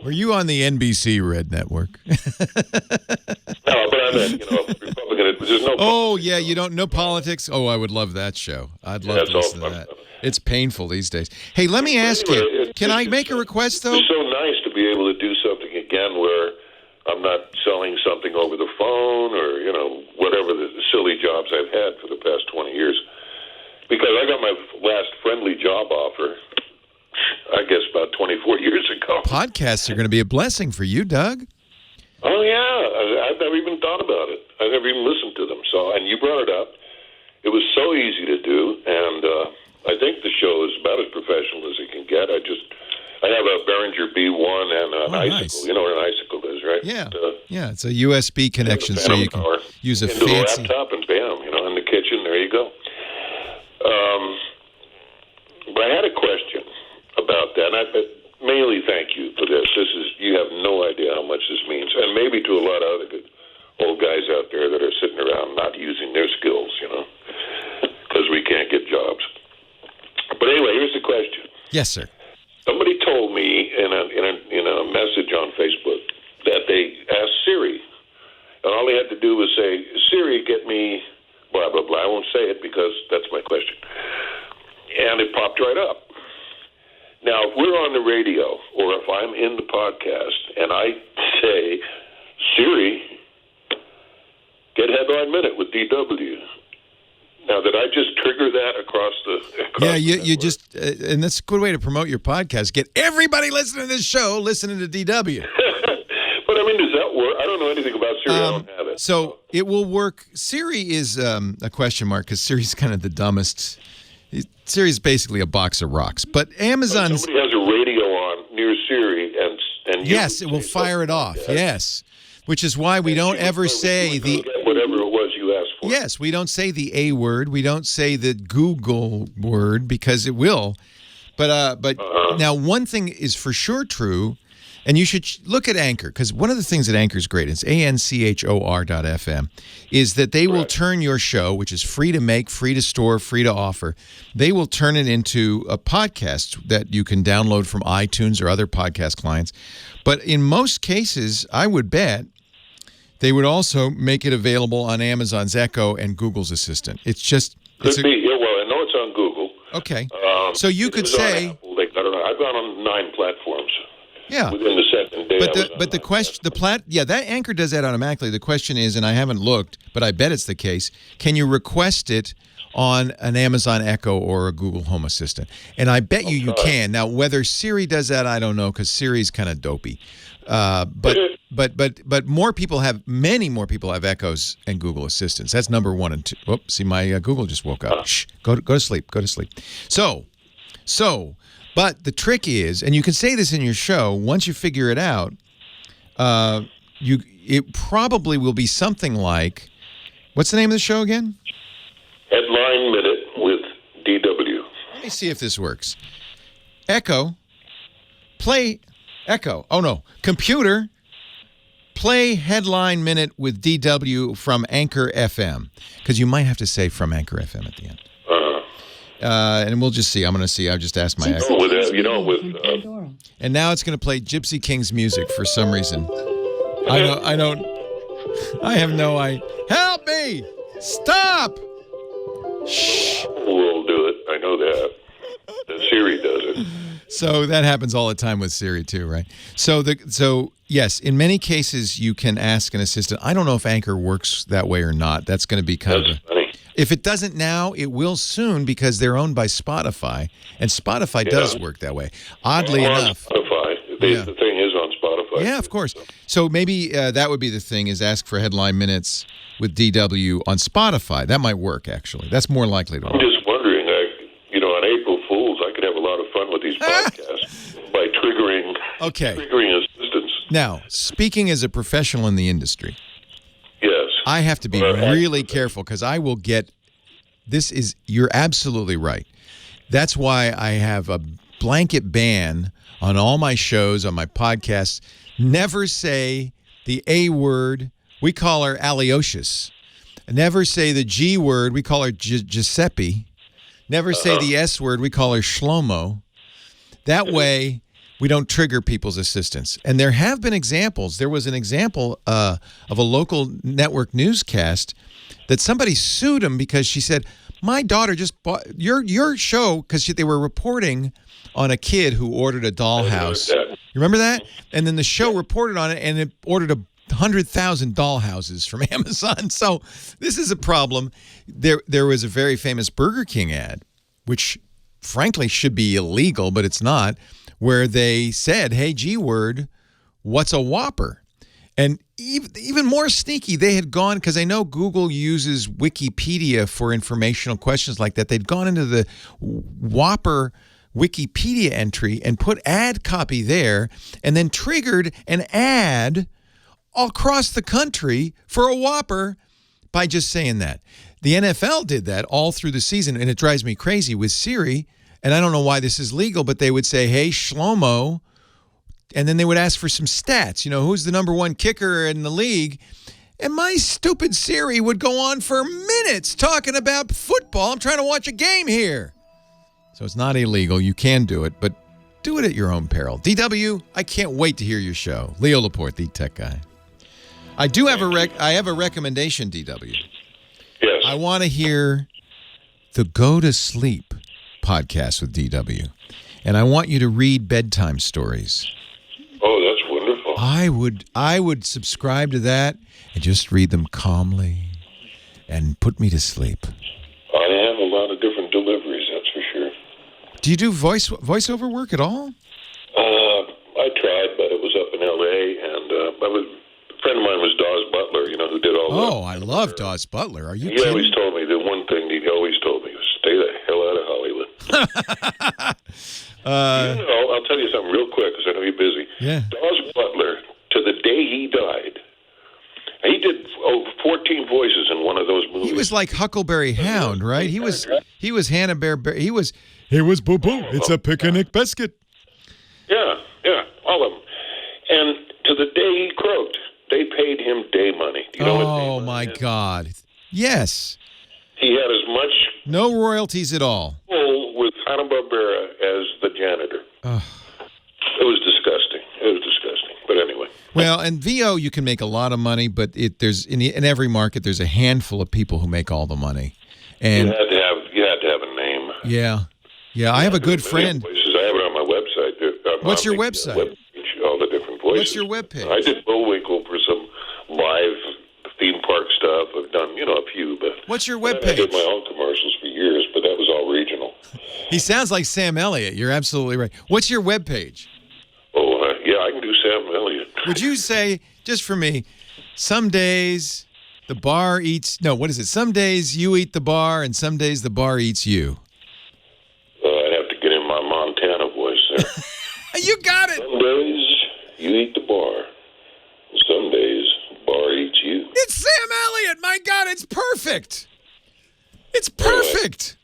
Were you on the NBC Red Network? No, but I meant, Republican. There's no. Oh yeah, no politics. Oh, I would love that show. I'd love to listen to that. It's painful these days. Hey, let me ask you. Can I make a request though? It's so nice to be able to do something again where I'm not selling something over the phone or whatever the silly jobs I've had for the past 20 years. Because I got my last friendly job offer, I guess, about 24 years ago. Podcasts are going to be a blessing for you, Doug. Oh, yeah. I've never even thought about it. I've never even listened to them. And you brought it up. It was so easy to do, and I think the show is about as professional as it can get. I have a Behringer B1 and an icicle. Nice. You know what an icicle is, right? Yeah. It's a USB connection, so you can use a into fancy. the laptop and bam, in the kitchen. There you go. But I had a question about that, and I mainly thank you for this. You have no idea how much this means, and maybe to a lot of other good old guys out there that are sitting around not using their skills, because we can't get jobs. But anyway, here's the question. Yes, sir. Somebody told me in a message on Facebook that they asked Siri, and all they had to do was say, "Siri, get me blah blah blah." I won't say it because that's my question, and it popped right up. Now, if we're on the radio or if I'm in the podcast and I say, "Siri, get Headline Minute with DW," now, did I just trigger that across the you just, and that's a good way to promote your podcast. Get everybody listening to this show listening to DW. But, does that work? I don't know anything about Siri. I don't have it. So it will work. Siri is a question mark because Siri's kind of the dumbest. Siri's basically a box of rocks. But Amazon's... Somebody has a radio on near Siri and yes, it will fire it off. Like yes. Which is why we don't ever say the... Whatever it was you asked for. Yes, we don't say the A word. We don't say the Google word because it will. But now one thing is for sure true, and you should look at Anchor, because one of the things that Anchor is great, it's ANCHOR.FM, is that they will turn your show, which is free to make, free to store, free to offer, they will turn it into a podcast that you can download from iTunes or other podcast clients. But in most cases, I would bet they would also make it available on Amazon's Echo and Google's Assistant. It's just... Could be. Yeah, well, I know it's on Google. Okay. So you could say... I don't know. I've gone on 9 platforms. Yeah. Within the second day. But the question... that Anchor does that automatically. The question is, and I haven't looked, but I bet it's the case, can you request it on an Amazon Echo or a Google Home Assistant? And I bet you can. Now, whether Siri does that, I don't know, because Siri's kind of dopey. But many more people have Echoes and Google Assistants. That's number 1 and 2. Whoops, see, my Google just woke up. Shh, go to sleep. Go to sleep. But the trick is, and you can say this in your show, once you figure it out, it probably will be something like, what's the name of the show again? Headline Minute with DW. Let me see if this works. Echo, play... Echo. Oh, no. Computer, play Headline Minute with DW from Anchor FM. Because you might have to say from Anchor FM at the end. And we'll just see. I'm going to see. I've just asked my Echo. And now it's going to play Gypsy King's music for some reason. I have no idea. Help me! Stop! Shh. We'll do it. I know that. Siri does it. So that happens all the time with Siri too, right? So yes, in many cases you can ask an assistant. I don't know if Anchor works that way or not. That's going to be kind of funny. If it doesn't now, it will soon because they're owned by Spotify, and Spotify does work that way. Oddly enough, Spotify. The thing is on Spotify. Spotify. Yeah, of course. So maybe that would be the thing, is ask for headline minutes with DW on Spotify. That might work, actually. That's more likely to work. I'm just wondering, on April Fools, I could have a lot of fun with these podcasts by triggering assistance. Now, speaking as a professional in the industry, yes, I have to be really careful because I will get – you're absolutely right. That's why I have a blanket ban on all my shows, on my podcasts. Never say the A word. We call her Alyosius. Never say the G word. We call her Giuseppe. Never say the S word. We call her Shlomo. That way, we don't trigger people's assistance. And there have been examples. There was an example of a local network newscast that somebody sued him because she said, my daughter just bought your show, because they were reporting on a kid who ordered a dollhouse. You remember that? And then the show reported on it, and it ordered 100,000 dollhouses from Amazon. So this is a problem. There was a very famous Burger King ad, which frankly should be illegal, but it's not, where they said, hey, G-word, what's a Whopper? And even more sneaky, they had gone, because I know Google uses Wikipedia for informational questions like that. They'd gone into the Whopper Wikipedia entry and put ad copy there, and then triggered an ad across the country for a Whopper by just saying that. The NFL did that all through the season, and it drives me crazy with Siri, and I don't know why this is legal, but they would say, hey, Shlomo, and then they would ask for some stats. Who's the number one kicker in the league? And my stupid Siri would go on for minutes talking about football. I'm trying to watch a game here. So it's not illegal. You can do it, but do it at your own peril. DW, I can't wait to hear your show. Leo Laporte, the tech guy. I do have I have a recommendation, DW. Yes. I want to hear the Go to Sleep podcast with DW. And I want you to read bedtime stories. Oh, that's wonderful. I would subscribe to that and just read them calmly and put me to sleep. I have a lot of different deliveries, that's for sure. Do you do voiceover work at all? I tried, but it was up in L.A., and a friend of mine was Dawes Butler, who did all that. Oh, I love Dawes Butler. Are you He kidding? always told me, the one thing he always told me was, stay the hell out of Hollywood. I'll tell you something real quick, because I know you're busy. Yeah. Dawes Butler, to the day he died, he did 14 voices in one of those movies. He was like Huckleberry Hound, right? He was Hanna Barbera. He was Boo Boo. It's a picnic biscuit. Yeah, all of them. And to the day he croaked, they paid him day money. Do you know what day money my is? God. Yes. He had as much No royalties at all. pull with Hanna Barbera as the janitor. It was disgusting. But anyway. Well, and VO, you can make a lot of money, but there's in every market there's a handful of people who make all the money. And You had to have a name. Yeah. I have a good friend. Places. I have it on my website. What's your website? All the different voices. What's your webpage? I did Bullwinkle for some live theme park stuff. I've done, a few, but What's your I webpage? did my own commercials for years, but that was all regional. He sounds like Sam Elliott. You're absolutely right. What's your webpage? Oh, yeah, I can do Sam Elliott. Would you say, just for me, some days the bar eats... No, what is it? Some days you eat the bar, and some days the bar eats you. I'd have to get in my Montana voice there. You got it! Some days you eat the bar. Some days the bar eats you. It's Sam Elliott! My God, it's perfect! It's perfect!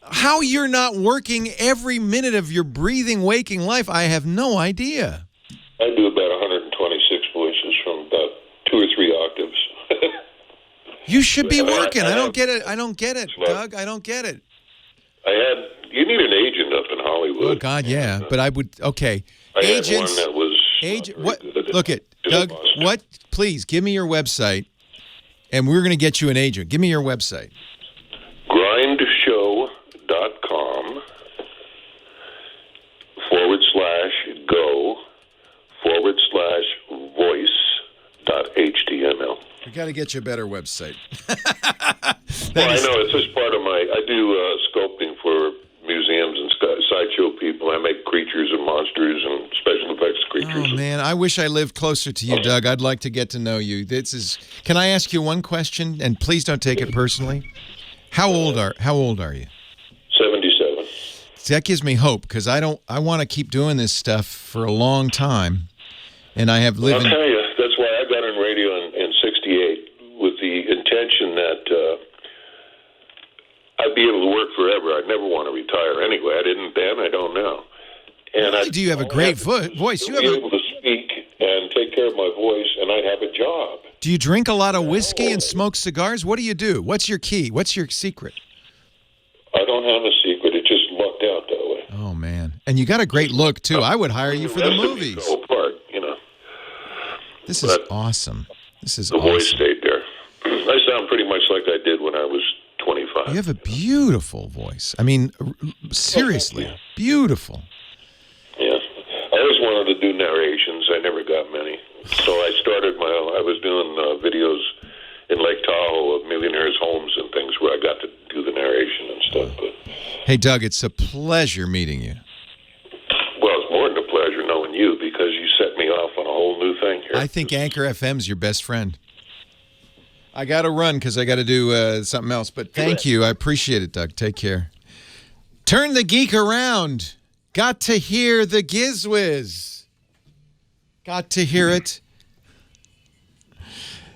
How you're not working every minute of your breathing, waking life, I have no idea. I do about 126 voices from about 2 or 3 octaves. You should be working. I don't get it, Doug. I don't get it. You need an agent up in Hollywood. Oh, God, yeah. But I would, okay. I Agents. had one that was What? good Look at Doug. Boston. What? Please give me your website, and we're going to get you an agent. Give me your website. grindshow.com /go/voice.html. We got to get you a better website. Well, I know. It's just part of I do sculpting for museums and sideshow people. I make creatures and monsters and special effects creatures. Oh man, I wish I lived closer to you, Doug. I'd like to get to know you. Can I ask you one question? And please don't take it personally. How old are you? 77. See, that gives me hope because I want to keep doing this stuff for a long time, and I have lived. I'll tell you, that's why I got in radio in '68 with the intention that I'd be able to work forever. I'd never want to retire anyway. I didn't then. I don't now. And do you have a great voice? You have able to speak and take care of my voice, and I'd have a job. Do you drink a lot of whiskey and smoke cigars? What do you do? What's your key? What's your secret? I don't have a secret. It just lucked out that way. Oh, man. And you got a great look, too. I would hire you for the movies. Go apart, This is awesome. The voice stayed there. I sound pretty much like I did when I was 25. You have a beautiful voice. I mean, seriously, beautiful. Yeah. I always wanted to do narrations. I never got many. So I was doing videos in Lake Tahoe of millionaires' homes and things where I got to do the narration and stuff. But hey, Doug, it's a pleasure meeting you. Well, it's more than a pleasure knowing you because you set me off on a whole new thing here. I think Anchor FM's your best friend. I got to run because I got to do something else. But thank you. I appreciate it, Doug. Take care. Turn the geek around. Got to hear the Gizwiz. Got to hear it.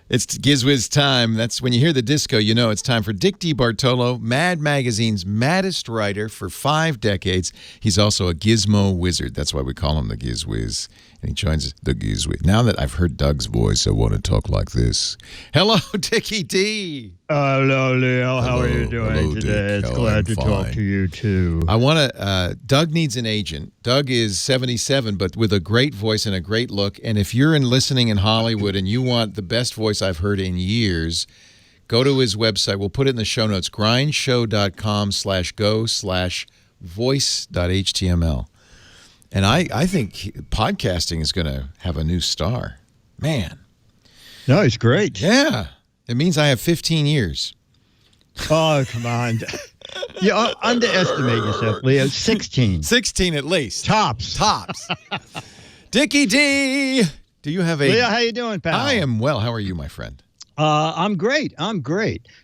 It's Gizwiz time. That's when you hear the disco, you know it's time for Dick DeBartolo, Mad Magazine's maddest writer for 5 decades. He's also a gizmo wizard. That's why we call him the Gizwiz. And he joins the Gizwiz. Now that I've heard Doug's voice, I want to talk like this. Hello, Dickie D. Hello, Leo. How are you doing today? Dick. It's glad to talk to you, too. I want to, Doug needs an agent. Doug is 77, but with a great voice and a great look. And if you're listening in Hollywood and you want the best voice I've heard in years, go to his website. We'll put it in the show notes, grindshow.com/go/voice.html. And I think podcasting is going to have a new star. Man. No, it's great. Yeah. It means I have 15 years. Oh, come on. You underestimate yourself, Leo. 16. 16 at least. Tops. Dickie D. Do you have a... Leo, how you doing, pal? I am well. How are you, my friend? I'm great.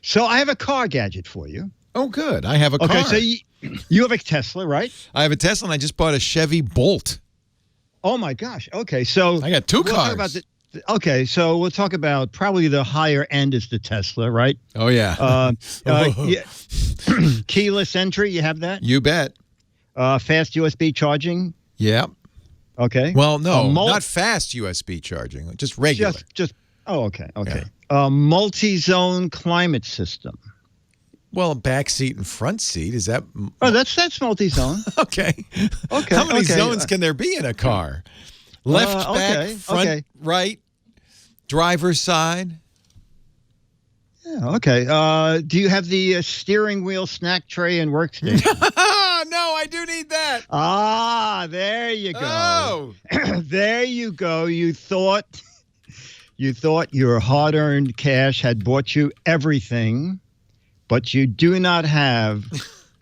So I have a car gadget for you. Oh, good. I have a car. Okay, so you have a Tesla, right? I have a Tesla, and I just bought a Chevy Bolt. Oh, my gosh. Okay, so... I got 2 cars. So we'll talk about probably the higher end is the Tesla, right? Oh, yeah. Keyless entry, you have that? You bet. Fast USB charging? Yeah. Okay. Well, no, not fast USB charging, just regular. Okay. Yeah. Multi-zone climate system. Well, back seat and front seat, is that... Oh, that's multi-zone. Okay. How many zones can there be in a car? Left, back, front, right, driver's side. Yeah, okay. Do you have the steering wheel, snack tray, and workstation? No, I do need that. Ah, there you go. Oh. There you go. You thought your hard-earned cash had bought you everything, but you do not have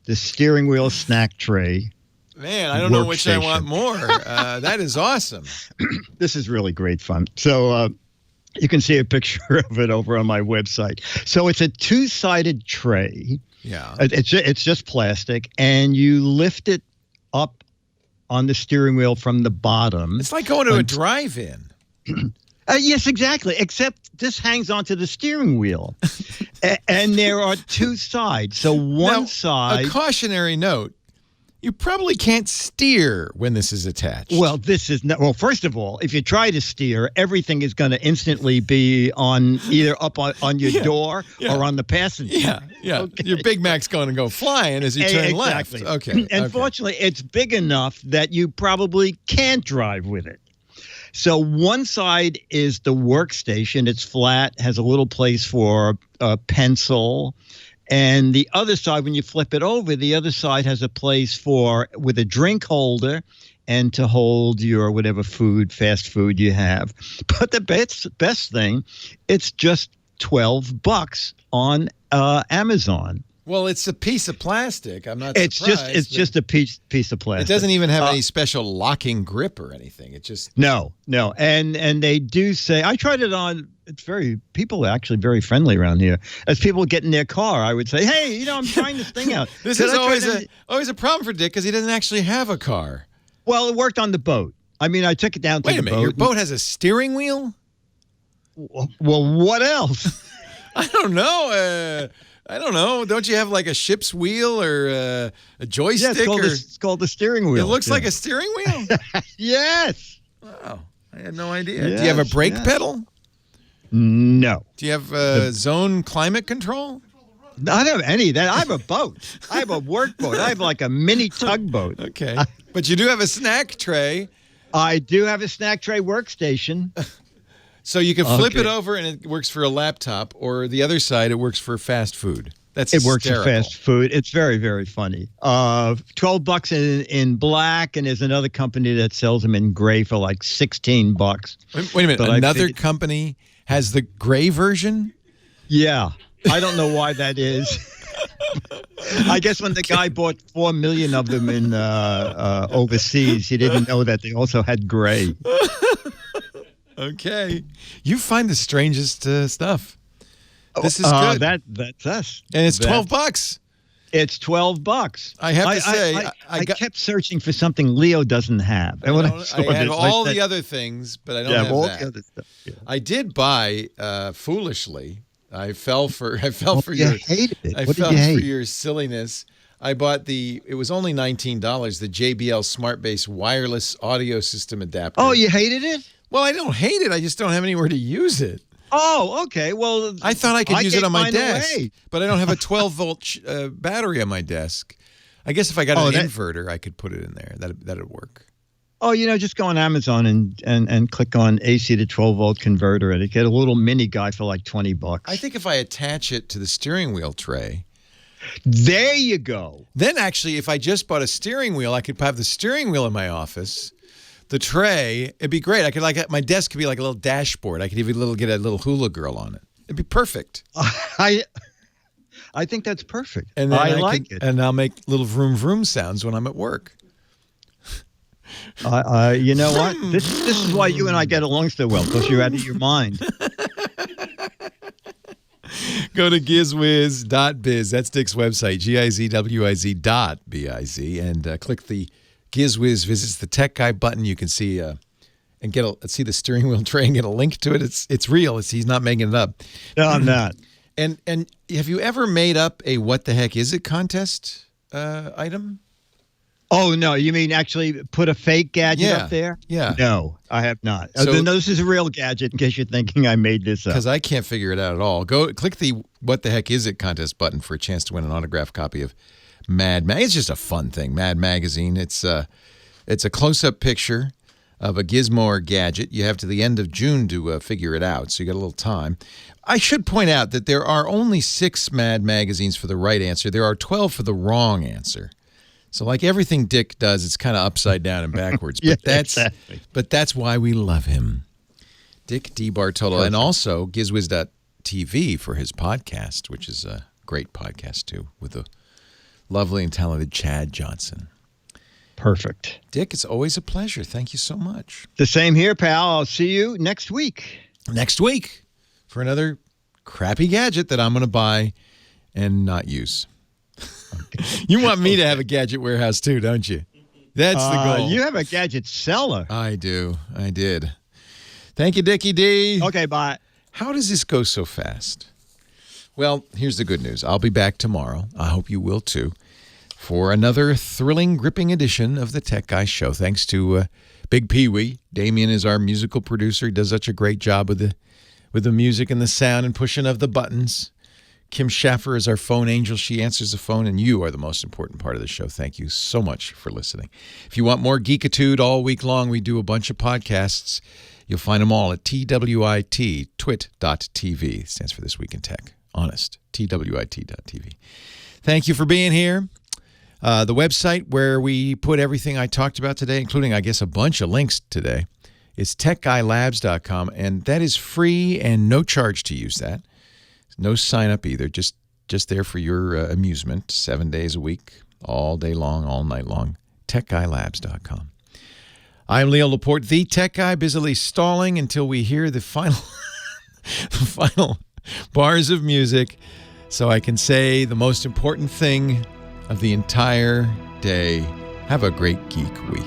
the steering wheel, snack tray. Man, I don't know which I want more. That is awesome. This is really great fun. So you can see a picture of it over on my website. So it's a 2-sided tray. Yeah. It's just plastic, and you lift it up on the steering wheel from the bottom. It's like going to a drive-in. Yes, exactly. Except this hangs onto the steering wheel. And there are 2 sides. So one side... A cautionary note. You probably can't steer when this is attached. Well, first of all, if you try to steer, everything is going to instantly be on either up on your door or on the passenger. Yeah. Okay. Your Big Mac's going to go flying as you turn left. Okay. And fortunately, it's big enough that you probably can't drive with it. So one side is the workstation. It's flat, has a little place for a pencil. And the other side, when you flip it over, the other side has a place with a drink holder and to hold your whatever fast food you have. But the best thing, it's just $12 on Amazon. Well, it's a piece of plastic. I'm not It's surprised. just a piece of plastic. It doesn't even have any special locking grip or anything. It just No. And they do say I tried it on. People are actually very friendly around here. As people get in their car, I would say, "Hey, I'm trying this thing out." This is always a problem for Dick because he doesn't actually have a car. Well, it worked on the boat. I mean, I took it down to the boat. Wait a minute, your boat has a steering wheel? Well, what else? I don't know. Don't you have like a ship's wheel or a joystick? It's called the steering wheel. It looks like a steering wheel? Yes. Wow. I had no idea. Yes, Do you have a brake pedal? No. Do you have zone climate control? I don't have any of that. I have a boat. I have a work boat. I have like a mini tugboat. Okay. But you do have a snack tray. I do have a snack tray workstation. So you can flip it over and it works for a laptop, or the other side, it works for fast food. It works for fast food. It's very, very funny. $12 in black, and there's another company that sells them in gray for like $16. Wait a minute. Another company has the gray version? Yeah. I don't know why that is. I guess when the guy bought 4 million of them in overseas, he didn't know that they also had gray. Okay. You find the strangest stuff. This is good. That's us. And it's $12. It's $12. I have to say, I kept searching for something Leo doesn't have. And I have all the other things, but I don't have all that. the other stuff. Yeah. I did buy foolishly. I fell for your hated it. I What did fell you hate? for your silliness. I bought it was only $19, the JBL SmartBase wireless audio system adapter. Oh, you hated it? Well, I don't hate it. I just don't have anywhere to use it. Oh, okay. Well, I thought I could use it on my mine desk, away. but I don't have a 12-volt battery on my desk. I guess if I got an inverter, I could put it in there. That'd work. Oh, just go on Amazon and click on AC to 12-volt converter and get a little mini guy for like $20. I think if I attach it to the steering wheel tray. There you go. Then actually, if I just bought a steering wheel, I could have the steering wheel in my office. The tray, it'd be great. I could my desk could be like a little dashboard. I could even get a little hula girl on it. It'd be perfect. I think that's perfect. And then I like it. And I'll make little vroom vroom sounds when I'm at work. You know what? This is why you and I get along so well, because you're out of your mind. Go to gizwiz.biz. That's Dick's website, gizwiz.biz, and click the GizWiz Visits the Tech Guy button. You can see and see the steering wheel tray and get a link to it. It's real. He's not making it up. No, I'm not. And have you ever made up a what the heck is it contest item? Oh, no. You mean actually put a fake gadget up there? Yeah. No, I have not. Then this is a real gadget in case you're thinking I made this up. Because I can't figure it out at all. Go click the what the heck is it contest button for a chance to win an autographed copy of Mad Mag. It's just a fun thing. Mad Magazine. It's a close-up picture of a gizmo or gadget. You have to the end of June to figure it out, so you got a little time. I should point out that there are only 6 Mad Magazines for the right answer. There are 12 for the wrong answer. So like everything Dick does, it's kind of upside down and backwards. Yeah, But that's exactly. But that's why we love him. Dick DeBartolo. And also gizwiz.tv for his podcast, which is a great podcast too, with the lovely and talented Chad Johnson. Perfect. Dick, it's always a pleasure. Thank you so much. The same here, pal. I'll see you next week. Next week for another crappy gadget that I'm going to buy and not use. You want me to have a gadget warehouse too, don't you? That's the goal. You have a gadget seller. I do. I did. Thank you, Dickie D. Okay, bye. How does this go so fast? Well, here's the good news. I'll be back tomorrow. I hope you will too, for another thrilling, gripping edition of the Tech Guy Show. Thanks to Big Pee-wee. Damien is our musical producer. He does such a great job with the music and the sound and pushing of the buttons. Kim Schaffer is our phone angel. She answers the phone, and you are the most important part of the show. Thank you so much for listening. If you want more geekitude all week long, we do a bunch of podcasts. You'll find them all at TWIT, twit.tv. It stands for This Week in Tech. Honest, TWIT.tv. Thank you for being here. The website where we put everything I talked about today, including, I guess, a bunch of links today, is techguylabs.com, and that is free and no charge to use that. No sign up either. Just just there for your amusement, 7 days a week, all day long, all night long. TechGuyLabs.com. I'm Leo Laporte, the tech guy, busily stalling until we hear the final, the final bars of music so I can say the most important thing of the entire day. Have a great geek week.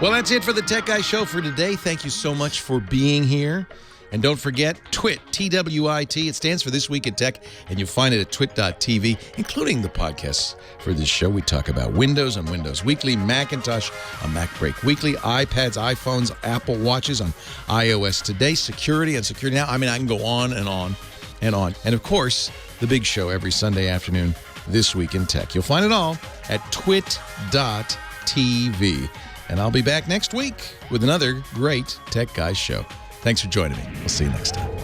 Well, that's it for the Tech Guy Show for today. Thank you so much for being here. And don't forget, TWIT, T-W-I-T. It stands for This Week in Tech, and you'll find it at twit.tv, including the podcasts for this show. We talk about Windows on Windows Weekly, Macintosh on Mac Break Weekly, iPads, iPhones, Apple Watches on iOS Today, security on Security Now. I mean, I can go on and on and on. And, of course, the big show every Sunday afternoon, This Week in Tech. You'll find it all at twit.tv. And I'll be back next week with another great Tech Guys show. Thanks for joining me. We'll see you next time.